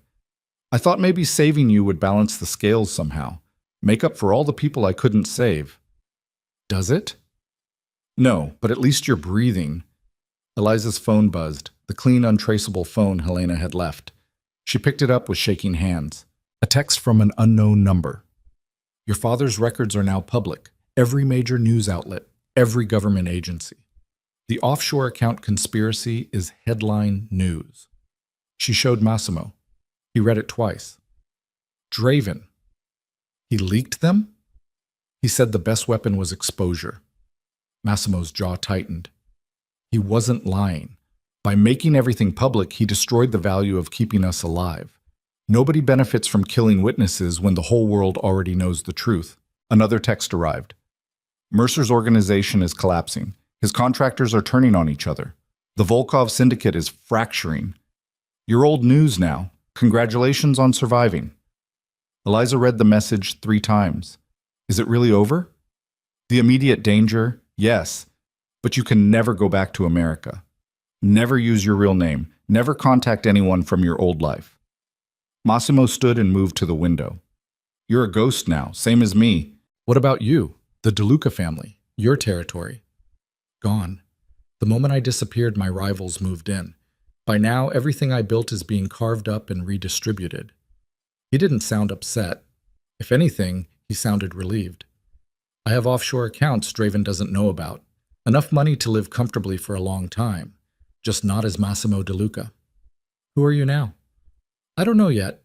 [SPEAKER 1] I thought maybe saving you would balance the scales somehow. Make up for all the people I couldn't save. Does it? No, but at least you're breathing. Eliza's phone buzzed, the clean, untraceable phone Helena had left. She picked it up with shaking hands. A text from an unknown number. Your father's records are now public. Every major news outlet, every government agency. The offshore account conspiracy is headline news. She showed Massimo. He read it twice. Draven. He leaked them? He said the best weapon was exposure. Massimo's jaw tightened. He wasn't lying. By making everything public, he destroyed the value of keeping us alive. Nobody benefits from killing witnesses when the whole world already knows the truth. Another text arrived. Mercer's organization is collapsing. His contractors are turning on each other. The Volkov syndicate is fracturing. You're old news now. Congratulations on surviving. Eliza read the message 3 times. Is it really over? The immediate danger? Yes. But you can never go back to America. Never use your real name. Never contact anyone from your old life. Massimo stood and moved to the window. You're a ghost now, same as me. What about you? The DeLuca family? Your territory? Gone. The moment I disappeared, my rivals moved in. By now, everything I built is being carved up and redistributed. He didn't sound upset. If anything, he sounded relieved. I have offshore accounts Draven doesn't know about. Enough money to live comfortably for a long time. Just not as Massimo DeLuca. Who are you now? I don't know yet.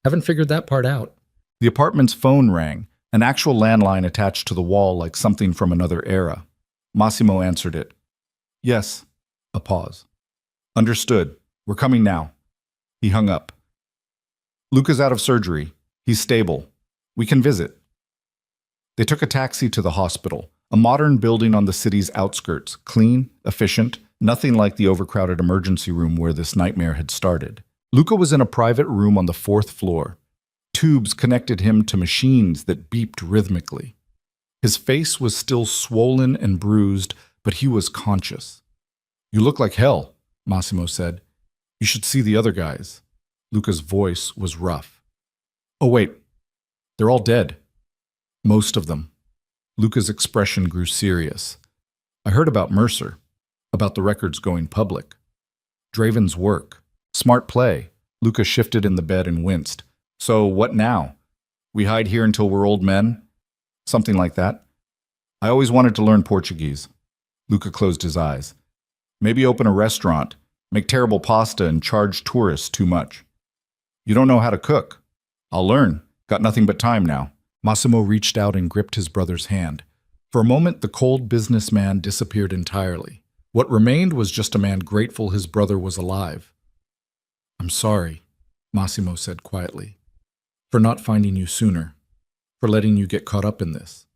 [SPEAKER 1] Haven't figured that part out. The apartment's phone rang, an actual landline attached to the wall like something from another era. Massimo answered it. Yes. A pause. Understood. We're coming now. He hung up. Luca's out of surgery. He's stable. We can visit. They took a taxi to the hospital,
[SPEAKER 2] A modern building on the city's outskirts, clean, efficient, nothing like the overcrowded emergency room where this nightmare had started. Luca was in a private room on the 4th floor. Tubes connected him to machines that beeped rhythmically. His face was still swollen and bruised, but he was conscious. "You look like hell," Massimo said. "You should see the other guys." Luca's voice was rough. "Oh, wait. They're all dead. Most of them." Luca's expression grew serious. "I heard about Mercer, about the records going public. Draven's work. Smart play." Luca shifted in the bed and winced. "So what now? We hide here until we're old men?" "Something like that. I always wanted to learn Portuguese." Luca closed his eyes. "Maybe open a restaurant, make terrible pasta and charge tourists too much." "You don't know how to cook." "I'll learn. Got nothing but time now." Massimo reached out and gripped his brother's hand. For a moment, the cold businessman disappeared entirely. What remained was just a man grateful his brother was alive. "I'm sorry," Massimo said quietly, "for not finding you sooner, for letting you get caught up in this.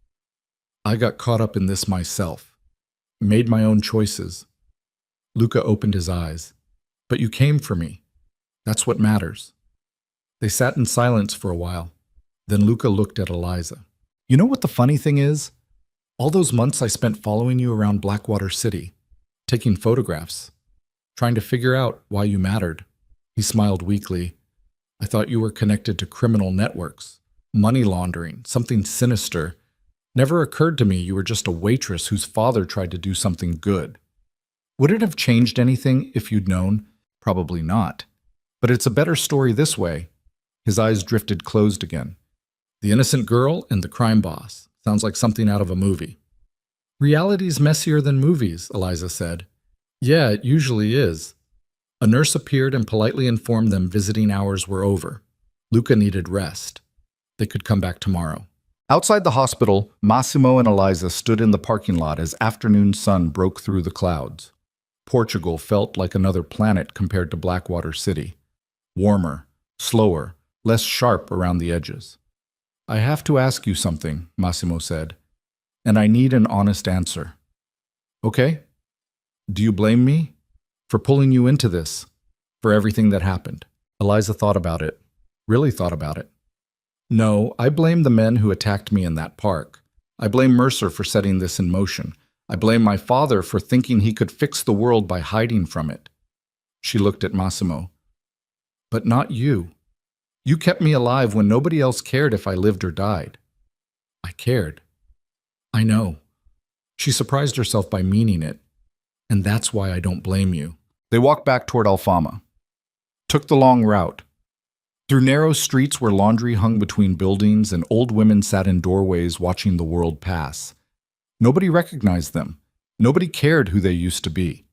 [SPEAKER 2] I got caught up in this myself, made my own choices." Luca opened his eyes. "But you came for me. That's what matters." They sat in silence for a while. Then Luca looked at Eliza. "You know what the funny thing is? All those months I spent following you around Blackwater City, taking photographs, trying to figure out why you mattered." He smiled weakly. "I thought you were connected to criminal networks, money laundering, something sinister. Never occurred to me you were just a waitress whose father tried to do something good. Would it have changed anything if you'd known? Probably not. But it's a better story this way." His eyes drifted closed again. "The innocent girl and the crime boss. Sounds like something out of a movie." "Reality's messier than movies," Eliza said. "Yeah, it usually is." A nurse appeared and politely informed them visiting hours were over. Luca needed rest. They could come back tomorrow. Outside the hospital, Massimo and Eliza stood in the parking lot as afternoon sun broke through the clouds. Portugal felt like another planet compared to Blackwater City. Warmer, slower, less sharp around the edges. "I have to ask you something," Massimo said, "and I need an honest answer." "Okay? Do you blame me for pulling you into this, for everything that happened?" Eliza thought about it, really thought about it. "No, I blame the men who attacked me in that park. I blame Mercer for setting this in motion. I blame my father for thinking he could fix the world by hiding from it." She looked at Massimo. "But not you. You kept me alive when nobody else cared if I lived or died." "I cared." "I know." She surprised herself by meaning it. "And that's why I don't blame you." They walked back toward Alfama. Took the long route. Through narrow streets where laundry hung between buildings and old women sat in doorways watching the world pass. Nobody recognized them. Nobody cared who they used to be.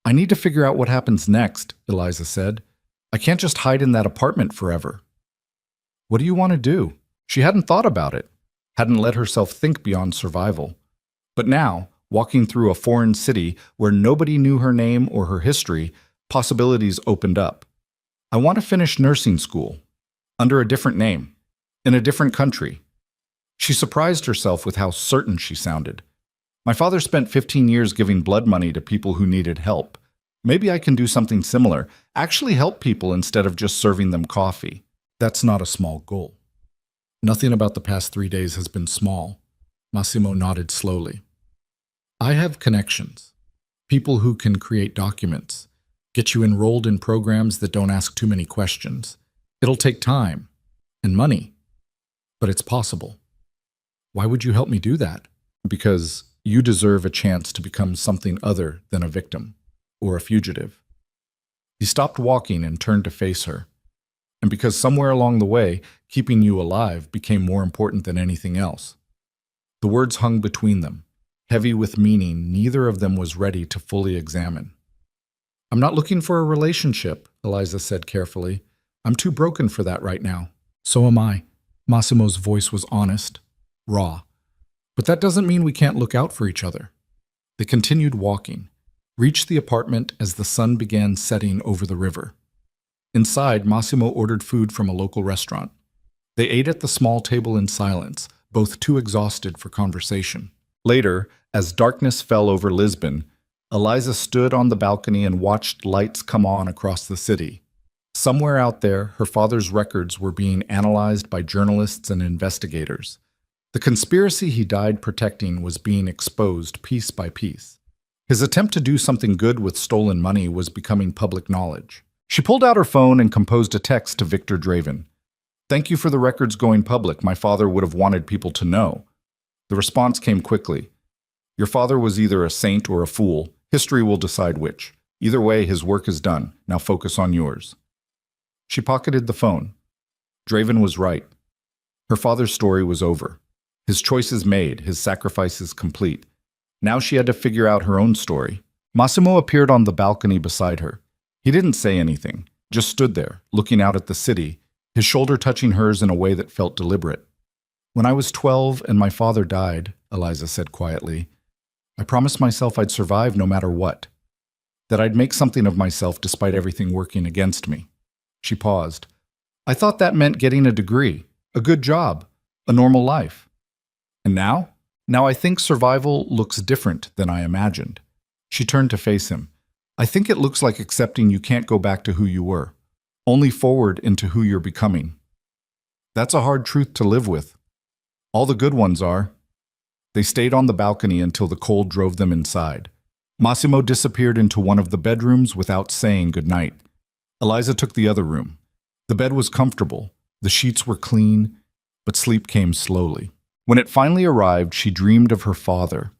[SPEAKER 2] "I need to figure out what happens next," Eliza said. "I can't just hide in that apartment forever." "What do you want to do?" She hadn't thought about it, hadn't let herself think beyond survival. But now, walking through a foreign city where nobody knew her name or her history, possibilities opened up. "I want to finish nursing school, under a different name, in a different country." She surprised herself with how certain she sounded. "My father spent 15 years giving blood money to people who needed help. Maybe I can do something similar, actually help people instead of just serving them coffee." That's not a small goal. Nothing about the past 3 days has been small. Massimo nodded slowly. "I have connections. People who can create documents, get you enrolled in programs that don't ask too many questions. It'll take time and money, but it's possible." "Why would you help me do that?" "Because you deserve a chance to become something other than a victim or a fugitive." He stopped walking and turned to face her. "And because somewhere along the way, keeping you alive became more important than anything else." The words hung between them, heavy with meaning neither of them was ready to fully examine. "I'm not looking for a relationship," Eliza said carefully. "I'm too broken for that right now." "So am I." Massimo's voice was honest, raw. "But that doesn't mean we can't look out for each other." They continued walking, reached the apartment as the sun began setting over the river. Inside, Massimo ordered food from a local restaurant. They ate at the small table in silence, both too exhausted for conversation. Later, as darkness fell over Lisbon, Eliza stood on the balcony and watched lights come on across the city. Somewhere out there, her father's records were being analyzed by journalists and investigators. The conspiracy he died protecting was being exposed piece by piece. His attempt to do something good with stolen money was becoming public knowledge. She pulled out her phone and composed a text to Victor Draven. "Thank you for the records going public. My father would have wanted people to know." The response came quickly. "Your father was either a saint or a fool. History will decide which. Either way, his work is done. Now focus on yours." She pocketed the phone. Draven was right. Her father's story was over. His choices made, his sacrifices complete. Now she had to figure out her own story. Massimo appeared on the balcony beside her. He didn't say anything, just stood there, looking out at the city, his shoulder touching hers in a way that felt deliberate. "When I was 12 and my father died," Eliza said quietly, "I promised myself I'd survive no matter what, that I'd make something of myself despite everything working against me." She paused. "I thought that meant getting a degree, a good job, a normal life. And now? Now I think survival looks different than I imagined." She turned to face him. "I think it looks like accepting you can't go back to who you were, only forward into who you're becoming. That's a hard truth to live with. All the good ones are." They stayed on the balcony until the cold drove them inside. Massimo disappeared into one of the bedrooms without saying goodnight. Eliza took the other room. The bed was comfortable, the sheets were clean, but sleep came slowly. When it finally arrived, she dreamed of her father,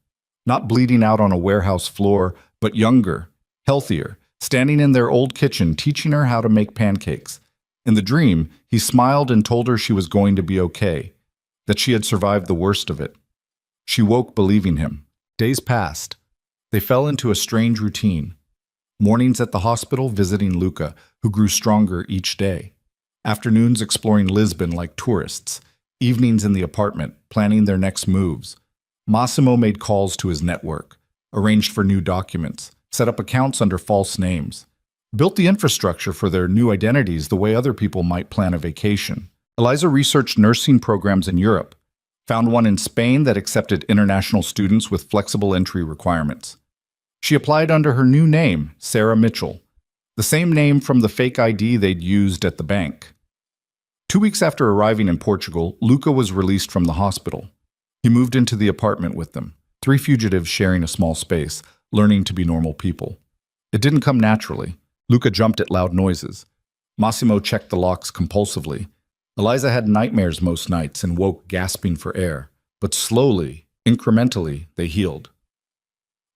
[SPEAKER 2] not bleeding out on a warehouse floor, but younger, healthier, standing in their old kitchen, teaching her how to make pancakes. In the dream, he smiled and told her she was going to be okay, that she had survived the worst of it. She woke believing him. Days passed. They fell into a strange routine. Mornings at the hospital visiting Luca, who grew stronger each day. Afternoons exploring Lisbon like tourists. Evenings in the apartment, planning their next moves. Massimo made calls to his network, arranged for new documents, set up accounts under false names, built the infrastructure for their new identities the way other people might plan a vacation. Eliza researched nursing programs in Europe, found one in Spain that accepted international students with flexible entry requirements. She applied under her new name, Sarah Mitchell, the same name from the fake ID they'd used at the bank. 2 weeks after arriving in Portugal, Luca was released from the hospital. He moved into the apartment with them, 3 fugitives sharing a small space, learning to be normal people. It didn't come naturally. Luca jumped at loud noises. Massimo checked the locks compulsively. Eliza had nightmares most nights and woke gasping for air, but slowly, incrementally, they healed.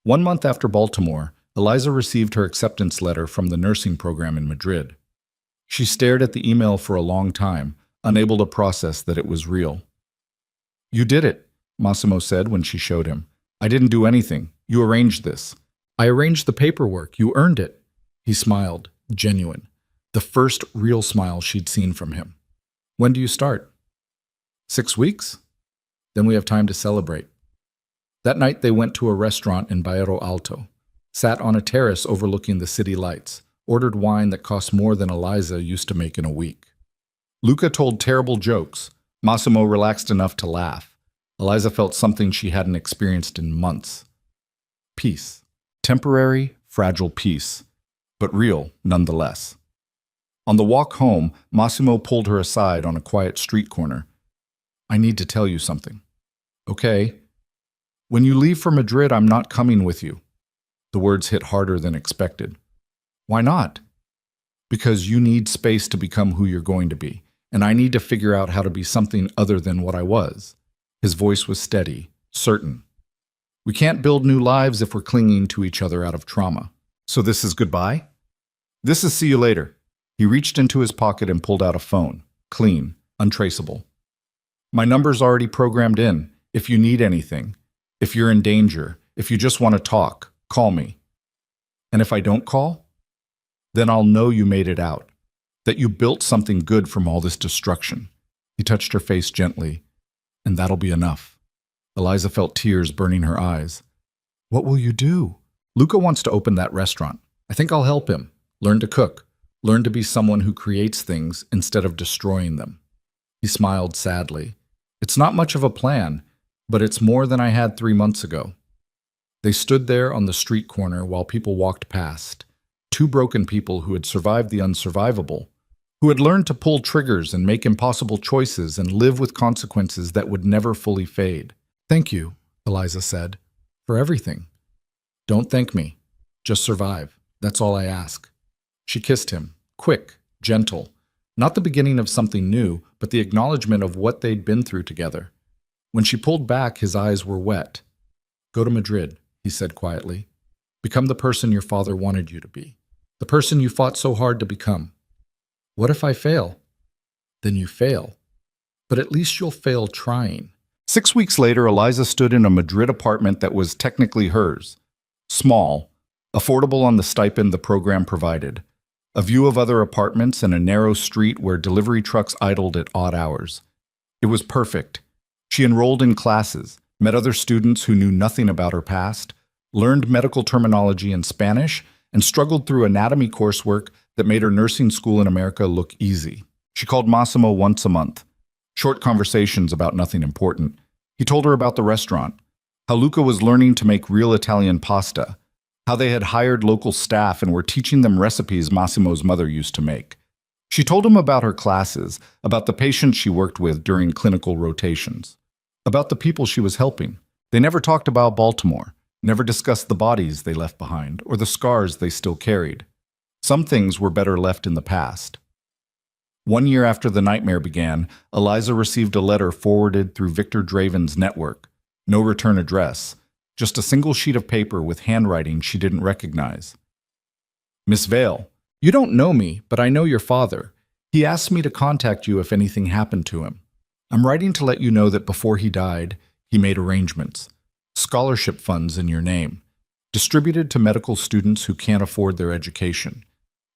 [SPEAKER 2] 1 month after Baltimore, Eliza received her acceptance letter from the nursing program in Madrid. She stared at the email for a long time, unable to process that it was real. "You did it," Massimo said when she showed him. "I didn't do anything. You arranged this." "I arranged the paperwork. You earned it." He smiled, genuine, the first real smile she'd seen from him. "When do you start?" 6 weeks? Then we have time to celebrate." That night they went to a restaurant in Bairro Alto, sat on a terrace overlooking the city lights, ordered wine that cost more than Eliza used to make in a week. Luca told terrible jokes. Massimo relaxed enough to laugh. Eliza felt something she hadn't experienced in months. Peace. Temporary, fragile peace, but real nonetheless. On the walk home, Massimo pulled her aside on a quiet street corner. "I need to tell you something." "Okay." "When you leave for Madrid, I'm not coming with you." The words hit harder than expected. "Why not?" "Because you need space to become who you're going to be, and I need to figure out how to be something other than what I was." His voice was steady, certain. "We can't build new lives if we're clinging to each other out of trauma. So this is goodbye?" "This is see you later." He reached into his pocket and pulled out a phone, clean, untraceable. "My number's already programmed in. If you need anything, if you're in danger, if you just want to talk, call me. And if I don't call, then I'll know you made it out, that you built something good from all this destruction." He touched her face gently. "And that'll be enough." Eliza felt tears burning her eyes. "What will you do?" "Luca wants to open that restaurant. I think I'll help him. Learn to cook. Learn to be someone who creates things instead of destroying them." He smiled sadly. "It's not much of a plan.
[SPEAKER 1] but it's more than I had 3 months ago. They stood there on the street corner while people walked past. Two broken people who had survived the unsurvivable, who had learned to pull triggers and make impossible choices and live with consequences that would never fully fade. "Thank you," Eliza said, "for everything. Don't thank me. Just survive. That's all I ask." She kissed him, quick, gentle. Not the beginning of something new, but the acknowledgement of what they'd been through together. When she pulled back, his eyes were wet. "Go to Madrid," he said quietly. "Become the person your father wanted you to be. The person you fought so hard to become. What if I fail?" "Then you fail. But at least you'll fail trying."
[SPEAKER 2] 6 weeks later, Eliza stood in a Madrid apartment that was technically hers. Small, affordable on the stipend the program provided. A view of other apartments and a narrow street where delivery trucks idled at odd hours. It was perfect. She enrolled in classes, met other students who knew nothing about her past, learned medical terminology in Spanish, and struggled through anatomy coursework that made her nursing school in America look easy. She called Massimo once a month. Short conversations about nothing important. He told her about the restaurant, how Luca was learning to make real Italian pasta, how they had hired local staff and were teaching them recipes Massimo's mother used to make. She told him about her classes, about the patients she worked with during clinical rotations, about the people she was helping. They never talked about Baltimore, never discussed the bodies they left behind or the scars they still carried. Some things were better left in the past. 1 year after the nightmare began, Eliza received a letter forwarded through Victor Draven's network. No return address, just a single sheet of paper with handwriting she didn't recognize. "Miss Vale, you don't know me, but I know your father. He asked me to contact you if anything happened to him. I'm writing to let you know that before he died, he made arrangements. Scholarship funds in your name, distributed to medical students who can't afford their education.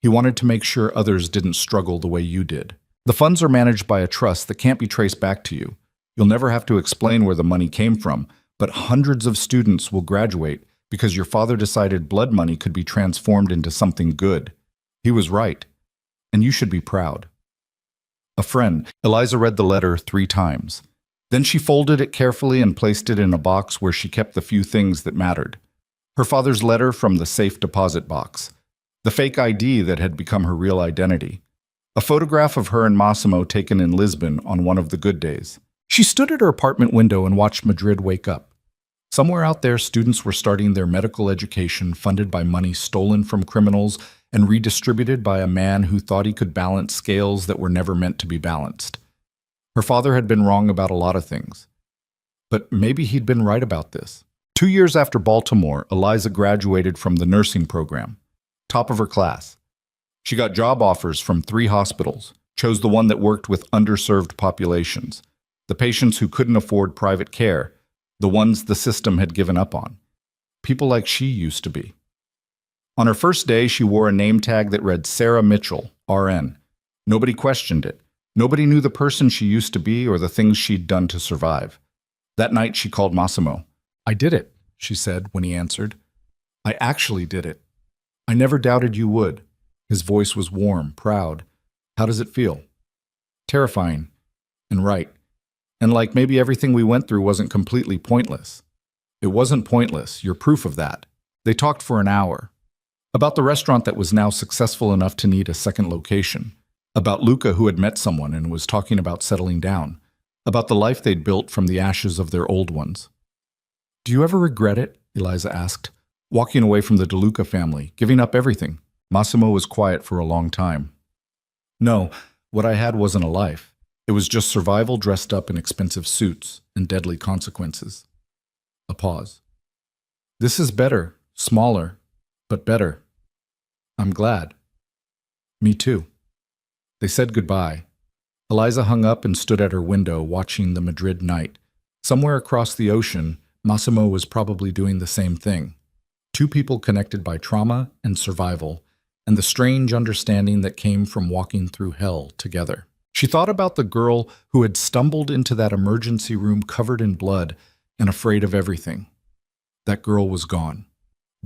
[SPEAKER 2] He wanted to make sure others didn't struggle the way you did. The funds are managed by a trust that can't be traced back to you. You'll never have to explain where the money came from, but hundreds of students will graduate because your father decided blood money could be transformed into something good. He was right, and you should be proud." A friend. Eliza read the letter 3 times. Then she folded it carefully and placed it in a box where she kept the few things that mattered. Her father's letter from the safe deposit box. The fake ID that had become her real identity. A photograph of her and Massimo taken in Lisbon on one of the good days. She stood at her apartment window and watched Madrid wake up. Somewhere out there, students were starting their medical education funded by money stolen from criminals and redistributed by a man who thought he could balance scales that were never meant to be balanced. Her father had been wrong about a lot of things. But maybe he'd been right about this. 2 years after Baltimore, Eliza graduated from the nursing program. Top of her class. She got job offers from 3 hospitals, chose the one that worked with underserved populations, the patients who couldn't afford private care, the ones the system had given up on. People like she used to be. On her first day, she wore a name tag that read Sarah Mitchell, RN. Nobody questioned it. Nobody knew the person she used to be or the things she'd done to survive. That night, she called Massimo. "I did it," she said when he answered. "I actually did it. I never doubted you would." His voice was warm, proud. "How does it feel?" "Terrifying. And right. And like maybe everything we went through wasn't completely pointless." "It wasn't pointless. You're proof of that." They talked for an hour. About the restaurant that was now successful enough to need a second location. About Luca, who had met someone and was talking about settling down. About the life they'd built from the ashes of their old ones. "Do you ever regret it?" Eliza asked. "Walking away from the DeLuca family, giving up everything." Massimo was quiet for a long time. "No, what I had wasn't a life. It was just survival dressed up in expensive suits and deadly consequences." A pause. "This is better, smaller, but better. I'm glad." "Me too." They said goodbye. Eliza hung up and stood at her window watching the Madrid night. Somewhere across the ocean, Massimo was probably doing the same thing. 2 people connected by trauma and survival, and the strange understanding that came from walking through hell together. She thought about the girl who had stumbled into that emergency room covered in blood and afraid of everything. That girl was gone.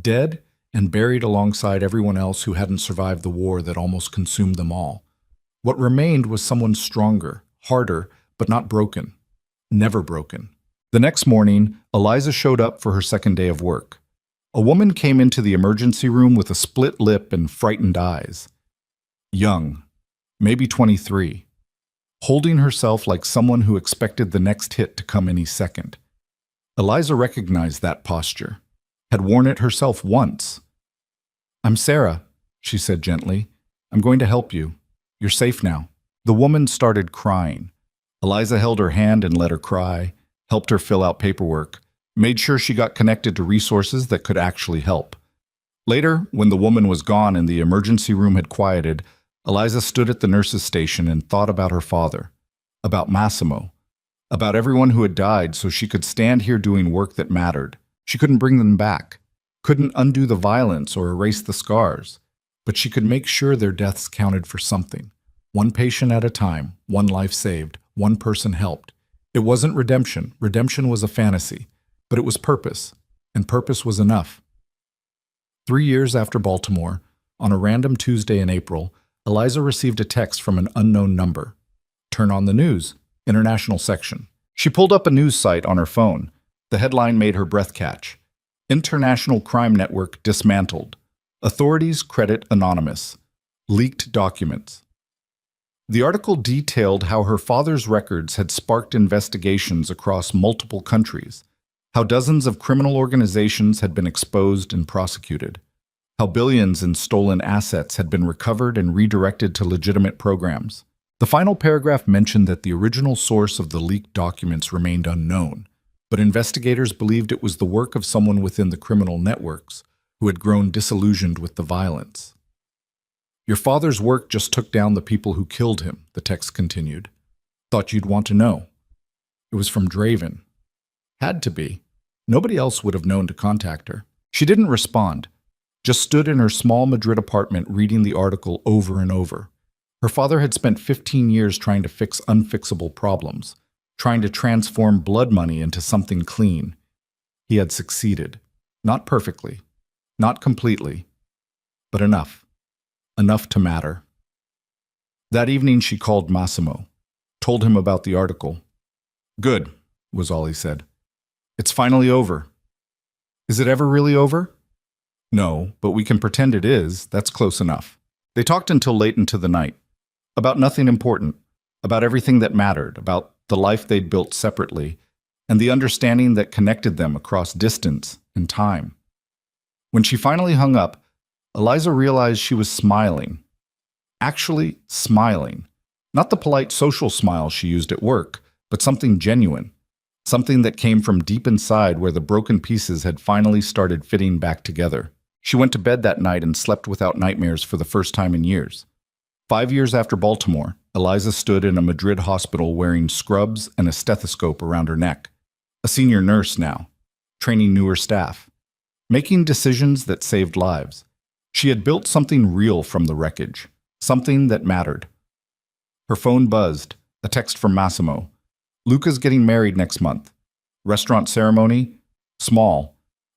[SPEAKER 2] Dead and buried alongside everyone else who hadn't survived the war that almost consumed them all. What remained was someone stronger, harder, but not broken. Never broken. The next morning, Eliza showed up for her second day of work. A woman came into the emergency room with a split lip and frightened eyes. Young, maybe 23, holding herself like someone who expected the next hit to come any second. Eliza recognized that posture, had worn it herself once. "I'm Sarah," she said gently. "I'm going to help you. You're safe now." The woman started crying. Eliza held her hand and let her cry, helped her fill out paperwork, made sure she got connected to resources that could actually help. Later, when the woman was gone and the emergency room had quieted, Eliza stood at the nurse's station and thought about her father, about Massimo, about everyone who had died so she could stand here doing work that mattered. She couldn't bring them back, couldn't undo the violence or erase the scars, but she could make sure their deaths counted for something. One patient at a time, one life saved, one person helped. It wasn't redemption. Redemption was a fantasy, but it was purpose, and purpose was enough. 3 years after Baltimore, on a random Tuesday in April, Eliza received a text from an unknown number. "Turn on the news, international section." She pulled up a news site on her phone. The headline made her breath catch. "International Crime Network Dismantled. Authorities Credit Anonymous. Leaked Documents." The article detailed how her father's records had sparked investigations across multiple countries, how dozens of criminal organizations had been exposed and prosecuted, how billions in stolen assets had been recovered and redirected to legitimate programs. The final paragraph mentioned that the original source of the leaked documents remained unknown, but investigators believed it was the work of someone within the criminal networks who had grown disillusioned with the violence. "Your father's work just took down the people who killed him," the text continued. "Thought you'd want to know." It was from Draven. Had to be. Nobody else would have known to contact her. She didn't respond, just stood in her small Madrid apartment reading the article over and over. Her father had spent 15 years trying to fix unfixable problems, trying to transform blood money into something clean. He had succeeded. Not perfectly, not completely, but enough. Enough to matter. That evening she called Massimo, told him about the article. "Good," was all he said. "It's finally over." "Is it ever really over?" "No, but we can pretend it is. That's close enough." They talked until late into the night. About nothing important, about everything that mattered, about the life they'd built separately, and the understanding that connected them across distance and time. When she finally hung up, Eliza realized she was smiling. Actually smiling. Not the polite social smile she used at work, but something genuine. Something that came from deep inside where the broken pieces had finally started fitting back together. She went to bed that night and slept without nightmares for the first time in years. 5 years after Baltimore, Eliza stood in a Madrid hospital wearing scrubs and a stethoscope around her neck. A senior nurse now, training newer staff, making decisions that saved lives. She had built something real from the wreckage, something that mattered. Her phone buzzed, a text from Massimo. "Luca's getting married next month. Restaurant ceremony? Small.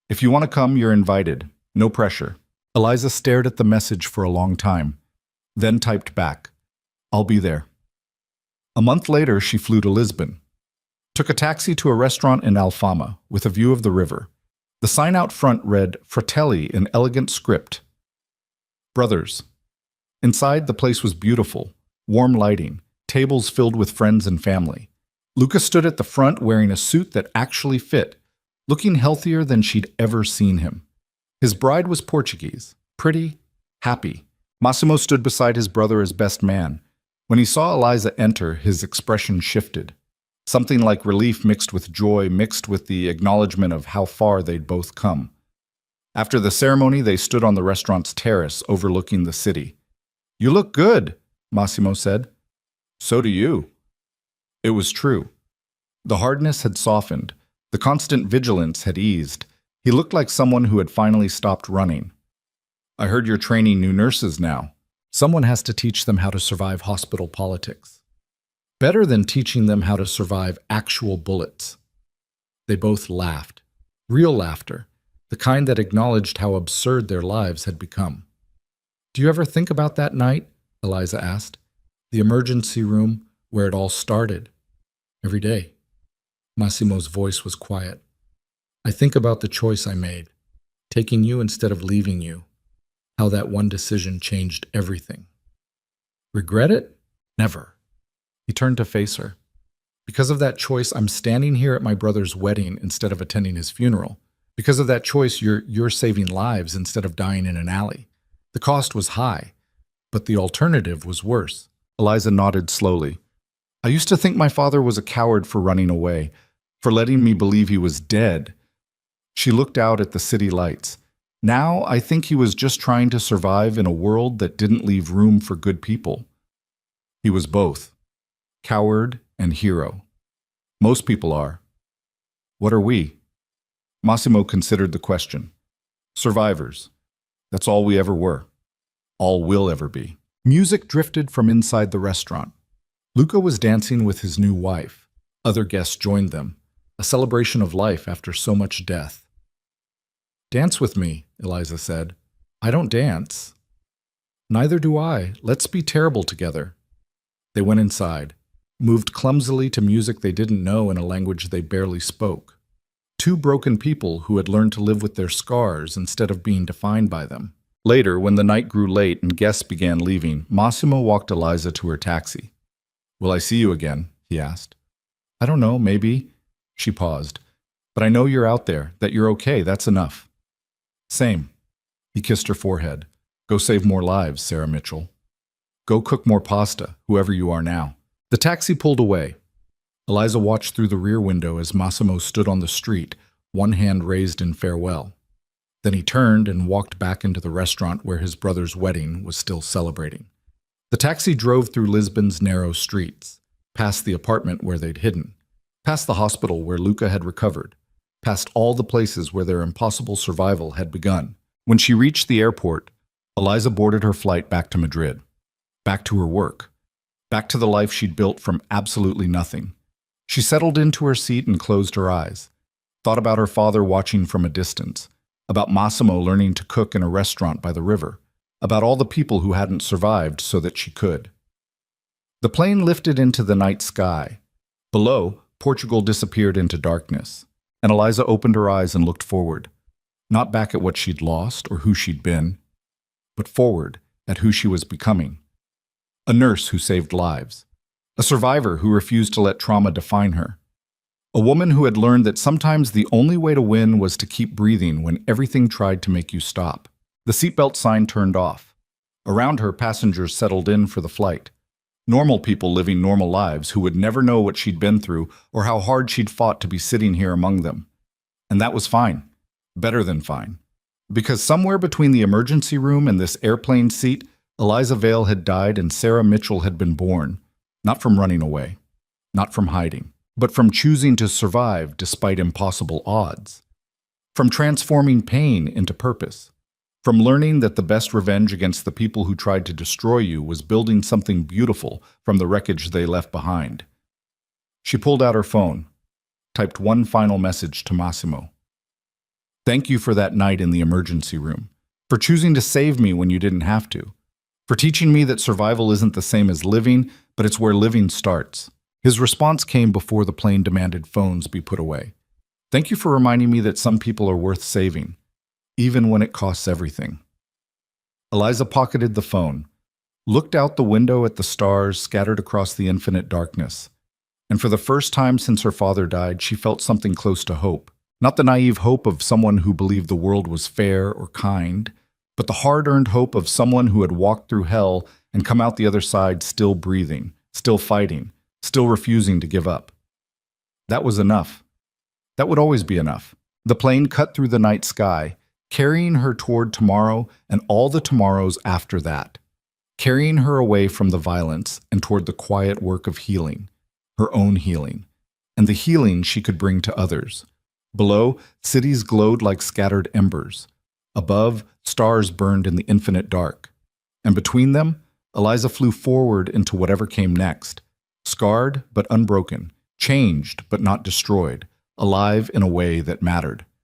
[SPEAKER 2] If you want to come, you're invited. No pressure." Eliza stared at the message for a long time, then typed back, "I'll be there." A month later, she flew to Lisbon. Took a taxi to a restaurant in Alfama with a view of the river. The sign out front read Fratelli in elegant script. Brothers. Inside, the place was beautiful, warm lighting, tables filled with friends and family. Luca stood at the front wearing a suit that actually fit, looking healthier than she'd ever seen him. His bride was Portuguese, pretty, happy. Massimo stood beside his brother as best man. When he saw Eliza enter, his expression shifted. Something like relief mixed with joy, mixed with the acknowledgement of how far they'd both come. After the ceremony, they stood on the restaurant's terrace overlooking the city. "You look good," Massimo said. "So do you." It was true. The hardness had softened. The constant vigilance had eased. He looked like someone who had finally stopped running. "I heard you're training new nurses now." Someone has to teach them how to survive hospital politics. Better than teaching them how to survive actual bullets. They both laughed. Real laughter. The kind that acknowledged how absurd their lives had become. "Do you ever think about that night?" Eliza asked. "The emergency room where it all started." "Every day."
[SPEAKER 1] Massimo's voice was quiet. I think about the choice I made, taking you instead of leaving you, how that one decision changed everything. Regret it? Never. He turned to face her. Because of that choice, I'm standing here at my brother's wedding instead of attending his funeral. Because of that choice, you're saving lives instead of dying in an alley. The cost was high, but the alternative was worse.
[SPEAKER 2] Eliza nodded slowly. I used to think my father was a coward for running away, for letting me believe he was dead. She looked out at the city lights. Now I think he was just trying to survive in a world that didn't leave room for good people. He was both, coward and hero. Most people are. What are we? Massimo considered the question. Survivors. That's all we ever were. All we'll ever be. Music drifted from inside the restaurant. Luca was dancing with his new wife. Other guests joined them, a celebration of life after so much death. Dance with me, Eliza said. I don't dance. Neither do I. Let's be terrible together. They went inside, moved clumsily to music they didn't know in a language they barely spoke. Two broken people who had learned to live with their scars instead of being defined by them. Later, when the night grew late and guests began leaving, Massimo walked Eliza to her taxi. Will I see you again? He asked. I don't know, maybe. She paused. But I know you're out there, that you're okay, that's enough. Same. He kissed her forehead. Go save more lives, Sarah Mitchell. Go cook more pasta, whoever you are now. The taxi pulled away. Eliza watched through the rear window as Massimo stood on the street, one hand raised in farewell. Then he turned and walked back into the restaurant where his brother's wedding was still celebrating. The taxi drove through Lisbon's narrow streets, past the apartment where they'd hidden, past the hospital where Luca had recovered, past all the places where their impossible survival had begun. When she reached the airport, Eliza boarded her flight back to Madrid, back to her work, back to the life she'd built from absolutely nothing. She settled into her seat and closed her eyes, thought about her father watching from a distance, about Massimo learning to cook in a restaurant by the river, about all the people who hadn't survived so that she could. The plane lifted into the night sky. Below, Portugal disappeared into darkness, and Eliza opened her eyes and looked forward, not back at what she'd lost or who she'd been, but forward at who she was becoming. A nurse who saved lives, a survivor who refused to let trauma define her, a woman who had learned that sometimes the only way to win was to keep breathing when everything tried to make you stop. The seatbelt sign turned off. Around her, passengers settled in for the flight. Normal people living normal lives who would never know what she'd been through or how hard she'd fought to be sitting here among them. And that was fine. Better than fine. Because somewhere between the emergency room and this airplane seat, Eliza Vale had died and Sarah Mitchell had been born. Not from running away. Not from hiding. But from choosing to survive despite impossible odds. From transforming pain into purpose. From learning that the best revenge against the people who tried to destroy you was building something beautiful from the wreckage they left behind. She pulled out her phone, typed one final message to Massimo. Thank you for that night in the emergency room, for choosing to save me when you didn't have to, for teaching me that survival isn't the same as living, but it's where living starts. His response came before the plane demanded phones be put away. Thank you for reminding me that some people are worth saving, even when it costs everything. Eliza pocketed the phone, looked out the window at the stars scattered across the infinite darkness, and for the first time since her father died, she felt something close to hope. Not the naive hope of someone who believed the world was fair or kind, but the hard-earned hope of someone who had walked through hell and come out the other side still breathing, still fighting, still refusing to give up. That was enough. That would always be enough. The plane cut through the night sky, carrying her toward tomorrow and all the tomorrows after that, carrying her away from the violence and toward the quiet work of healing, her own healing, and the healing she could bring to others. Below, cities glowed like scattered embers. Above, stars burned in the infinite dark. And between them, Eliza flew forward into whatever came next, scarred but unbroken, changed but not destroyed, alive in a way that mattered.